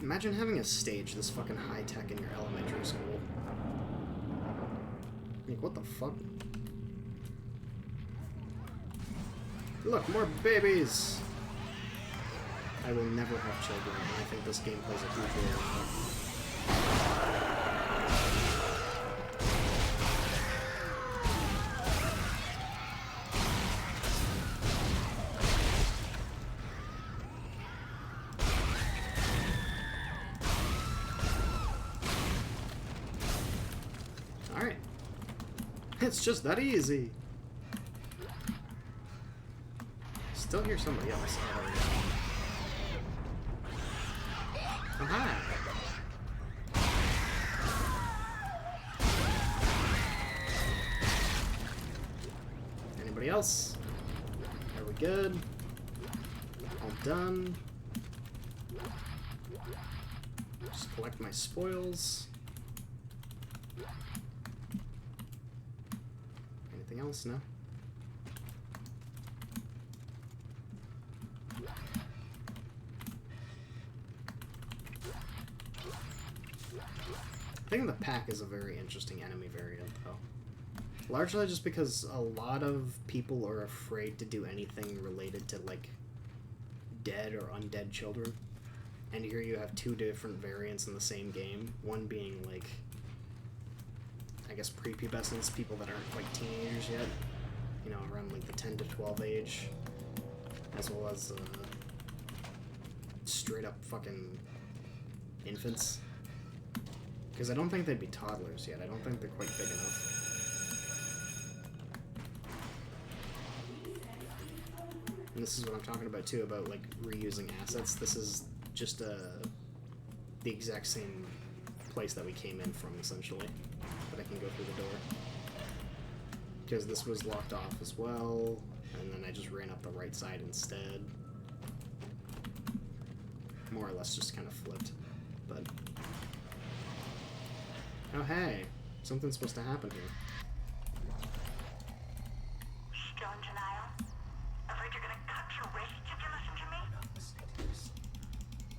Speaker 5: Imagine having a stage this fucking high-tech in your elementary school. Like, what the fuck? Look, more babies! I will never have children, and I think this game plays a huge role in that. It's just that easy. Still hear somebody else. Oh, hi. Anybody else? Are we good? All done. Just collect my spoils. Anything else? No? I think the pack is a very interesting enemy variant, though. Largely just because a lot of people are afraid to do anything related to, like, dead or undead children. And here you have two different variants in the same game. One being, like, I guess prepubescents, people that aren't quite teenagers yet. You know, around, like, the 10 to 12 age. As well as, straight up fucking infants. Because I don't think they'd be toddlers yet. I don't think they're quite big enough. And this is what I'm talking about too, about like reusing assets. This is just a the exact same place that we came in from, essentially. But I can go through the door. Because this was locked off as well, and then I just ran up the right side instead. More or less just kind of flipped, but... Oh hey, something's supposed to happen here.
Speaker 10: Still in denial? Afraid you're gonna cut your wrists if you listen to me?
Speaker 6: Not listening to this.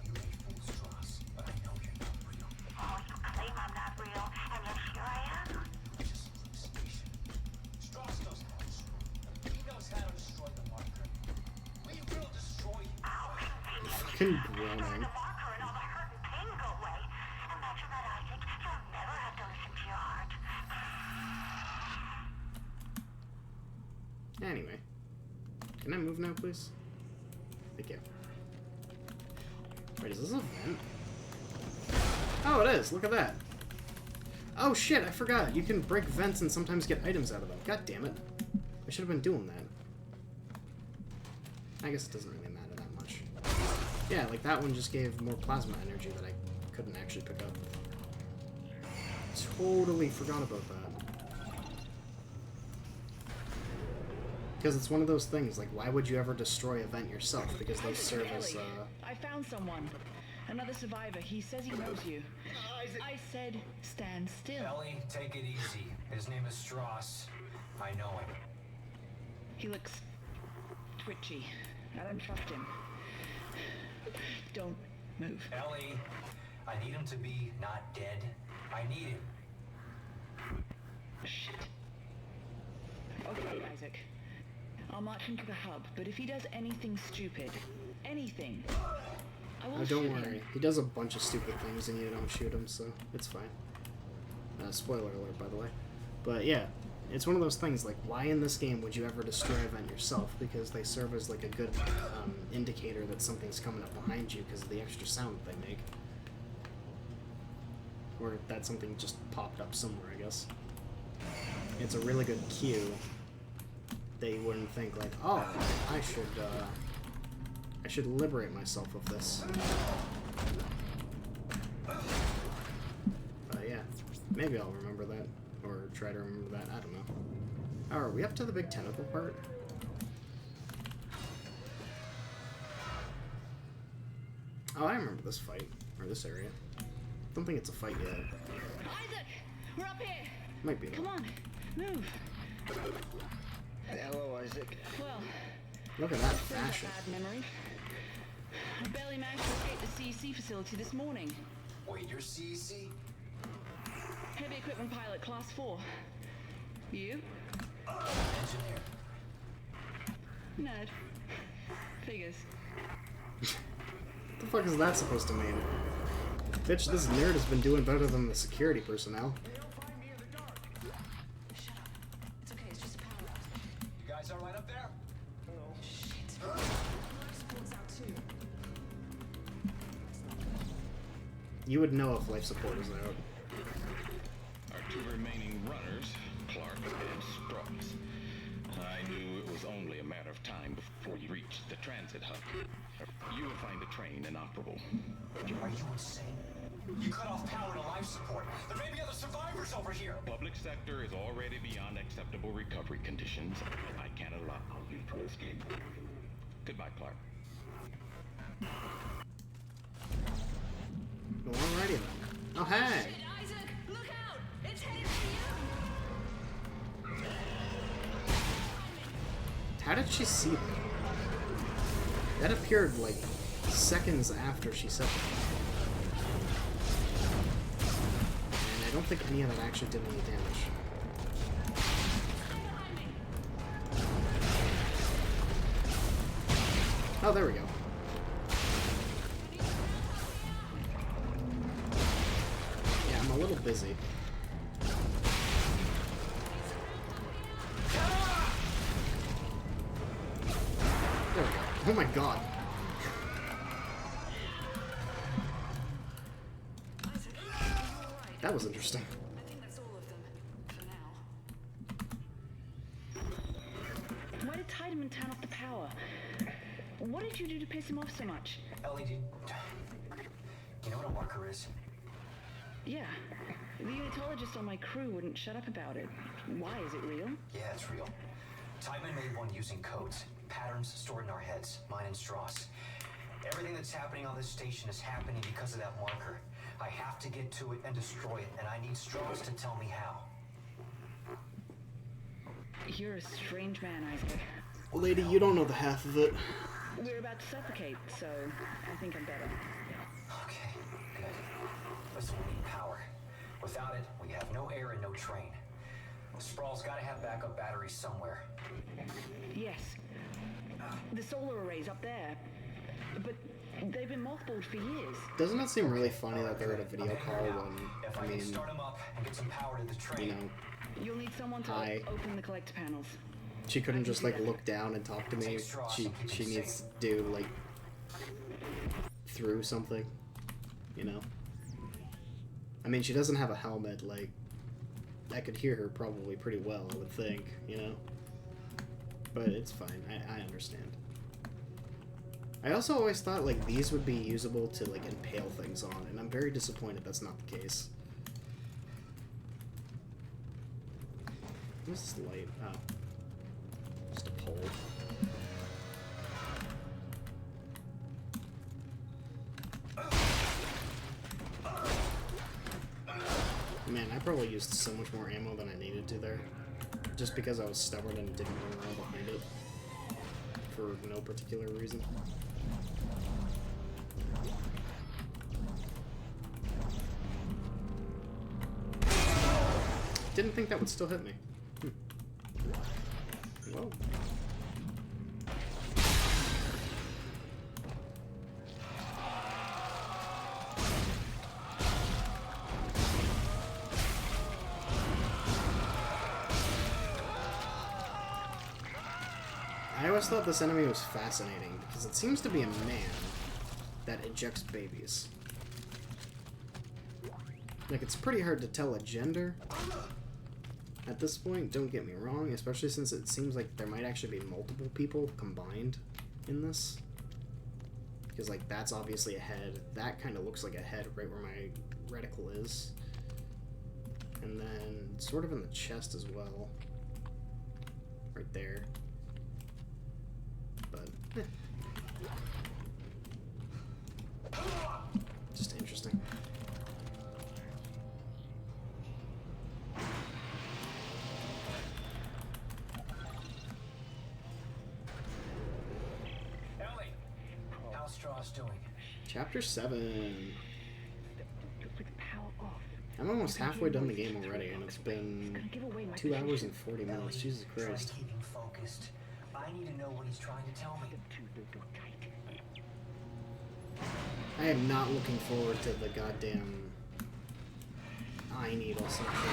Speaker 6: You may fool Strauss, but I know you're not real.
Speaker 10: Oh, you claim I'm not real, and yet here I am.
Speaker 6: Just hallucination. Strauss knows how to destroy. He knows how to destroy the marker. We will destroy you.
Speaker 10: How convenient.
Speaker 5: Fucking groaning.
Speaker 10: The marker and all the hurt and pain go away. Imagine that, Isaac. You'll never have to listen to your heart.
Speaker 5: Anyway. Can I move now, please? Thank you. Wait, is this a vent? Oh, it is! Look at that! Oh shit, I forgot! You can break vents and sometimes get items out of them. God damn it. I should have been doing that. I guess it doesn't really matter that much. Yeah, like that one just gave more plasma energy that I couldn't actually pick up. Totally forgot about that. Because it's one of those things, like, why would you ever destroy a vent yourself? Because they serve as,
Speaker 13: I found someone. Another survivor. He says he knows you. I said stand still.
Speaker 6: Ellie, take it easy. His name is Strauss. I know him.
Speaker 13: He looks twitchy. I don't trust him. Don't move.
Speaker 6: Ellie, I need him to be not dead. I need him.
Speaker 13: Shit. Okay, Isaac. I'll march him to the hub, but if he does anything stupid, anything, I will
Speaker 5: don't
Speaker 13: shoot
Speaker 5: worry.
Speaker 13: him.
Speaker 5: He does a bunch of stupid things and you don't shoot him, so it's fine. Spoiler alert, by the way. But yeah, it's one of those things, like, why in this game would you ever destroy a vent yourself? Because they serve as, like, a good indicator that something's coming up behind you because of the extra sound that they make. Or that something just popped up somewhere, I guess. It's a really good cue. They wouldn't think, like, oh, I should liberate myself of this. Yeah, maybe I'll remember that, or try to remember that, I don't know. Oh, are we up to the big tentacle part? Oh, I remember this fight, or this area. Don't think it's a fight yet.
Speaker 13: Isaac! We're up here!
Speaker 5: Might be.
Speaker 13: Come on, move!
Speaker 11: Hello, Isaac.
Speaker 13: Well,
Speaker 5: Look at that
Speaker 13: it's a
Speaker 5: fashion.
Speaker 13: bad memory. I barely managed to escape the CEC facility this morning.
Speaker 6: Wait, you're CEC?
Speaker 13: Heavy equipment pilot, class 4. You?
Speaker 6: Engineer.
Speaker 13: Nerd. Figures.
Speaker 5: What the fuck is that supposed to mean? Bitch, this nerd has been doing better than the security personnel.
Speaker 13: Shut up. It's okay, it's just a power out.
Speaker 6: You guys alright up there?
Speaker 13: Oh, shit.
Speaker 14: Support's out too.
Speaker 5: You would know if life support is out.
Speaker 8: Our two remaining runners, Clark and Strauss. I knew it was only a matter of time before you reached the transit hub. You will find the train inoperable.
Speaker 6: Are you insane? You cut off power to life support. There may be other survivors over here.
Speaker 8: Public sector is already beyond acceptable recovery conditions. I can't allow you to escape. Goodbye, Clark.
Speaker 5: Well, alrighty then. Oh, hey!
Speaker 13: Isaac, look out! It's headed for you!
Speaker 5: How did she see that? That appeared, like, seconds after she said that. And I don't think any of that actually did any damage. Oh, there we go. Yeah, I'm a little busy. There we go. Oh my god. That was interesting.
Speaker 14: I think that's all of them, for now.
Speaker 13: Why did Tiedemann turn off the power? What did you do to piss him off so much?
Speaker 6: Ellie, You know what a marker is?
Speaker 13: Yeah. The unitologist on my crew wouldn't shut up about it. Why, is it real?
Speaker 6: Yeah, it's real. Timon made one using codes, patterns stored in our heads, mine and Strauss. Everything that's happening on this station is happening because of that marker. I have to get to it and destroy it, and I need Strauss to tell me how.
Speaker 13: You're a strange man, Isaac.
Speaker 5: Lady, you don't know the half of it.
Speaker 13: We're about to suffocate, so I think I'm better.
Speaker 6: Okay, good. Listen, we need power. Without it, we have no air and no train. Sprawl's gotta have backup batteries somewhere.
Speaker 13: Yes. The solar array's up there. But they've been mothballed for years.
Speaker 5: Doesn't it seem really funny that they're at a video call when,
Speaker 6: If I can start them up and get some power to the train.
Speaker 5: you know,
Speaker 13: You'll need someone to open the collector panels.
Speaker 5: she couldn't just, like, look down and talk to me. She needs to do, like, through something, you know? I mean, she doesn't have a helmet, like, I could hear her probably pretty well, I would think, you know? But it's fine, I understand. I also always thought, like, these would be usable to, like, impale things on, and I'm very disappointed that's not the case. What's this light? Oh. Just a pole. Man, I probably used so much more ammo than I needed to there. Just because I was stubborn and didn't run around behind it. For no particular reason. Didn't think that would still hit me. Whoa. I always thought this enemy was fascinating because it seems to be a man that ejects babies. Like, it's pretty hard to tell a gender at this point, don't get me wrong, especially since it seems like there might actually be multiple people combined in this. Because, like, that's obviously a head. That kind of looks like a head right where my reticle is. And then sort of in the chest as well. Right there. But, just interesting.
Speaker 6: How's Strauss doing?
Speaker 5: Chapter 7. I'm almost halfway done the game already, and it's been 2 hours and 40 minutes. Jesus Christ.
Speaker 6: Try keeping focused. I need to know what he's trying to tell me.
Speaker 5: I am not looking forward to the goddamn eye needle section.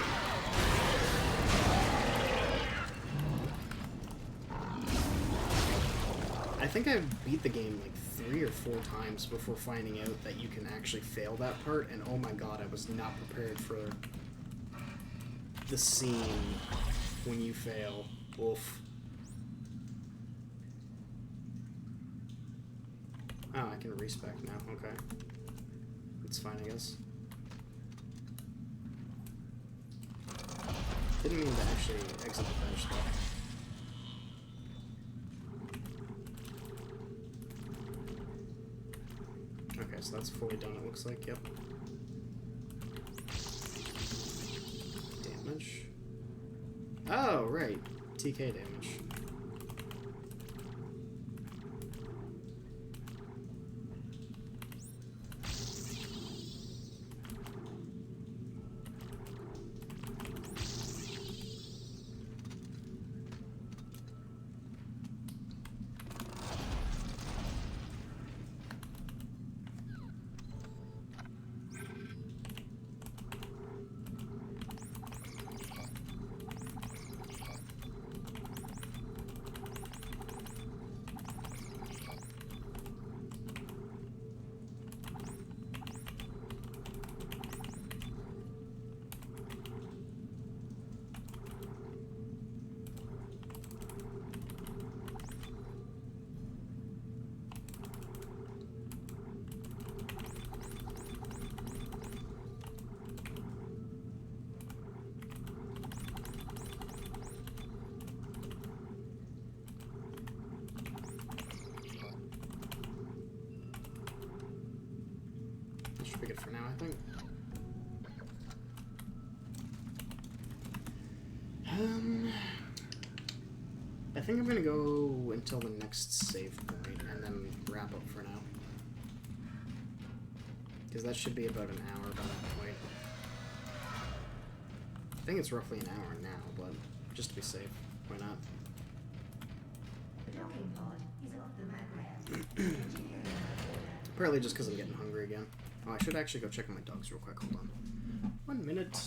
Speaker 5: I think I beat the game like 3 or 4 times before finding out that you can actually fail that part, and oh my god, I was not prepared for the scene when you fail. Oof. Oh, I can respec now, okay. It's fine, I guess. Didn't mean to actually exit the bench though. Okay, so that's fully done, it looks like, yep. Damage. Oh, right. TK damage. should be good for now, I think. I think I'm gonna go until the next save point and then wrap up for now. Because that should be about an hour by that point. I think it's roughly an hour now, but just to be safe, why not?
Speaker 12: The docking pod is off the map.
Speaker 5: Partly just because I'm getting hungry again. Oh, I should actually go check on my dogs real quick. Hold on. 1 minute.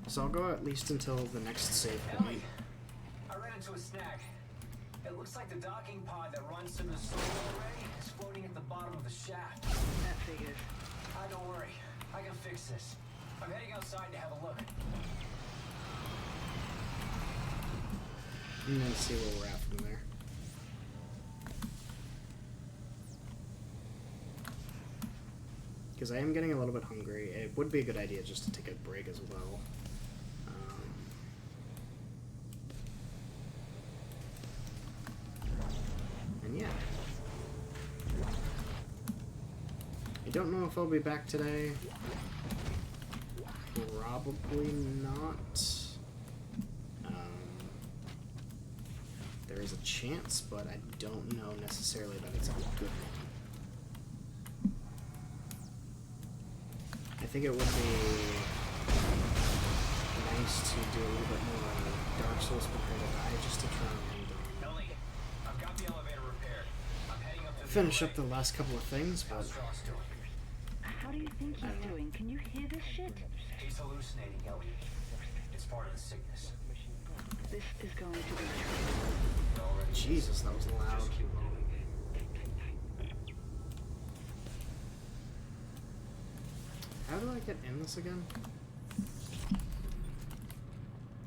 Speaker 5: So I'll go at least until the next save point.
Speaker 6: I ran into a snag. It looks like the docking pod that runs to the solar array is floating at the bottom of the shaft.
Speaker 13: That figures.
Speaker 6: Don't worry. I can fix this. I'm heading outside to have a look.
Speaker 5: And then see where we're at from there. Because I am getting a little bit hungry. It would be a good idea just to take a break as well. And yeah. I don't know if I'll be back today. Probably not. There is a chance, but I don't know necessarily that it's a good one. I think it would be nice to do a little bit more Dark Souls Prepare to Die just to try and
Speaker 6: Ellie, I've got the elevator repaired. I'm heading up to
Speaker 5: finish up the last couple of things, but
Speaker 13: How do you think he's doing? Can you hear this shit?
Speaker 6: He's hallucinating, Ellie. It's part of the sickness.
Speaker 13: This is going to be
Speaker 5: Jesus, that was loud. How do I get in this again?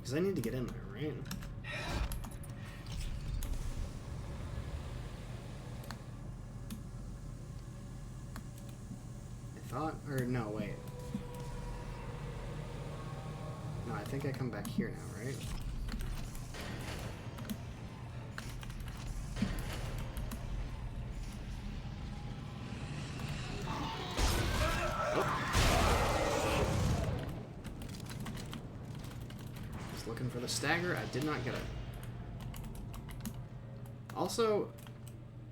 Speaker 5: Because I need to get in there, right? I thought, or no, wait. No, I think I come back here now, right? Looking for the stagger. I did not get it. Also,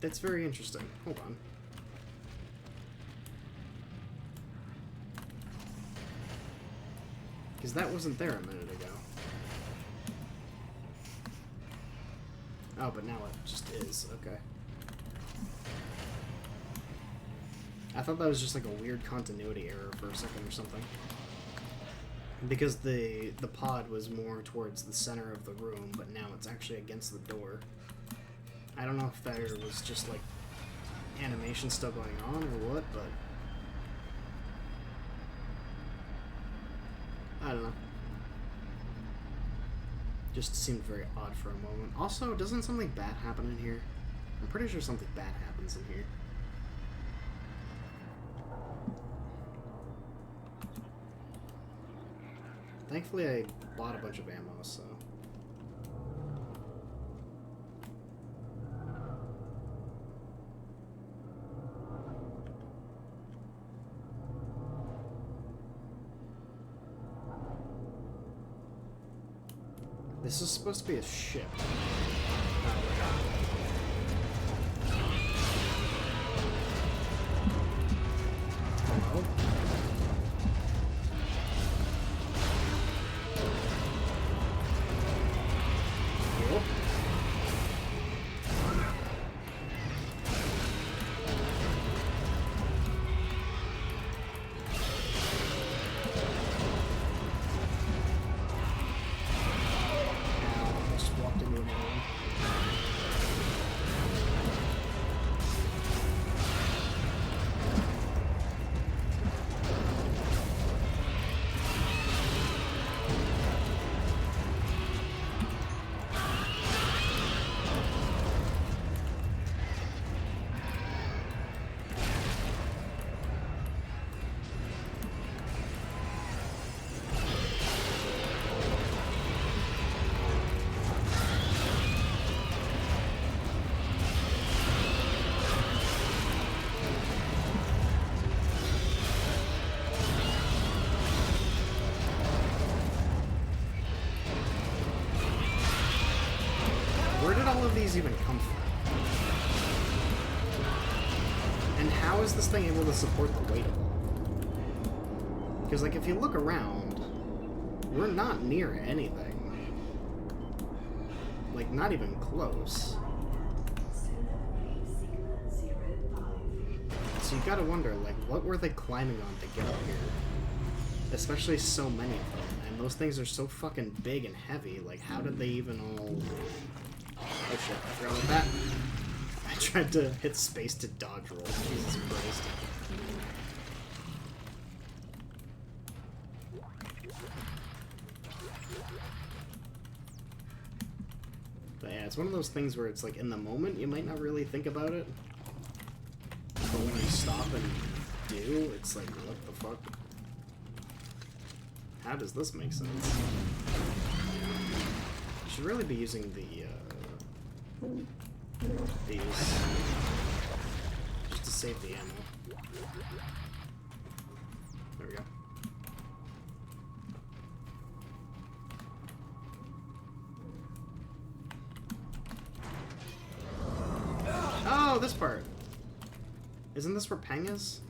Speaker 5: that's very interesting. Hold on. Because that wasn't there a minute ago. Oh, but now it just is. Okay. I thought that was just like a weird continuity error for a second or something. Because the pod was more towards the center of the room, but now it's actually against the door. I don't know if there was just like animation still going on or what, but I don't know. Just seemed very odd for a moment. Also, doesn't something bad happen in here? I'm pretty sure something bad happens in here. Thankfully, I bought a bunch of ammo, so... This is supposed to be a ship. Hello? Cool. Where did all of these even come from? And how is this thing able to support the weight of all? Because, like, if you look around, we're not near anything. Like, not even close. So you gotta wonder, like, what were they climbing on to get up here? Especially so many of them. And those things are so fucking big and heavy. Like, how did they even all... Oh shit, I forgot about that. I tried to hit space to dodge roll. Jesus Christ. But yeah, it's one of those things where it's like, in the moment, you might not really think about it. But when you stop and do, it's like, what the fuck? How does this make sense? You should really be using these. Just to save the ammo. There we go. Oh, this part. Isn't this where Peng is?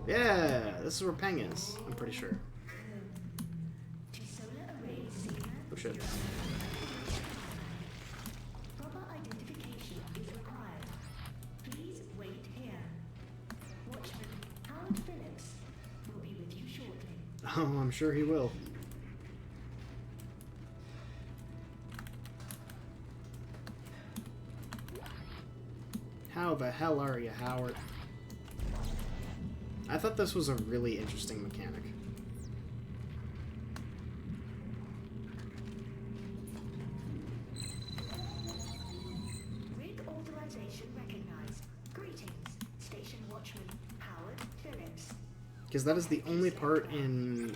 Speaker 5: Yeah, this is where Peng is, I'm pretty sure. Oh shit.
Speaker 12: Proper identification is required. Please wait here. Watchman Howard Phillips will be with you shortly.
Speaker 5: Oh, I'm sure he will. How the hell are you, Howard? I thought this was a really interesting mechanic.
Speaker 12: Rig authorization recognized. Greetings, Station Watchman Howard Phillips.
Speaker 5: Because that is the only part in,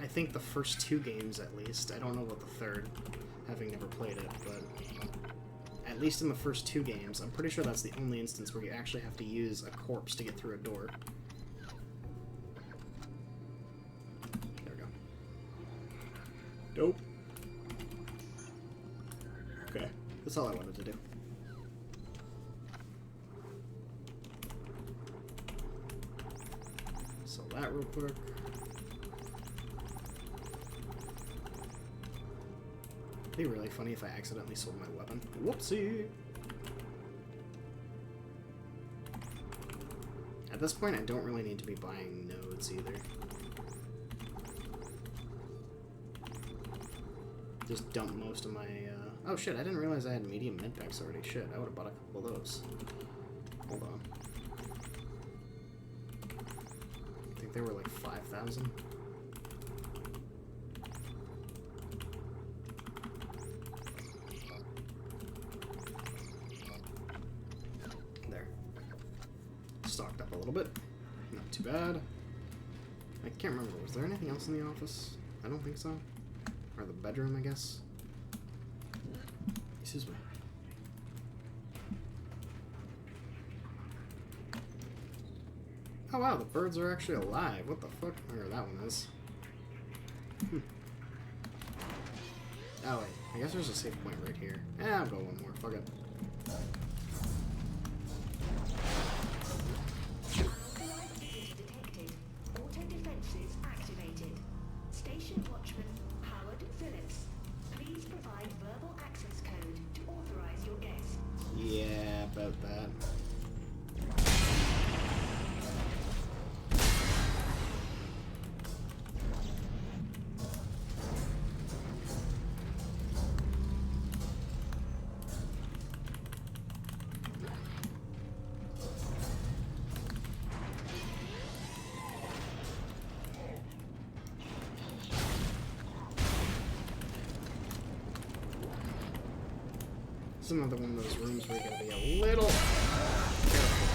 Speaker 5: I think, the first 2 games at least. I don't know about the third, having never played it, but at least in the first 2 games, I'm pretty sure that's the only instance where you actually have to use a corpse to get through a door. There we go. Dope. Okay, that's all I wanted to do. So that real quick. It'd be really funny if I accidentally sold my weapon. Whoopsie! At this point, I don't really need to be buying nodes either. Just dump most of my, Oh shit, I didn't realize I had medium medpacks already. Shit, I would've bought a couple of those. Hold on. I think they were like 5,000. There. Stocked up a little bit. Not too bad. I can't remember. Was there anything else in the office? I don't think so. Or the bedroom, I guess. Excuse me. Oh wow, the birds are actually alive. What the fuck? Or that one is. Oh wait, I guess there's a safe point right here. I'll go one more. Fuck it.
Speaker 12: Detected. Auto defenses activated. Station Watchman Howard Phillips. Please provide verbal access code to authorize your guest.
Speaker 5: Yeah, about that. This is another one of those rooms where you gotta be a little careful.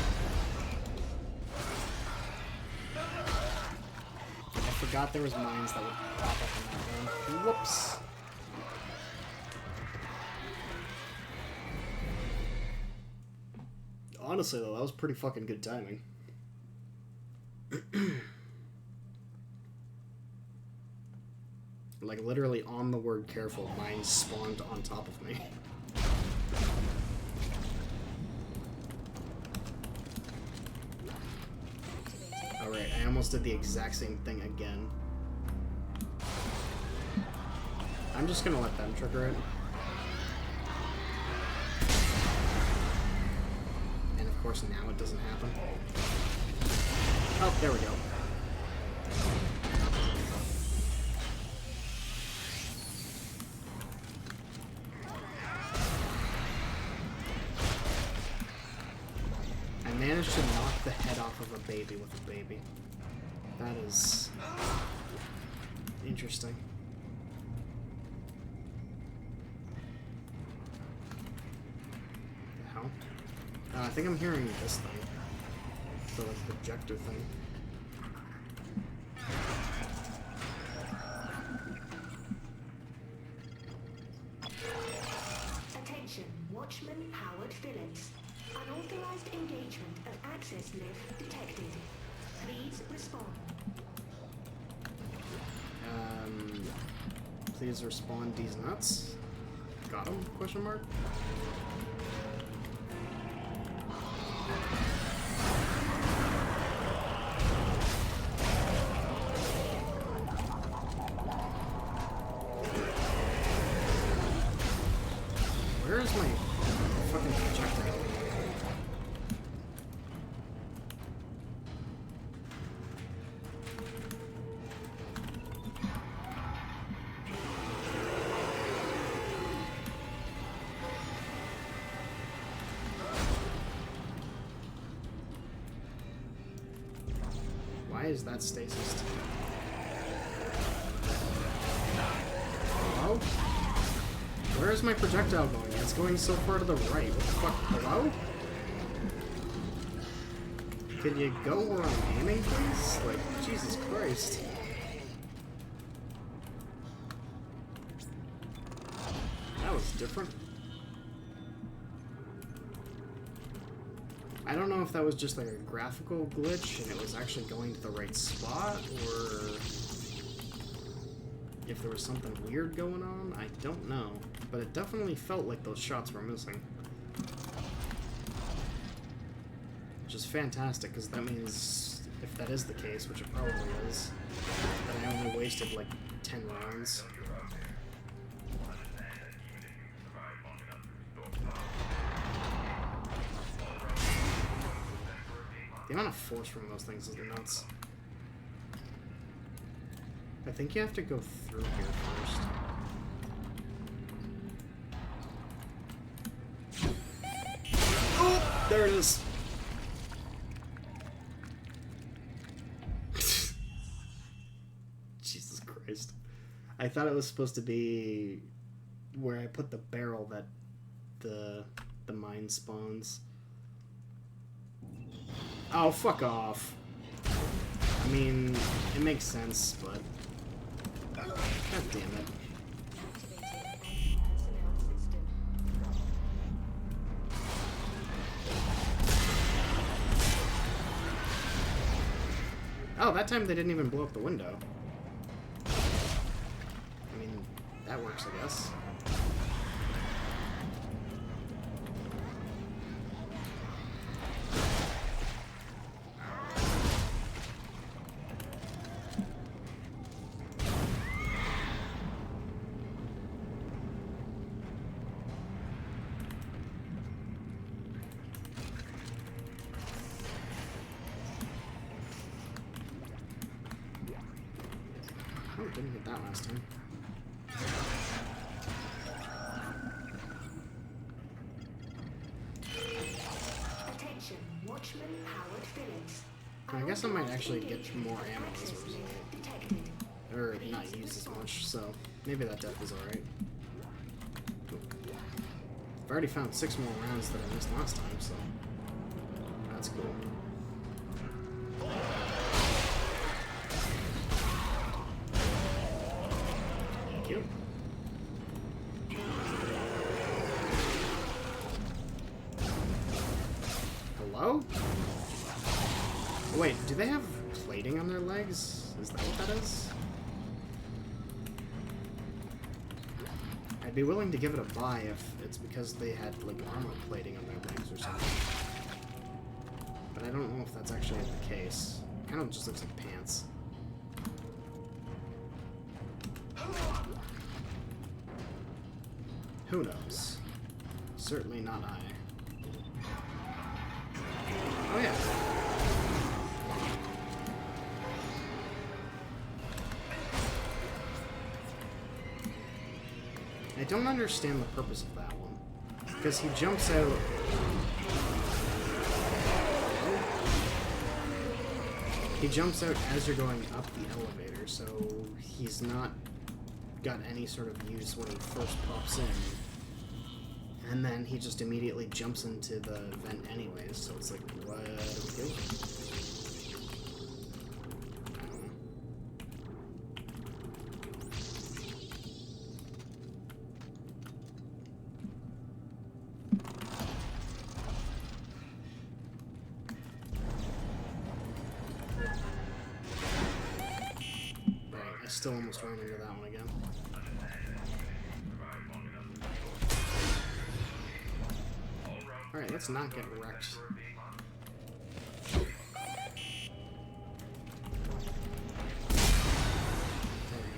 Speaker 5: I forgot there was mines that would pop up in that room. Whoops. Honestly though, that was pretty fucking good timing. Like literally on the word careful, mines spawned on top of me. Alright, I almost did the exact same thing again. I'm just gonna let them trigger it. And of course now it doesn't happen. Oh, there we go. I managed to knock the head off of a baby with a baby. That is interesting. The hell? I think I'm hearing this thing. The like projector thing.
Speaker 12: Attention, Watchman-powered Phillips. Unauthorized engagement of access lift detected. Please respond.
Speaker 5: Please respond these nuts. Got him? Question mark. Where is my fucking projectile? Why is that stasis? Hello? Where is my projectile going? It's going so far to the right. What the fuck? Hello? Can you go where I'm aiming, please? Like, Jesus Christ. That was different. I don't know if that was just like a graphical glitch and it was actually going to the right spot, or if there was something weird going on. I don't know. But it definitely felt like those shots were missing. Which is fantastic, because that means, if that is the case, which it probably is, that I only wasted like 10 rounds. The amount of force from those things is nuts. I think you have to go through here first. Oh! There it is! Jesus Christ. I thought it was supposed to be where I put the barrel that the mine spawns. Oh, fuck off. I mean, it makes sense, but... God damn it. Oh, that time they didn't even blow up the window. I mean, that works, I guess. Oh, didn't get that last time.
Speaker 12: Attention, Watchman-powered Phillips.
Speaker 5: I guess I might actually get more ammo as a result. Or not use as much, so maybe that death is alright. I've already found 6 more rounds that I missed last time, so that's cool. Thank you. Hello? Oh, wait, do they have plating on their legs? Is that what that is? I I'd be willing to give it a buy if it's because they had, like, armor plating on their legs or something. But I don't know if that's actually the case. It kind of just looks like pants. Who knows? Certainly not I. Oh yeah. I don't understand the purpose of that one. Because he jumps out... He jumps out as you're going up the elevator, so he's not got any sort of use when he first pops in. And then he just immediately jumps into the vent anyways, so it's like, what are we doing? I don't know. Right, I still almost ran into that one again. Alright, let's not get wrecked. There we go.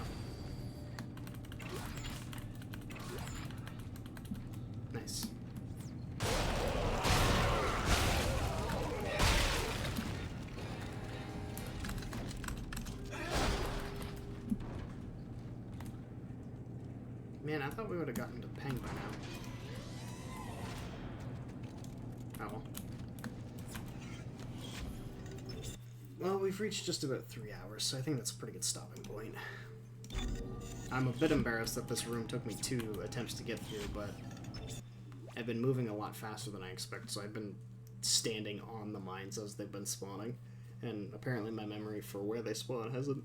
Speaker 5: Nice. Man, I thought we would have gotten to Peng by now. Oh. Well, we've reached just about 3 hours, so I think that's a pretty good stopping point. I'm a bit embarrassed that this room took me 2 attempts to get through, but I've been moving a lot faster than I expected, so I've been standing on the mines as they've been spawning, and apparently my memory for where they spawn hasn't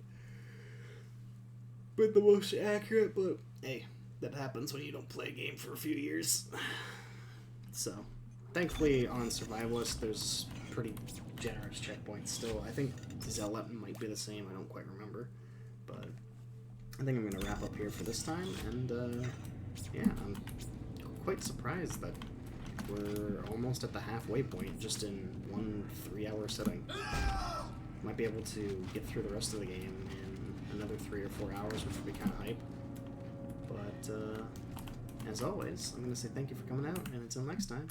Speaker 5: been the most accurate, but hey, that happens when you don't play a game for a few years. So... Thankfully, on Survivalist, there's pretty generous checkpoints still. I think Zealot might be the same, I don't quite remember. But I think I'm going to wrap up here for this time, and yeah, I'm quite surprised that we're almost at the halfway point just in one 3-hour sitting. Might be able to get through the rest of the game in another 3 or 4 hours, which would be kind of hype. But as always, I'm going to say thank you for coming out, and until next time,